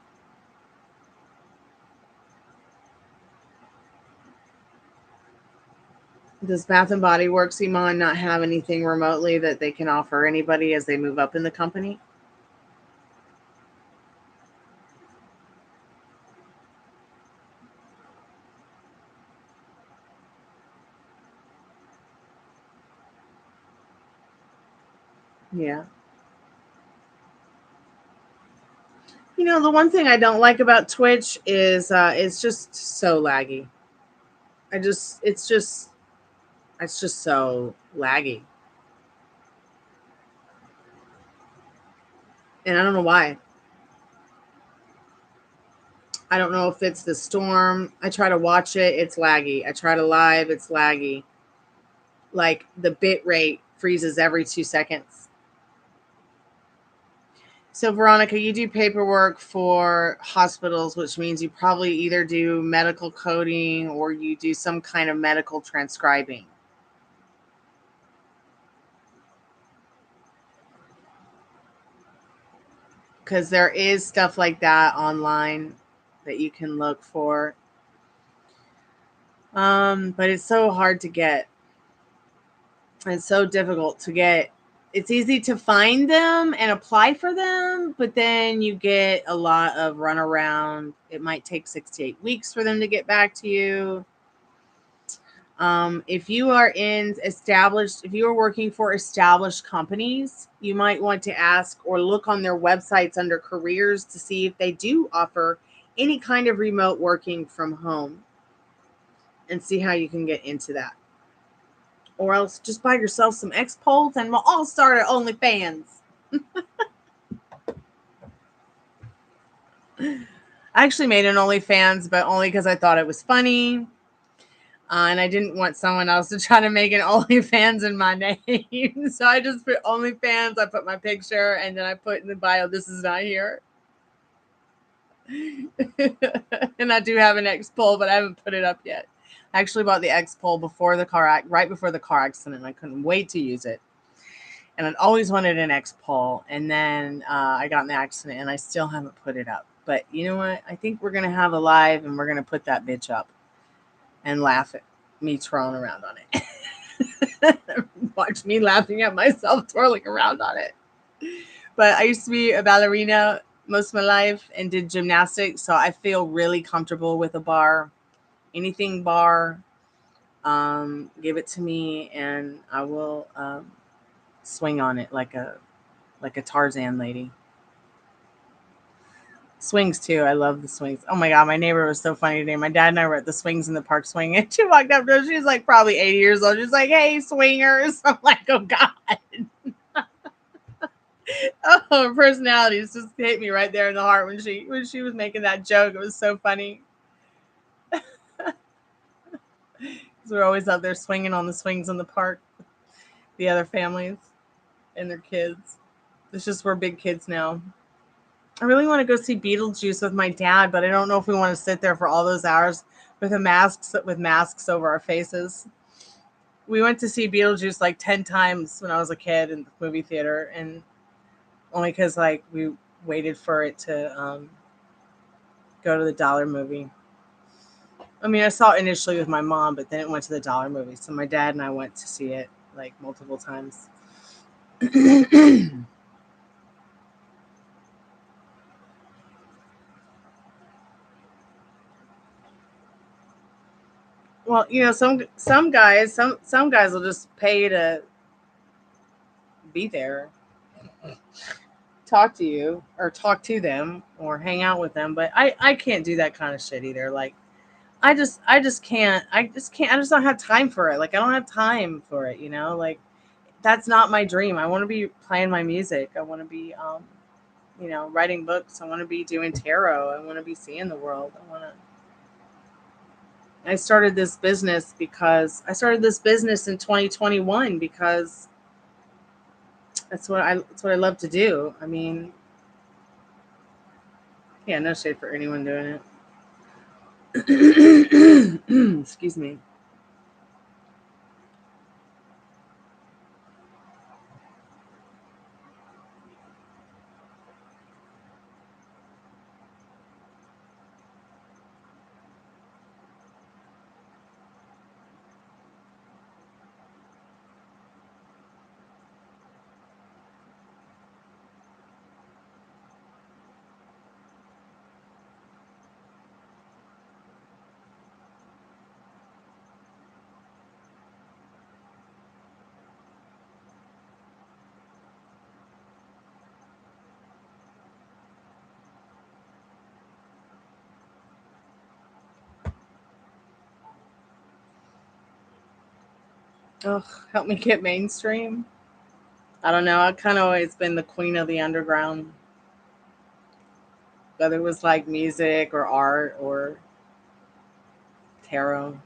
Does Bath and Body Works, Iman, not have anything remotely that they can offer anybody as they move up in the company? Yeah. The one thing I don't like about Twitch is it's just so laggy. It's just so laggy. And I don't know why. I don't know if it's the storm. I try to watch it, it's laggy. I try to live, it's laggy. Like, the bit rate freezes every 2 seconds. So, Veronica, you do paperwork for hospitals, which means you probably either do medical coding or you do some kind of medical transcribing. Because there is stuff like that online that you can look for. But it's so hard to get. It's so difficult to get. It's easy to find them and apply for them, but then you get a lot of runaround. It might take 6 to 8 weeks for them to get back to you. If you are if you are working for established companies, you might want to ask or look on their websites under careers to see if they do offer any kind of remote working from home and see how you can get into that. Or else just buy yourself some X poles and we'll all start at OnlyFans. I actually made an OnlyFans, but only because I thought it was funny. And I didn't want someone else to try to make an OnlyFans in my name. So I just put OnlyFans, I put my picture, and then I put in the bio, this is not here. And I do have an X pole, but I haven't put it up yet. I actually bought the X pole right before the car accident. I couldn't wait to use it. And I'd always wanted an X pole. And then I got in the accident and I still haven't put it up. But you know what? I think we're going to have a live and we're going to put that bitch up and laugh at me twirling around on it. Watch me laughing at myself twirling around on it. But I used to be a ballerina most of my life and did gymnastics. So I feel really comfortable with a bar. Anything bar, give it to me and I will swing on it like a Tarzan lady. Swings too. I love the swings. Oh my God, my neighbor was so funny today. My dad and I were at the swings in the park swinging. And she walked up to her. She was like probably 80 years old. She's like, "Hey, swingers." I'm like, "Oh God." Oh, her personality just hit me right there in the heart when she was making that joke. It was so funny. Because we're always out there swinging on the swings in the park with the other families and their kids. It's just we're big kids now. I really want to go see Beetlejuice with my dad, but I don't know if we want to sit there for all those hours with masks over our faces. We went to see Beetlejuice like 10 times when I was a kid in the movie theater, and only because like we waited for it to go to the dollar movie. I mean, I saw it initially with my mom, but then it went to the dollar movie. So my dad and I went to see it like multiple times. Well, you know, some guys will just pay to be there, talk to you or talk to them or hang out with them, but I can't do that kind of shit either. Like I just can't. I just don't have time for it. Like I don't have time for it, you know? Like that's not my dream. I want to be playing my music. I want to be you know, writing books. I want to be doing tarot. I want to be seeing the world. I started this business in 2021 because that's what I love to do. I mean, yeah, no shade for anyone doing it. Excuse me. Ugh, help me get mainstream. I don't know. I've kind of always been the queen of the underground, whether it was like music or art or tarot.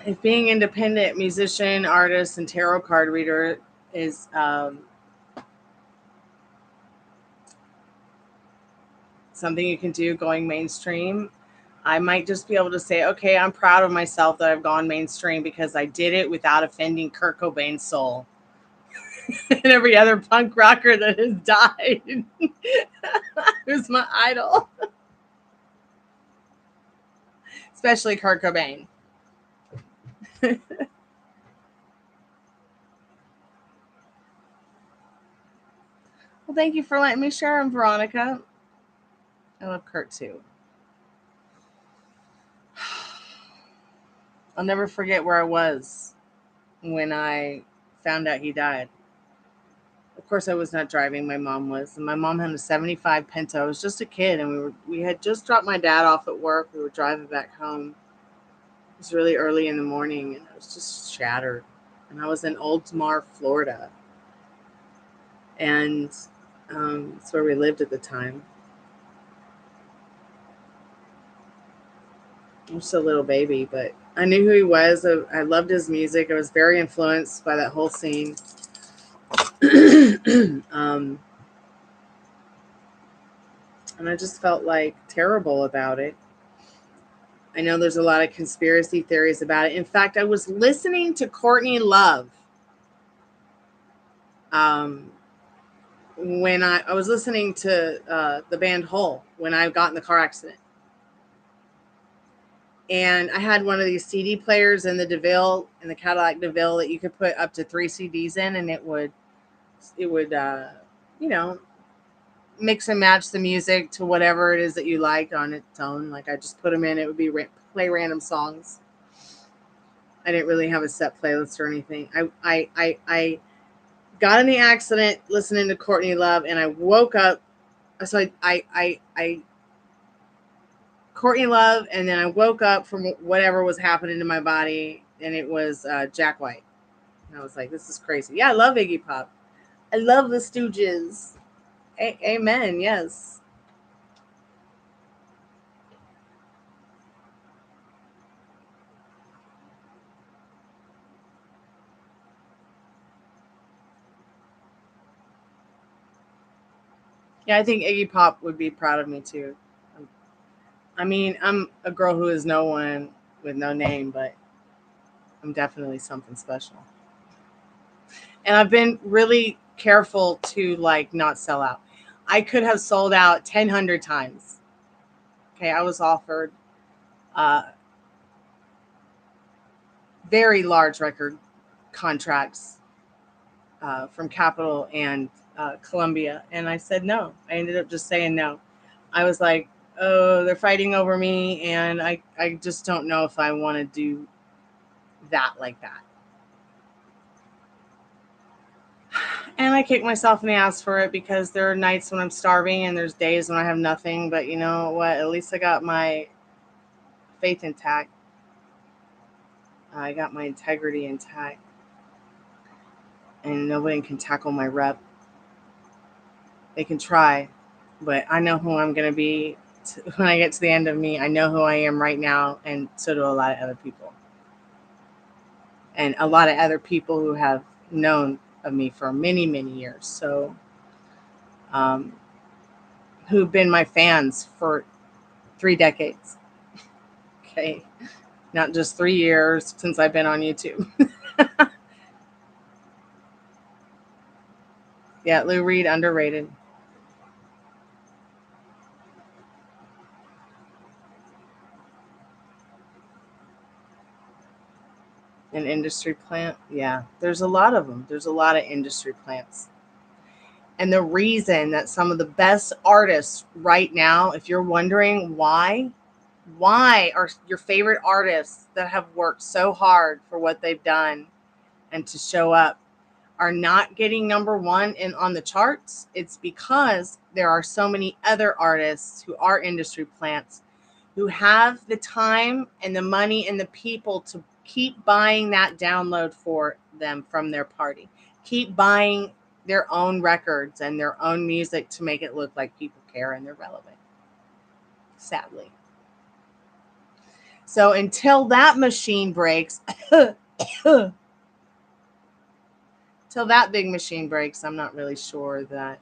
If being independent musician, artist, and tarot card reader is something you can do going mainstream. I might just be able to say, okay, I'm proud of myself that I've gone mainstream because I did it without offending Kurt Cobain's soul and every other punk rocker that has died. Who's my idol. Especially Kurt Cobain. Well, thank you for letting me share him, Veronica. I love Kurt too. I'll never forget where I was when I found out he died. Of course, I was not driving. My mom was. And my mom had a 75 Pinto. I was just a kid, and we had just dropped my dad off at work. We were driving back home. It was really early in the morning, and I was just shattered. And I was in Oldsmar, Florida. And that's where we lived at the time. I was a little baby, but I knew who he was. I loved his music. I was very influenced by that whole scene. And I just felt like terrible about it. I know there's a lot of conspiracy theories about it. In fact, I was listening to Courtney Love when I was listening to the band Hole when I got in the car accident. And I had one of these CD players in the DeVille, in the Cadillac DeVille, that you could put up to 3 CDs in, and it would mix and match the music to whatever it is that you liked on its own. Like I just put them in, it would be play random songs. I didn't really have a set playlist or anything. I got in the accident listening to Courtney Love, and I woke up. So I Courtney Love, and then I woke up from whatever was happening to my body, and it was Jack White. And I was like, this is crazy. Yeah, I love Iggy Pop. I love the Stooges. Amen. Yes. Yeah, I think Iggy Pop would be proud of me too. I mean, I'm a girl who is no one with no name, but I'm definitely something special. And I've been really careful to not sell out. I could have sold out 1,000 times. Okay, I was offered very large record contracts from Capitol and Columbia, and I said no. I ended up just saying no. I was like, oh, they're fighting over me, and I just don't know if I want to do that like that. And I kick myself in the ass for it because there are nights when I'm starving and there's days when I have nothing. But you know what? At least I got my faith intact. I got my integrity intact. And nobody can tackle my rep. They can try, but I know who I'm going to be when I get to the end of me. I know who I am right now, and so do a lot of other people. And a lot of other people who have known of me for many, many years. So, who've been my fans for 3 decades. Okay. Not just 3 years since I've been on YouTube. Yeah, Lou Reed, underrated. An industry plant? Yeah, there's a lot of them. There's a lot of industry plants. And the reason that some of the best artists right now, if you're wondering why are your favorite artists that have worked so hard for what they've done and to show up are not getting number one on the charts, it's because there are so many other artists who are industry plants who have the time and the money and the people to keep buying that download for them from their party. Keep buying their own records and their own music to make it look like people care and they're relevant. Sadly. So until that machine breaks, till till that big machine breaks, I'm not really sure that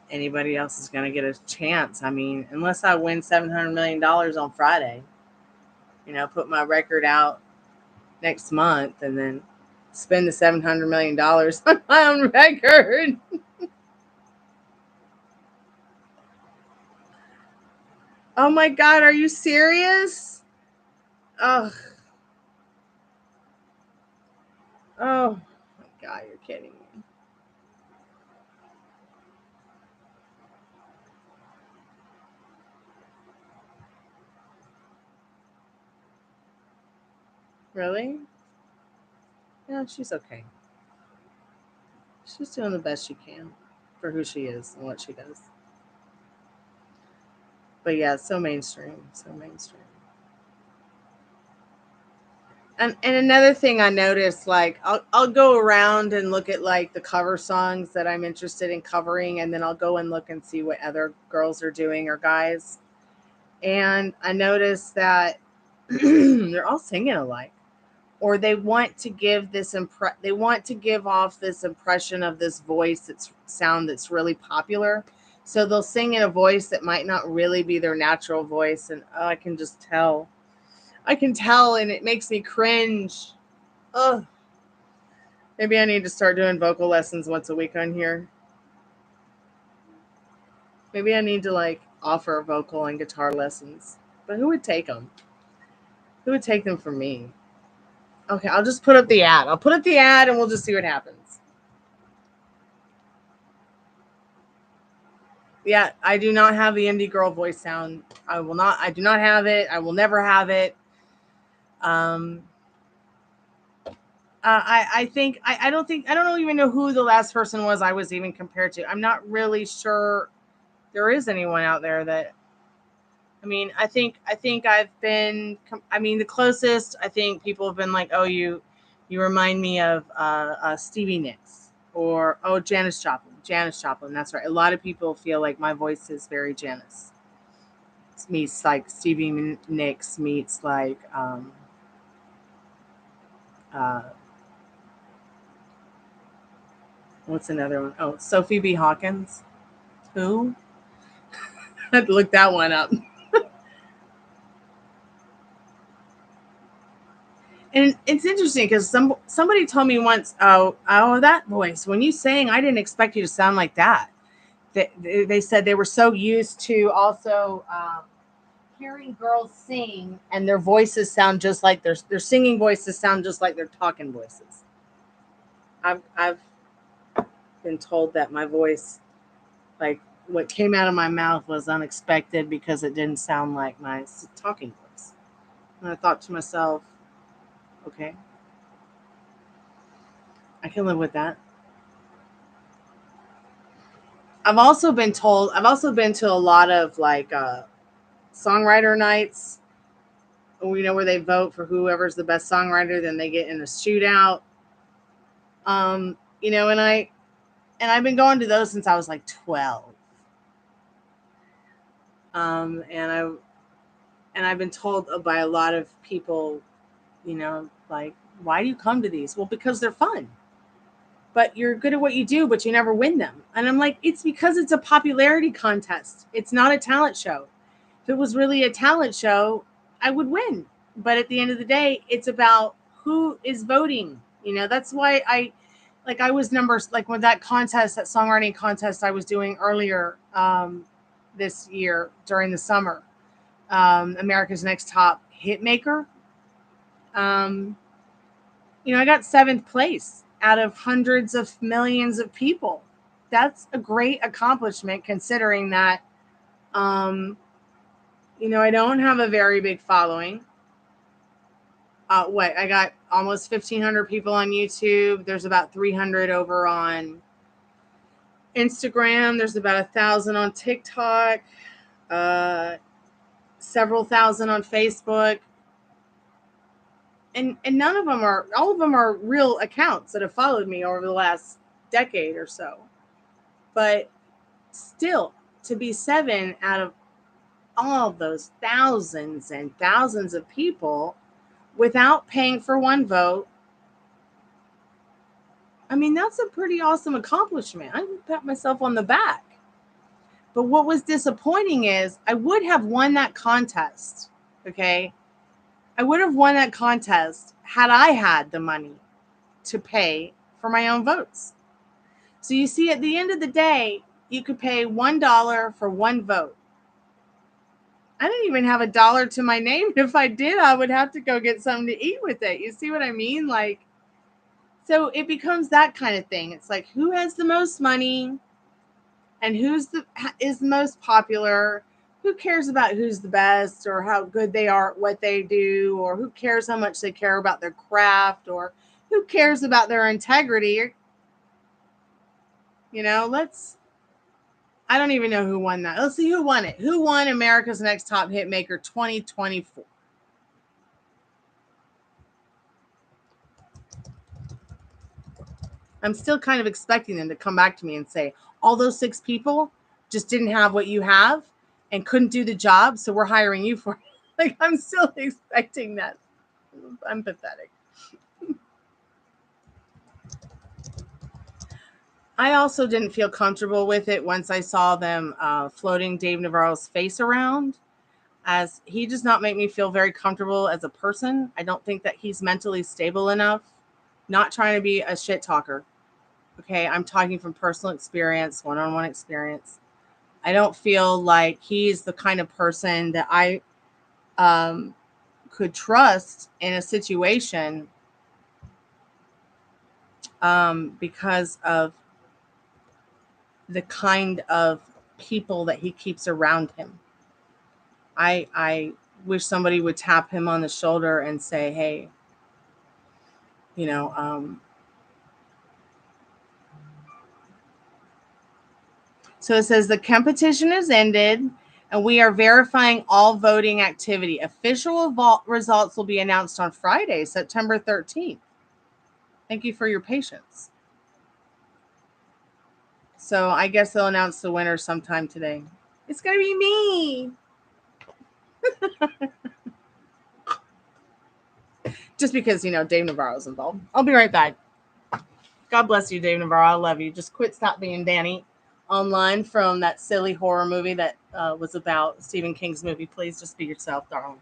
anybody else is going to get a chance. I mean, unless I win $700 million on Friday, put my record out next month and then spend the $700 million on my own record. Oh my God, are you serious? Oh my God, you're kidding me. Really? Yeah, she's okay. She's doing the best she can for who she is and what she does. But yeah, so mainstream. And another thing I noticed, like I'll go around and look at like the cover songs that I'm interested in covering, and then I'll go and look and see what other girls are doing or guys. And I noticed that they're all singing alike, or they want to give off this impression of this voice that's really popular. So they'll sing in a voice that might not really be their natural voice, and I can just tell. I can tell, and it makes me cringe. Ugh. Maybe I need to start doing vocal lessons once a week on here. Maybe I need to like offer vocal and guitar lessons. But who would take them? Who would take them from me? Okay, I'll just put up the ad. I'll put up the ad and we'll just see what happens. Yeah, I do not have the indie girl voice sound. I do not have it. I will never have it. I don't even know who the last person was I was even compared to. I'm not really sure there is anyone out there that, I mean, I think I've been, the closest, I think people have been like, oh, you remind me of Stevie Nicks, or, oh, Janis Joplin. That's right. A lot of people feel like my voice is very Janis. It meets like Stevie Nicks meets like, what's another one? Oh, Sophie B. Hawkins. Who? I had to look that one up. And it's interesting because somebody told me once, oh, that voice. When you sang, I didn't expect you to sound like that. They said they were so used to also hearing girls sing, and their voices sound just like their singing voices sound just like their talking voices. I've been told that my voice, like what came out of my mouth, was unexpected because it didn't sound like my talking voice. And I thought to myself, okay, I can live with that. I've also been to a lot of like songwriter nights, where they vote for whoever's the best songwriter, then they get in a shootout. And I've been going to those since I was like 12. And I've been told by a lot of people, like, why do you come to these? Well, because they're fun. But you're good at what you do, but you never win them. And I'm like, it's because it's a popularity contest. It's not a talent show. If it was really a talent show, I would win. But at the end of the day, it's about who is voting. That's why I was numbers, like with that contest, that songwriting contest I was doing earlier this year during the summer, America's Next Top Hit Maker. I got 7th place out of hundreds of millions of people. That's a great accomplishment considering that, I don't have a very big following. I got almost 1,500 people on YouTube. There's about 300 over on Instagram. There's about 1,000 on TikTok. Several thousand on Facebook. And all of them are real accounts that have followed me over the last decade or so. But still, to be 7 out of all of those thousands and thousands of people, without paying for one vote. I mean, that's a pretty awesome accomplishment. I would pat myself on the back. But what was disappointing is I would have won that contest. Okay. I would have won that contest had I had the money to pay for my own votes. So you see, at the end of the day, you could pay $1 for one vote. I didn't even have $1 to my name. If I did, I would have to go get something to eat with it. You see what I mean? Like, so it becomes that kind of thing. It's like, who has the most money and is the most popular? Who cares about who's the best or how good they are at what they do, or who cares how much they care about their craft, or who cares about their integrity? You know, I don't even know who won that. Let's see who won it. Who won America's Next Top Hitmaker 2024? I'm still kind of expecting them to come back to me and say, all those 6 people just didn't have what you have and couldn't do the job, so we're hiring you for it. Like, I'm still expecting that. I'm pathetic. I also didn't feel comfortable with it once I saw them floating Dave Navarro's face around, as he does not make me feel very comfortable as a person. I don't think that he's mentally stable enough. Not trying to be a shit talker. Okay, I'm talking from personal experience, one-on-one experience. I don't feel like he's the kind of person that I could trust in a situation because of the kind of people that he keeps around him. I wish somebody would tap him on the shoulder and say, hey, you know, so it says the competition has ended and we are verifying all voting activity. Official results will be announced on Friday, September 13th. Thank you for your patience. So I guess they'll announce the winner sometime today. It's going to be me. Just because, you know, Dave Navarro's involved. I'll be right back. God bless you, Dave Navarro. I love you. Just quit stop being Danny online from that silly horror movie that was about Stephen King's movie. Please just be yourself, darling.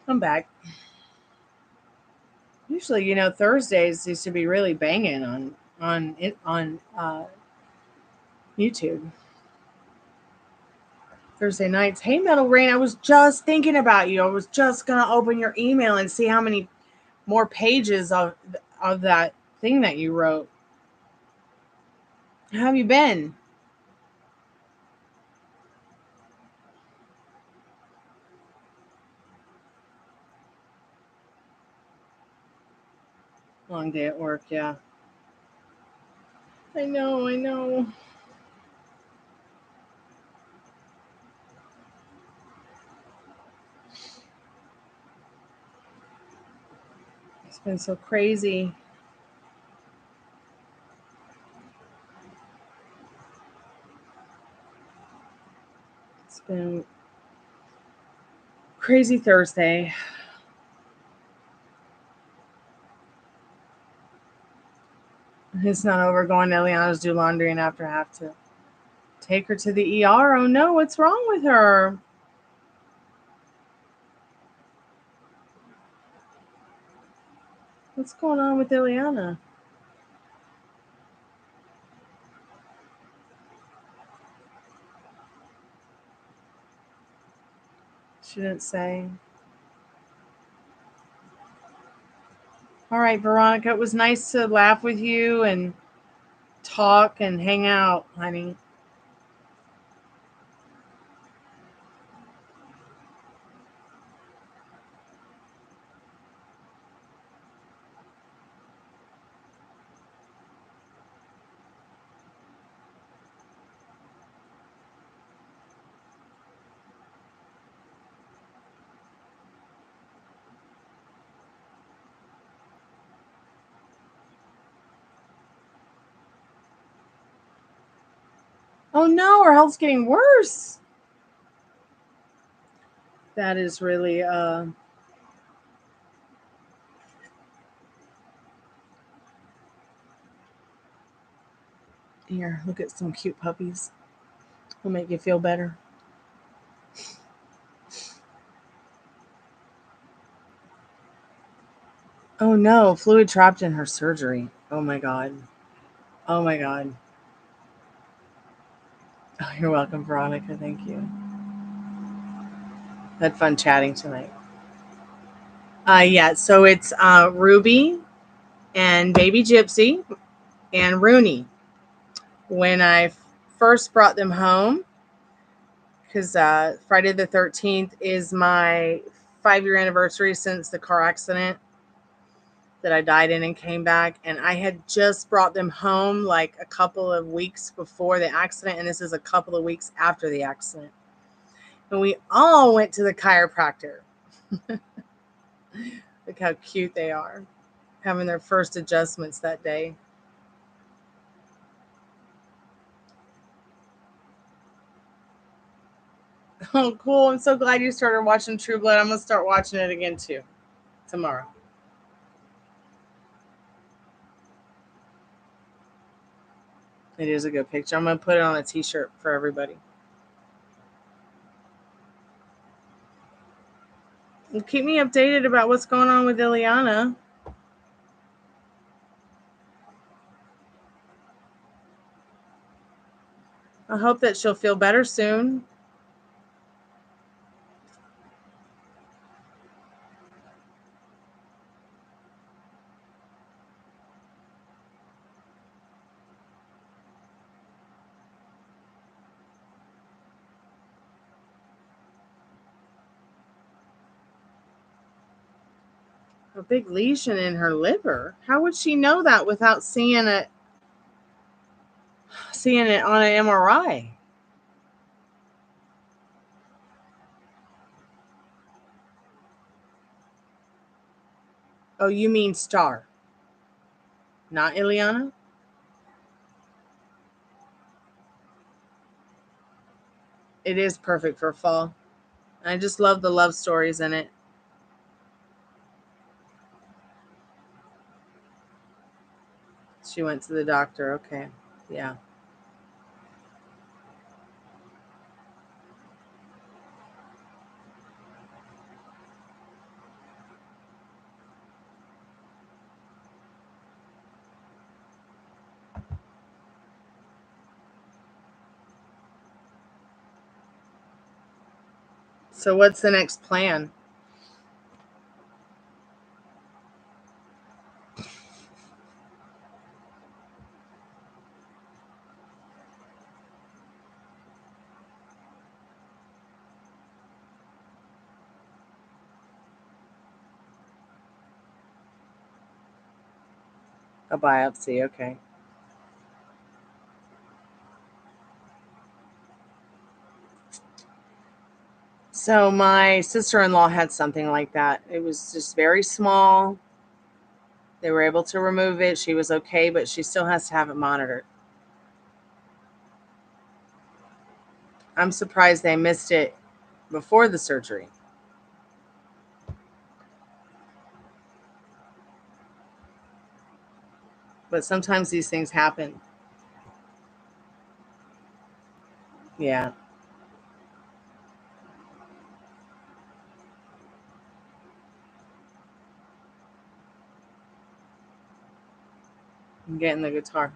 I'm back. Usually, Thursdays used to be really banging on YouTube. Thursday nights. Hey, Metal Rain, I was just thinking about you. I was just gonna open your email and see how many more pages of that thing that you wrote. How have you been? Long day at work, yeah. I know. It's been so crazy. It's been crazy Thursday. It's not over. Going to Eliana's do laundry and after I have to take her to the ER. Oh no, what's wrong with her? What's going on with Ileana? She didn't say. All right, Veronica, it was nice to laugh with you and talk and hang out, honey. Oh no, her health's getting worse. That is really here, look at some cute puppies. Will make you feel better. Oh no, fluid trapped in her surgery. Oh my god. Oh my god. Oh, you're welcome, Veronica. Thank you. Had fun chatting tonight. Yeah, so it's Ruby and baby Gypsy and Rooney. When I first brought them home, because Friday the 13th is my 5-year anniversary since the car accident that I died in and came back. And I had just brought them home like a couple of weeks before the accident. And this is a couple of weeks after the accident. And we all went to the chiropractor. Look how cute they are, having their first adjustments that day. Oh, cool. I'm so glad you started watching True Blood. I'm going to start watching it again too tomorrow. It is a good picture. I'm going to put it on a t-shirt for everybody. Well, keep me updated about what's going on with Ileana. I hope that she'll feel better soon. A big lesion in her liver. How would she know that without seeing it on an MRI? Oh, you mean Star, not Ileana? It is perfect for fall. I just love the love stories in it. She went to the doctor. Okay. Yeah. So what's the next plan? A biopsy, okay. So my sister-in-law had something like that. It was just very small. They were able to remove it. She was okay, but she still has to have it monitored. I'm surprised they missed it before the surgery. But sometimes these things happen. Yeah. I'm getting the guitar.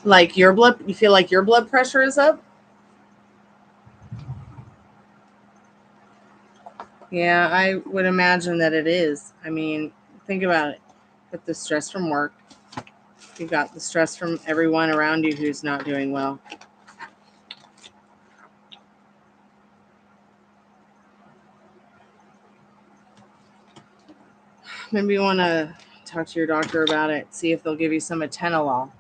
Like your blood, you feel like your blood pressure is up? Yeah, I would imagine that it is. I mean, think about it. With the stress from work, you've got the stress from everyone around you who's not doing well. Maybe you want to talk to your doctor about it. See if they'll give you some atenolol.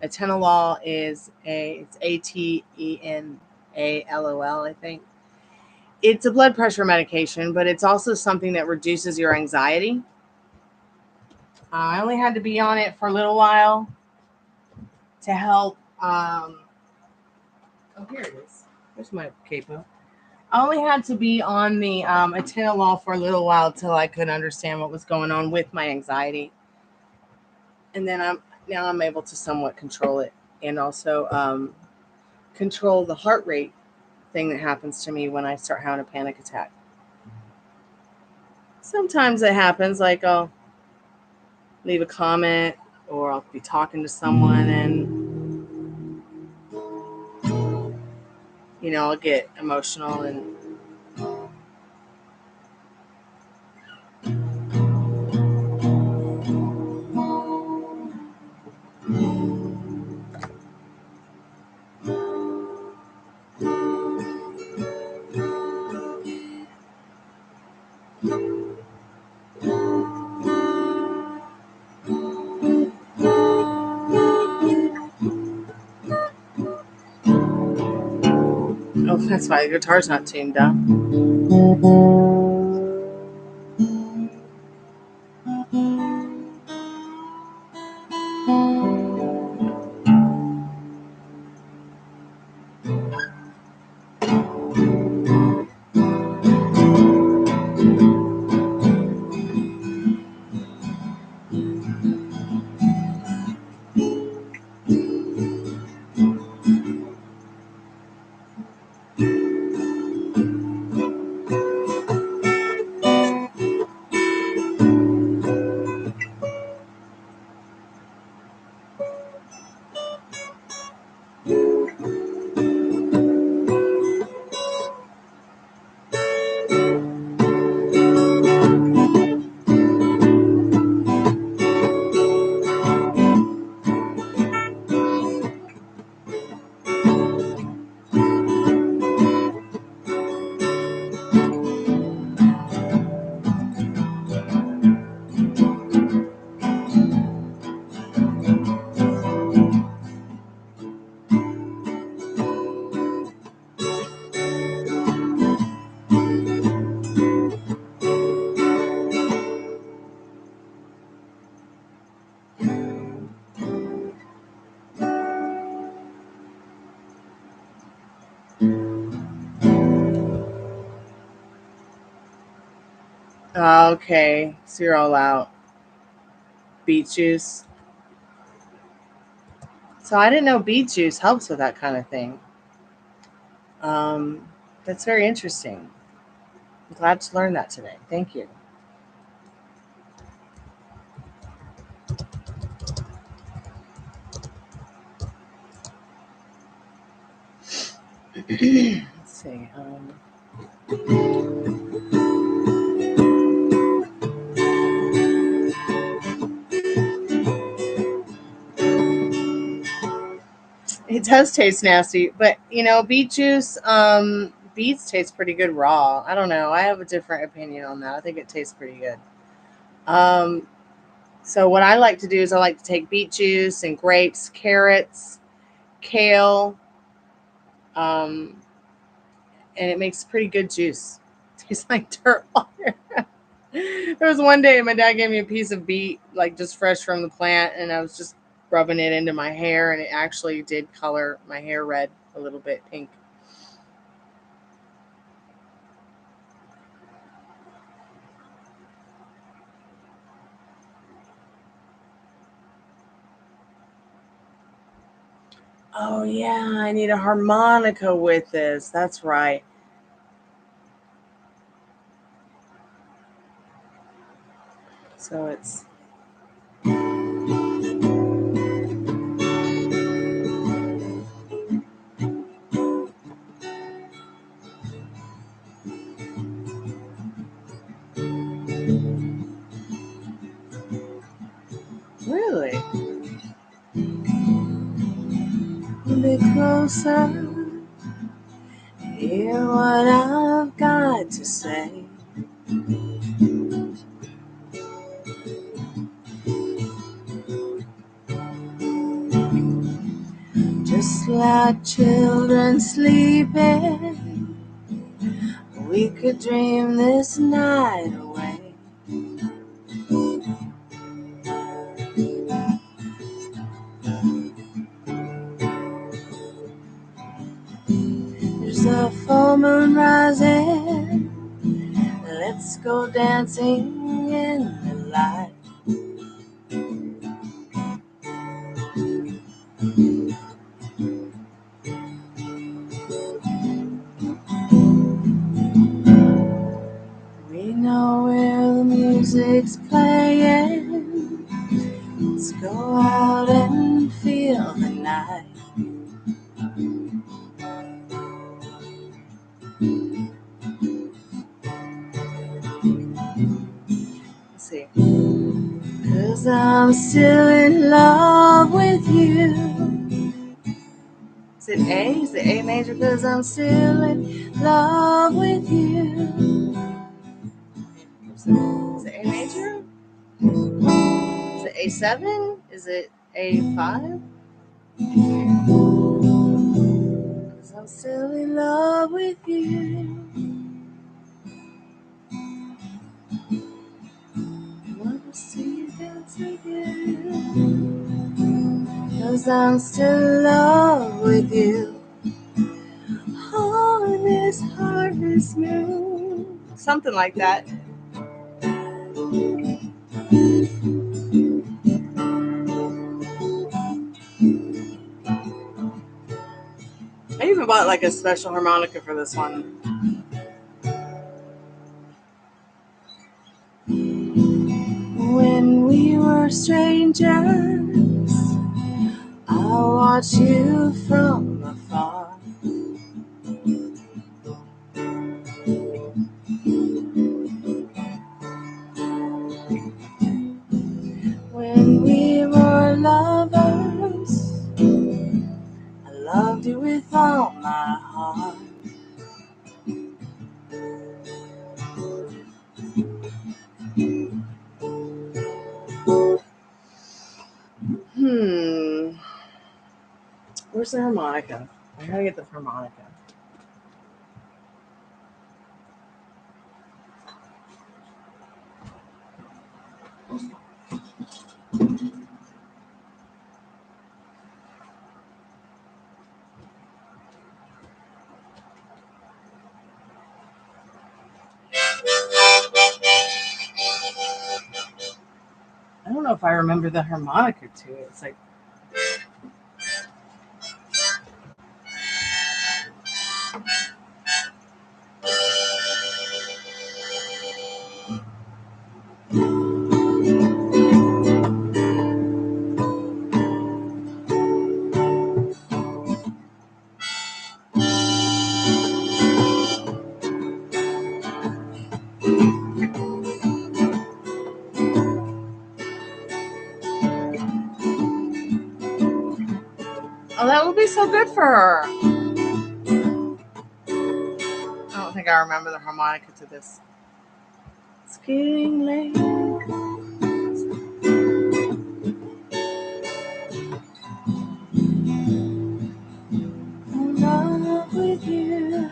Atenolol is it's ATENALOL, I think. It's a blood pressure medication, but it's also something that reduces your anxiety. I only had to be on it for a little while to help. Oh, here it is. There's my capo. I only had to be on the atenolol for a little while till I could understand what was going on with my anxiety, and then I'm able to somewhat control it, and also control the heart rate thing that happens to me when I start having a panic attack. Sometimes it happens, like I'll leave a comment or I'll be talking to someone and I'll get emotional and oh, that's why the guitar's not tuned down. Okay, so you're all out. Beet juice. So I didn't know beet juice helps with that kind of thing. That's very interesting. I'm glad to learn that today. Thank you. Let's see. It does taste nasty, but beet juice, beets taste pretty good raw. I don't know. I have a different opinion on that. I think it tastes pretty good. Um, so what I like to do is I like to take beet juice and grapes, carrots, kale, um, and it makes pretty good juice. It tastes like dirt water. There was one day my dad gave me a piece of beet, like just fresh from the plant, and I was just rubbing it into my hair, and it actually did color my hair red, a little bit pink. Oh yeah, I need a harmonica with this. That's right. So it's really a bit closer. Hear what I've got to say. Just like children sleeping, we could dream this night away. There's a full moon rising. Let's go dancing in the light. We know where the music's playing. Let's go out and feel the night. Let's see. 'Cause I'm still in love with you. Is it A? Is it A major? 'Cause I'm still in love with you. Is it A major? Is it A7? Is it A5? 'Cause I'm still in love with you. Want to see you dance again. 'Cause I'm still in love with you. On this harvest moon. Something like that. I even bought like a special harmonica for this one. When we were strangers, I watched you from afar. When we were lovers, I loved you with all my heart. Where's the harmonica? I gotta get the harmonica. know if I remember the harmonica to it. It's like, oh, that would be so good for her. I don't think I remember the harmonica to this. It's getting late. In love with you.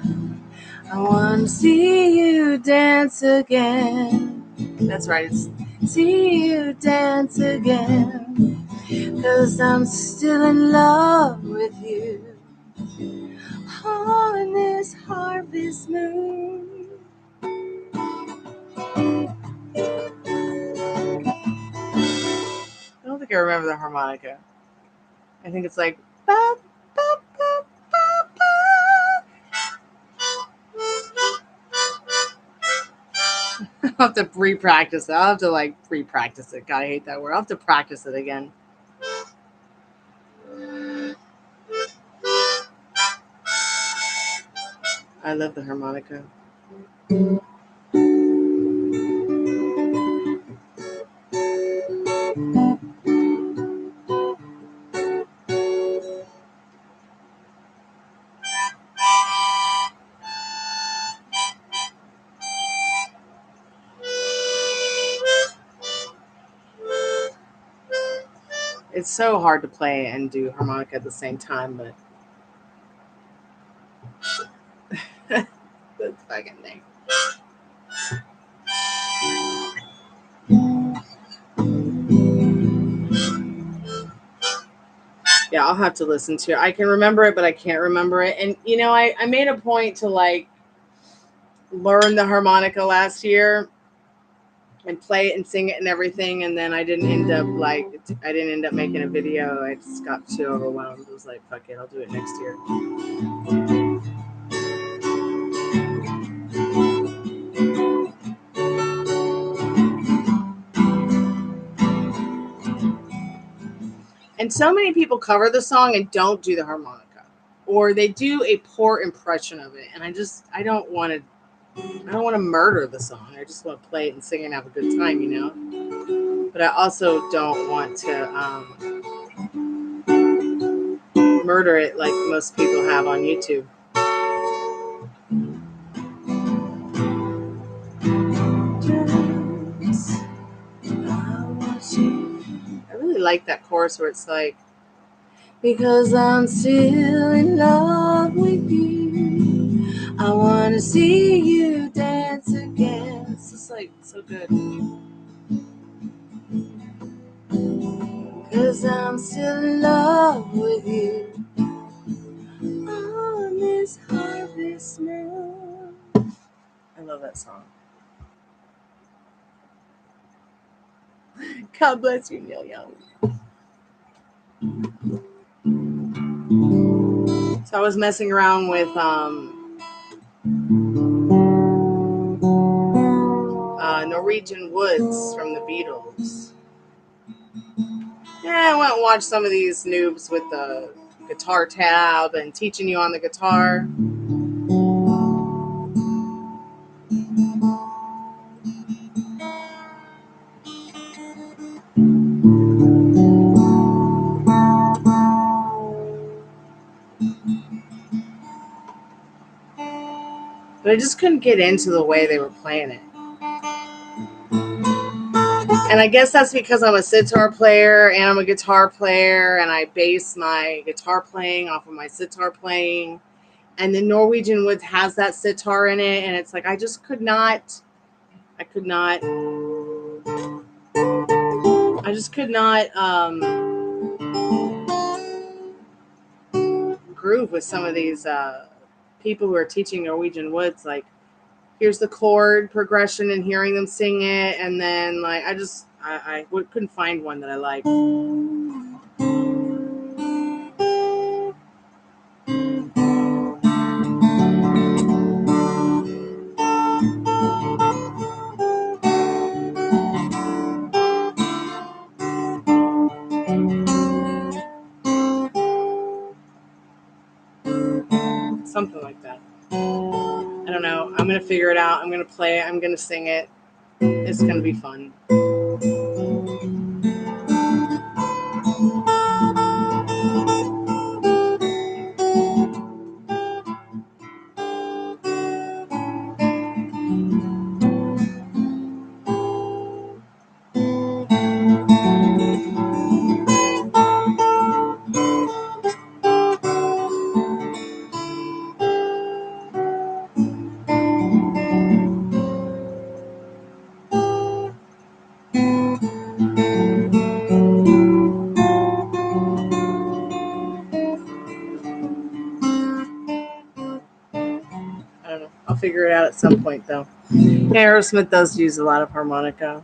I want to see you dance again. That's right. It's see you dance again. 'Cause I'm still in love with you. On this harvest moon. I don't think I remember the harmonica. I think it's like ba, ba, ba, ba, ba. I'll have to re-practice it. I'll have to like re-practice it. God, I hate that word. I'll have to practice it again. I love the harmonica. It's so hard to play and do harmonica at the same time, but that's fucking thing. Yeah, I'll have to listen to it. I can remember it, but I can't remember it. And, you know, I made a point to, like, learn the harmonica last year and play it and sing it and everything. And then I didn't end up making a video. I just got too overwhelmed. I was like, fuck it, I'll do it next year. And so many people cover the song and don't do the harmonica, or they do a poor impression of it. And I don't want to murder the song. I just want to play it and sing and have a good time, you know? But I also don't want to murder it like most people have on YouTube. I really like that chorus where it's like, because I'm still in love with you. I want to see you dance again. It's just like so good. Because I'm still in love with you. On this harvest moon. I love that song. God bless you, Neil Young. So I was messing around with Norwegian Woods from the Beatles. Yeah, I went and watched some of these noobs with the guitar tab and teaching you on the guitar. But I just couldn't get into the way they were playing it. And I guess that's because I'm a sitar player and I'm a guitar player, and I base my guitar playing off of my sitar playing. And the Norwegian Woods has that sitar in it, and it's like I could not groove with some of these people who are teaching Norwegian Woods. Like, here's the chord progression and hearing them sing it, and then like I I couldn't find one that I liked. Something like that. I don't know. I'm going to figure it out. I'm going to play it. I'm going to sing it. It's going to be fun. I don't know. I'll figure it out at some point, though. Aerosmith does use a lot of harmonica.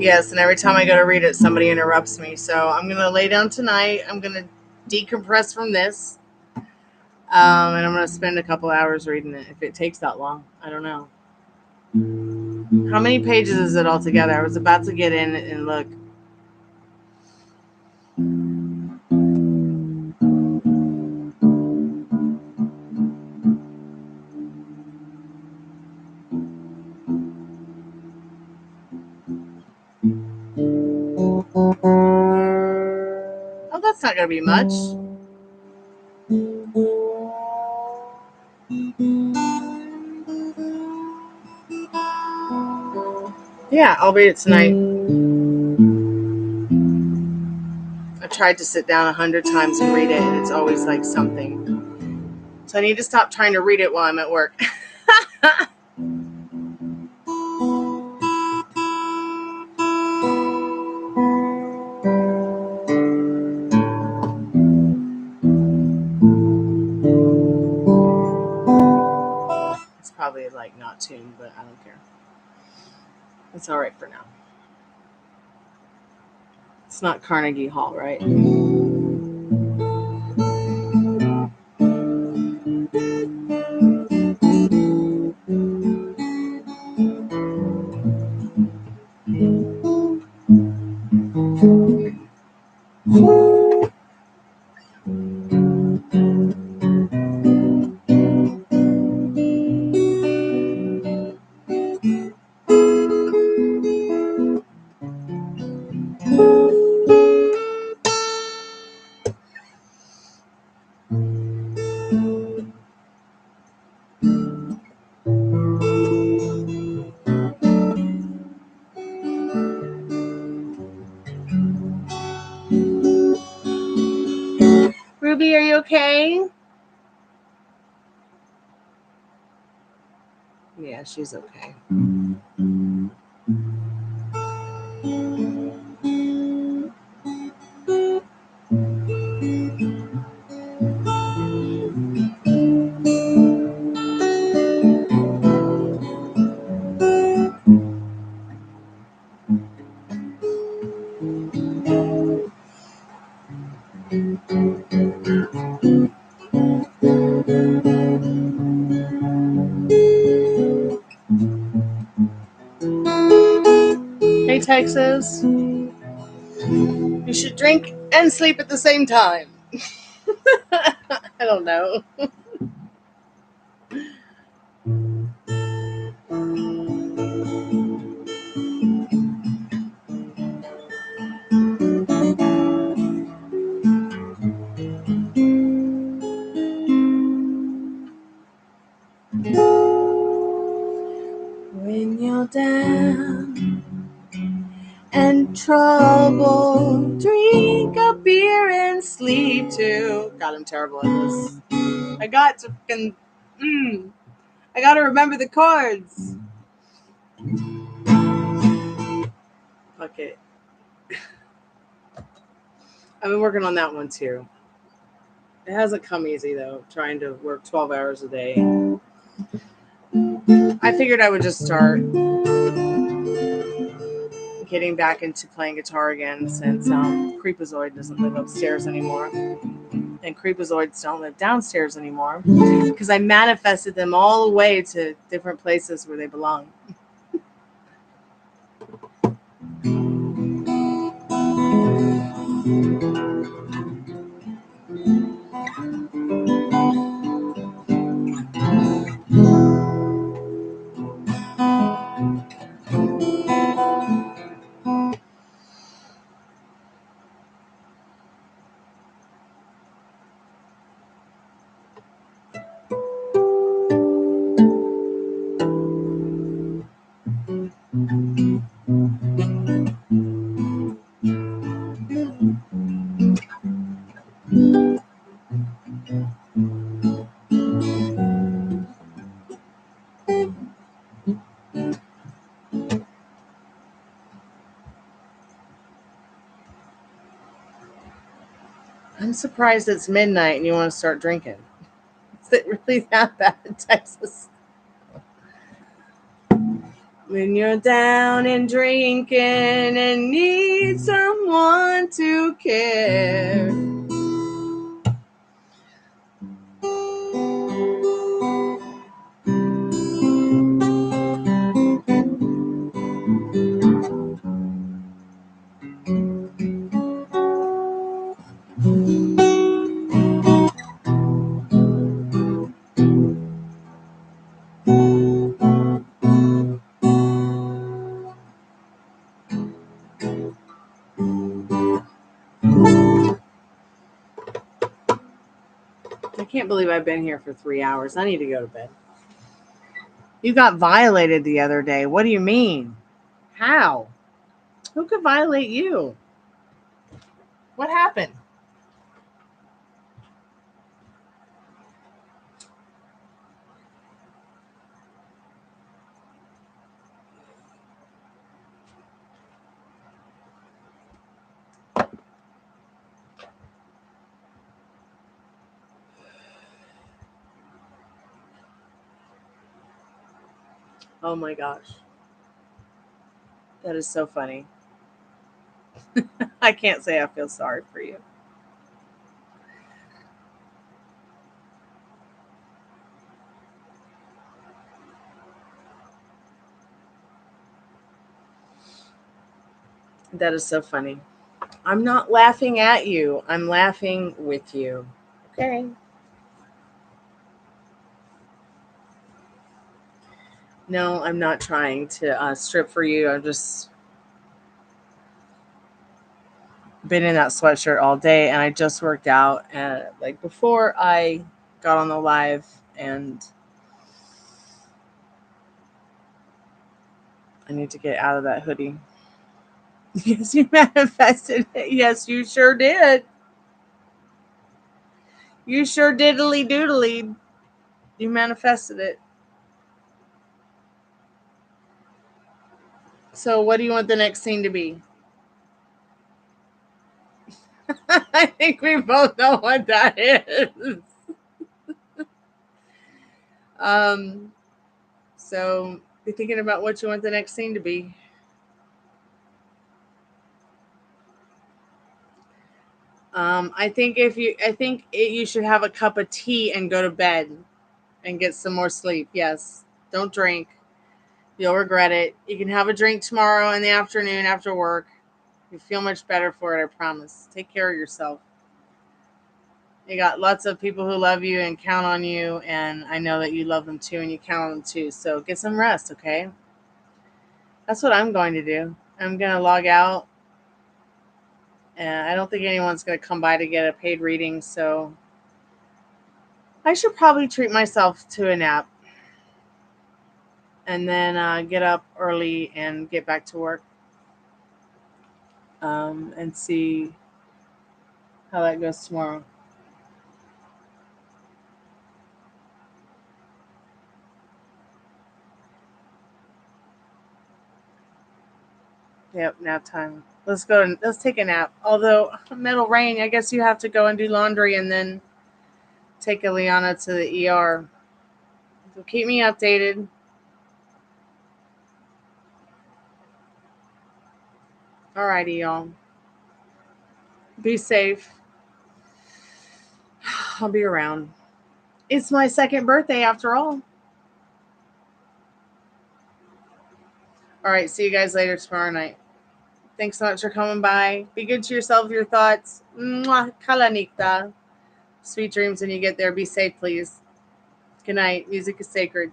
Yes, and every time I go to read it, somebody interrupts me. So I'm going to lay down tonight. I'm going to decompress from this. And I'm going to spend a couple hours reading it. If it takes that long, I don't know. How many pages is it all together? I was about to get in and look. Oh, that's not going to be much. Yeah, I'll read it tonight. I tried to sit down 100 times and read it, and it's always like something. So I need to stop trying to read it while I'm at work. It's probably like not tuned, but I don't care. It's all right for now. It's not Carnegie Hall, right? Ruby, are you okay? Yeah, she's okay. Hey, Texas. You should drink and sleep at the same time. I don't know. When you're down and trouble. Drink a beer and sleep too. God, I'm terrible at this. I got to I got to remember the chords. Fuck it. I've been working on that one too. It hasn't come easy though, trying to work 12 hours a day. I figured I would just start getting back into playing guitar again since Creepazoid doesn't live upstairs anymore. And Creepazoids don't live downstairs anymore because I manifested them all away to different places where they belong. I'm surprised it's midnight and you want to start drinking. Is it really that bad in Texas? When you're down and drinking and need someone to care. I can't believe I've been here for 3 hours. I need to go to bed. You got violated the other day. What do you mean? How? Who could violate you? What happened? Oh my gosh. That is so funny. I can't say I feel sorry for you. That is so funny. I'm not laughing at you. I'm laughing with you. Okay. No, I'm not trying to strip for you. I've just been in that sweatshirt all day and I just worked out and like before I got on the live and I need to get out of that hoodie. Yes, you manifested it. Yes, you sure did. You sure diddly doodly. You manifested it. So what do you want the next scene to be? I think we both know what that is. So be thinking about what you want the next scene to be. I think you should have a cup of tea and go to bed and get some more sleep. Yes, don't drink. You'll regret it. You can have a drink tomorrow in the afternoon after work. You feel much better for it, I promise. Take care of yourself. You got lots of people who love you and count on you, and I know that you love them too and you count on them too. So get some rest, okay? That's what I'm going to do. I'm going to log out. And I don't think anyone's going to come by to get a paid reading, so I should probably treat myself to a nap and then get up early and get back to work. and see how that goes tomorrow. Yep, nap time. Let's go and let's take a nap. Although Metal Rain, I guess you have to go and do laundry and then take Eliana to the ER. So keep me updated. Alrighty, y'all. Be safe. I'll be around. It's my second birthday after all. All right, see you guys later tomorrow night. Thanks so much for coming by. Be good to yourself, your thoughts. Mwah, kalanikta. Sweet dreams when you get there. Be safe, please. Good night. Music is sacred.